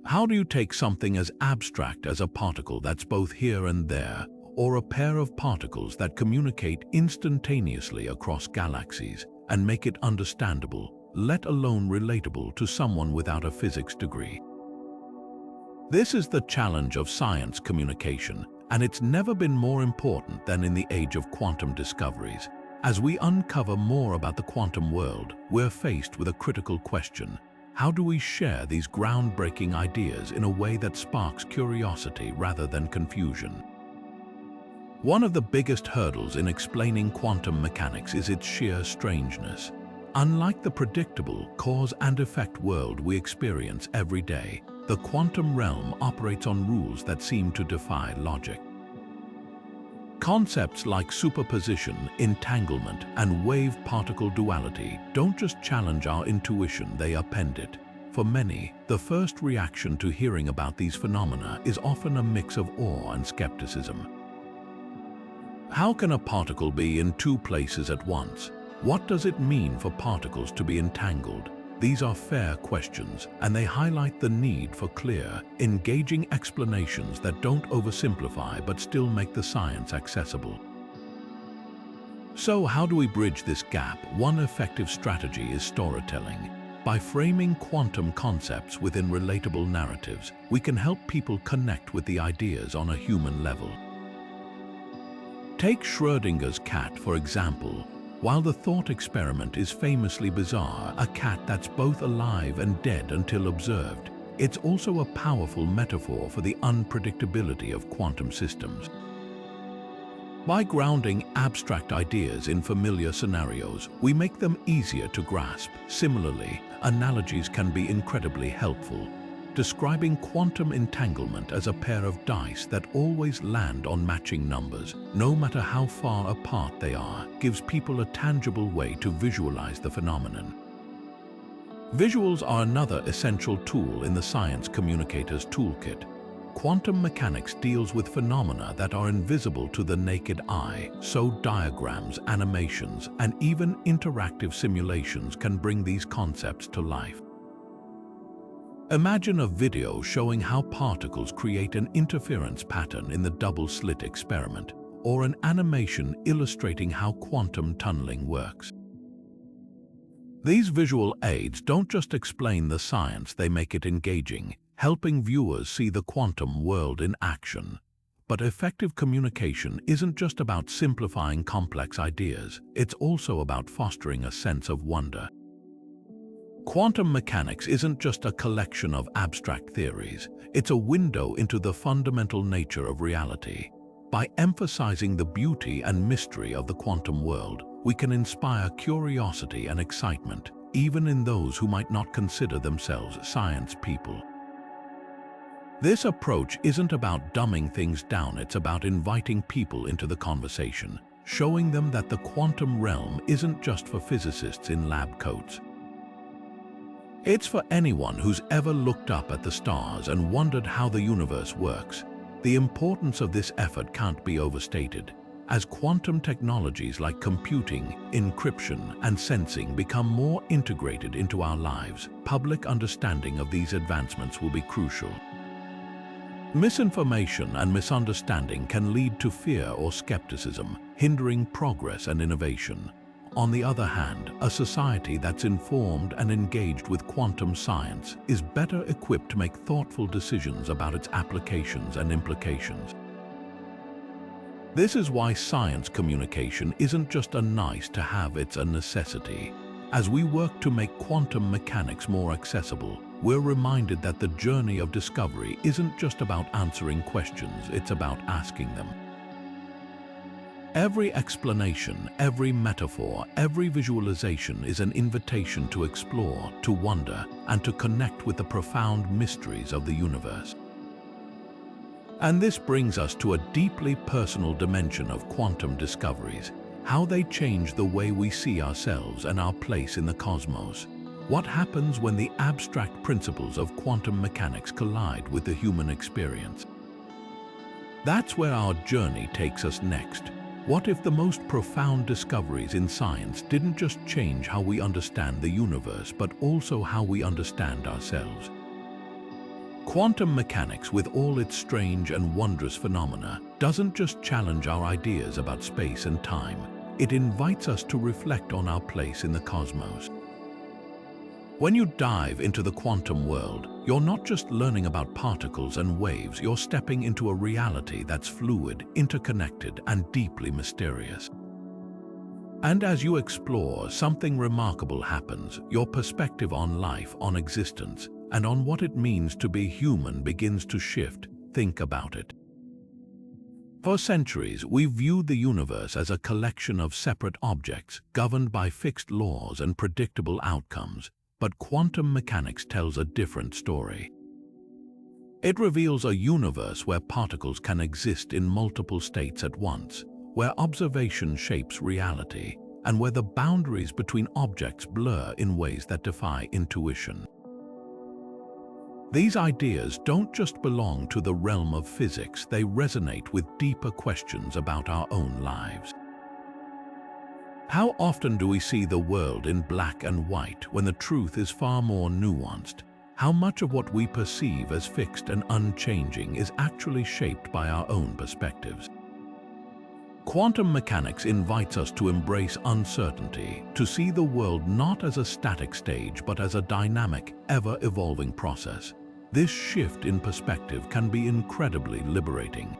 How do you take something as abstract as a particle that's both here and there, or a pair of particles that communicate instantaneously across galaxies, and make it understandable, let alone relatable to someone without a physics degree? This is the challenge of science communication, and it's never been more important than in the age of quantum discoveries. As we uncover more about the quantum world, we're faced with a critical question. How do we share these groundbreaking ideas in a way that sparks curiosity rather than confusion? One of the biggest hurdles in explaining quantum mechanics is its sheer strangeness. Unlike the predictable cause and effect world we experience every day, the quantum realm operates on rules that seem to defy logic. Concepts like superposition, entanglement, and wave-particle duality don't just challenge our intuition, they upend it. For many, the first reaction to hearing about these phenomena is often a mix of awe and skepticism. How can a particle be in two places at once? What does it mean for particles to be entangled? These are fair questions, and they highlight the need for clear, engaging explanations that don't oversimplify but still make the science accessible. So how do we bridge this gap? One effective strategy is storytelling. By framing quantum concepts within relatable narratives, we can help people connect with the ideas on a human level. Take Schrödinger's cat, for example. While the thought experiment is famously bizarre, a cat that's both alive and dead until observed, it's also a powerful metaphor for the unpredictability of quantum systems. By grounding abstract ideas in familiar scenarios, we make them easier to grasp. Similarly, analogies can be incredibly helpful. Describing quantum entanglement as a pair of dice that always land on matching numbers, no matter how far apart they are, gives people a tangible way to visualize the phenomenon. Visuals are another essential tool in the science communicator's toolkit. Quantum mechanics deals with phenomena that are invisible to the naked eye, so diagrams, animations, and even interactive simulations can bring these concepts to life. Imagine a video showing how particles create an interference pattern in the double-slit experiment, or an animation illustrating how quantum tunneling works. These visual aids don't just explain the science, they make it engaging, helping viewers see the quantum world in action. But effective communication isn't just about simplifying complex ideas, it's also about fostering a sense of wonder. Quantum mechanics isn't just a collection of abstract theories, it's a window into the fundamental nature of reality. By emphasizing the beauty and mystery of the quantum world, we can inspire curiosity and excitement, even in those who might not consider themselves science people. This approach isn't about dumbing things down, it's about inviting people into the conversation, showing them that the quantum realm isn't just for physicists in lab coats. It's for anyone who's ever looked up at the stars and wondered how the universe works. The importance of this effort can't be overstated. As quantum technologies like computing, encryption, and sensing become more integrated into our lives, public understanding of these advancements will be crucial. Misinformation and misunderstanding can lead to fear or skepticism, hindering progress and innovation. On the other hand, a society that's informed and engaged with quantum science is better equipped to make thoughtful decisions about its applications and implications. This is why science communication isn't just a nice to have, it's a necessity. As we work to make quantum mechanics more accessible, we're reminded that the journey of discovery isn't just about answering questions, it's about asking them. Every explanation, every metaphor, every visualization is an invitation to explore, to wonder, and to connect with the profound mysteries of the universe. And this brings us to a deeply personal dimension of quantum discoveries, how they change the way we see ourselves and our place in the cosmos. What happens when the abstract principles of quantum mechanics collide with the human experience? That's where our journey takes us next. What if the most profound discoveries in science didn't just change how we understand the universe, but also how we understand ourselves? Quantum mechanics, with all its strange and wondrous phenomena, doesn't just challenge our ideas about space and time. It invites us to reflect on our place in the cosmos. When you dive into the quantum world, you're not just learning about particles and waves, you're stepping into a reality that's fluid, interconnected, and deeply mysterious. And as you explore, something remarkable happens. Your perspective on life, on existence, and on what it means to be human begins to shift. Think about it. For centuries, we've viewed the universe as a collection of separate objects, governed by fixed laws and predictable outcomes. But quantum mechanics tells a different story. It reveals a universe where particles can exist in multiple states at once, where observation shapes reality, and where the boundaries between objects blur in ways that defy intuition. These ideas don't just belong to the realm of physics, they resonate with deeper questions about our own lives. How often do we see the world in black and white when the truth is far more nuanced? How much of what we perceive as fixed and unchanging is actually shaped by our own perspectives? Quantum mechanics invites us to embrace uncertainty, to see the world not as a static stage but as a dynamic, ever-evolving process. This shift in perspective can be incredibly liberating.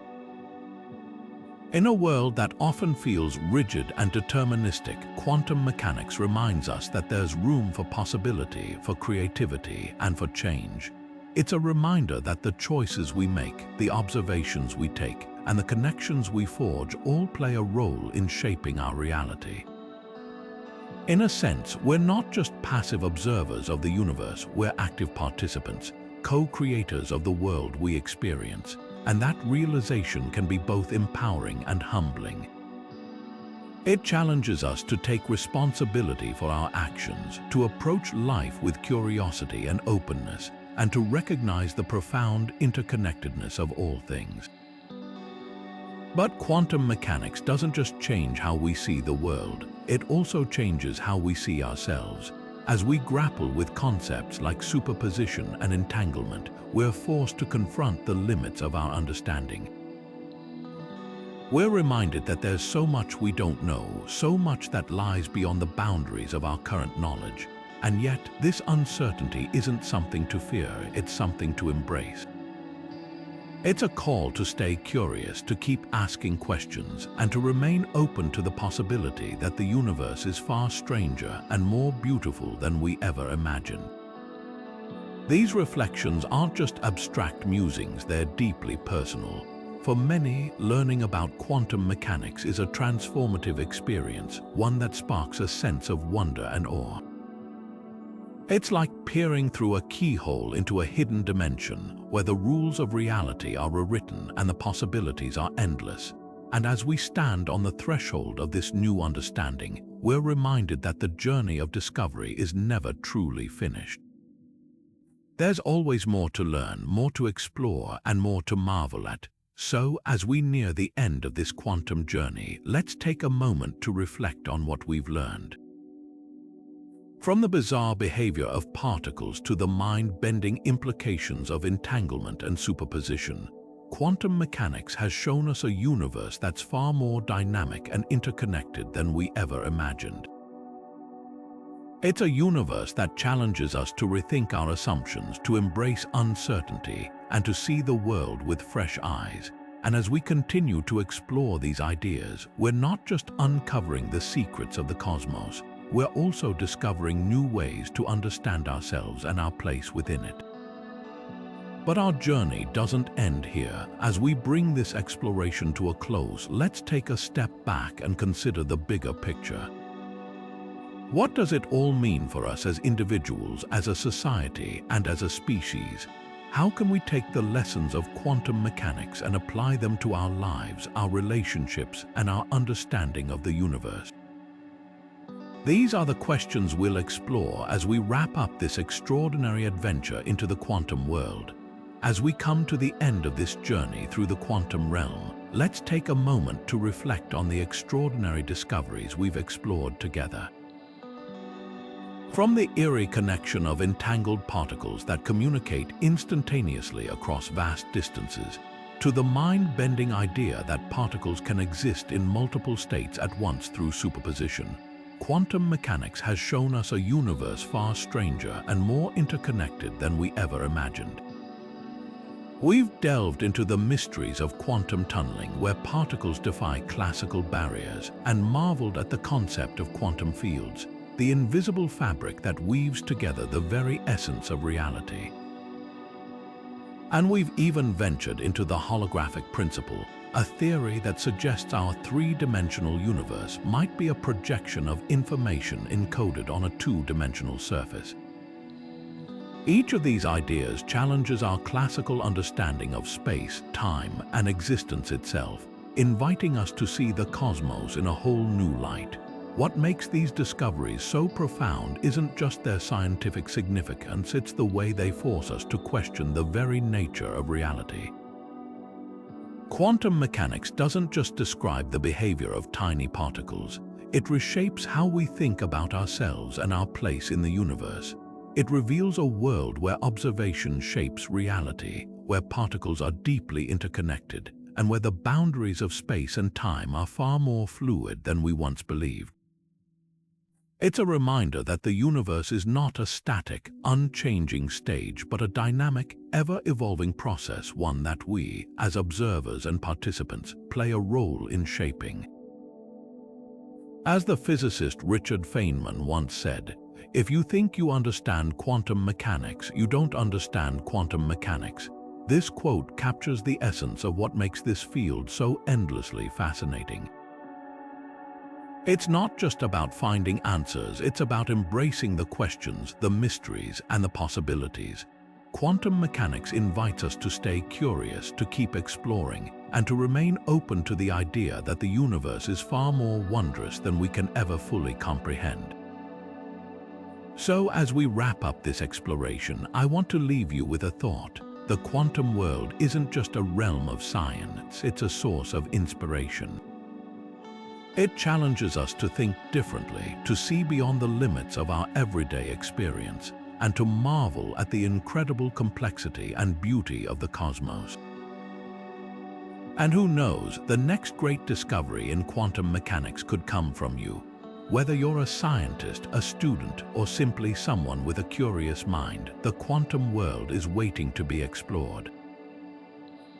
In a world that often feels rigid and deterministic, quantum mechanics reminds us that there's room for possibility, for creativity, and for change. It's a reminder that the choices we make, the observations we take, and the connections we forge all play a role in shaping our reality. In a sense, we're not just passive observers of the universe, we're active participants, co-creators of the world we experience, and that realization can be both empowering and humbling. It challenges us to take responsibility for our actions, to approach life with curiosity and openness, and to recognize the profound interconnectedness of all things. But quantum mechanics doesn't just change how we see the world, it also changes how we see ourselves. As we grapple with concepts like superposition and entanglement, we're forced to confront the limits of our understanding. We're reminded that there's so much we don't know, so much that lies beyond the boundaries of our current knowledge. And yet, this uncertainty isn't something to fear, it's something to embrace. It's a call to stay curious, to keep asking questions, and to remain open to the possibility that the universe is far stranger and more beautiful than we ever imagined. These reflections aren't just abstract musings, they're deeply personal. For many, learning about quantum mechanics is a transformative experience, one that sparks a sense of wonder and awe. It's like peering through a keyhole into a hidden dimension where the rules of reality are rewritten and the possibilities are endless. And as we stand on the threshold of this new understanding, we're reminded that the journey of discovery is never truly finished. There's always more to learn, more to explore, and more to marvel at. So, as we near the end of this quantum journey, let's take a moment to reflect on what we've learned. From the bizarre behavior of particles to the mind-bending implications of entanglement and superposition, quantum mechanics has shown us a universe that's far more dynamic and interconnected than we ever imagined. It's a universe that challenges us to rethink our assumptions, to embrace uncertainty, and to see the world with fresh eyes. And as we continue to explore these ideas, we're not just uncovering the secrets of the cosmos, we're also discovering new ways to understand ourselves and our place within it. But our journey doesn't end here. As we bring this exploration to a close, let's take a step back and consider the bigger picture. What does it all mean for us as individuals, as a society, and as a species? How can we take the lessons of quantum mechanics and apply them to our lives, our relationships, and our understanding of the universe? These are the questions we'll explore as we wrap up this extraordinary adventure into the quantum world. As we come to the end of this journey through the quantum realm, let's take a moment to reflect on the extraordinary discoveries we've explored together. From the eerie connection of entangled particles that communicate instantaneously across vast distances, to the mind-bending idea that particles can exist in multiple states at once through superposition, quantum mechanics has shown us a universe far stranger and more interconnected than we ever imagined. We've delved into the mysteries of quantum tunneling, where particles defy classical barriers, and marveled at the concept of quantum fields, the invisible fabric that weaves together the very essence of reality. And we've even ventured into the holographic principle, a theory that suggests our three-dimensional universe might be a projection of information encoded on a two-dimensional surface. Each of these ideas challenges our classical understanding of space, time, and existence itself, inviting us to see the cosmos in a whole new light. What makes these discoveries so profound isn't just their scientific significance, it's the way they force us to question the very nature of reality. Quantum mechanics doesn't just describe the behavior of tiny particles, it reshapes how we think about ourselves and our place in the universe. It reveals a world where observation shapes reality, where particles are deeply interconnected, and where the boundaries of space and time are far more fluid than we once believed. It's a reminder that the universe is not a static, unchanging stage, but a dynamic, ever-evolving process, one that we, as observers and participants, play a role in shaping. As the physicist Richard Feynman once said, "If you think you understand quantum mechanics, you don't understand quantum mechanics." This quote captures the essence of what makes this field so endlessly fascinating. It's not just about finding answers, it's about embracing the questions, the mysteries, and the possibilities. Quantum mechanics invites us to stay curious, to keep exploring, and to remain open to the idea that the universe is far more wondrous than we can ever fully comprehend. So, as we wrap up this exploration, I want to leave you with a thought. The quantum world isn't just a realm of science, it's a source of inspiration. It challenges us to think differently, to see beyond the limits of our everyday experience, and to marvel at the incredible complexity and beauty of the cosmos. And who knows, the next great discovery in quantum mechanics could come from you. Whether you're a scientist, a student, or simply someone with a curious mind, the quantum world is waiting to be explored.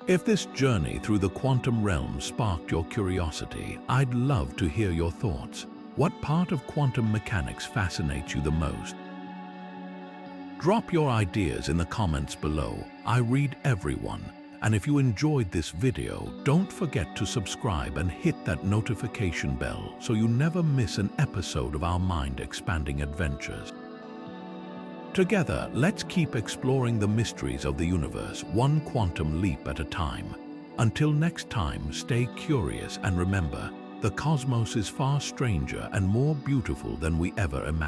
If this journey through the quantum realm sparked your curiosity, I'd love to hear your thoughts. What part of quantum mechanics fascinates you the most? Drop your ideas in the comments below. I read everyone. And if you enjoyed this video, don't forget to subscribe and hit that notification bell so you never miss an episode of our mind-expanding adventures. Together, let's keep exploring the mysteries of the universe, one quantum leap at a time. Until next time, stay curious and remember, the cosmos is far stranger and more beautiful than we ever imagined.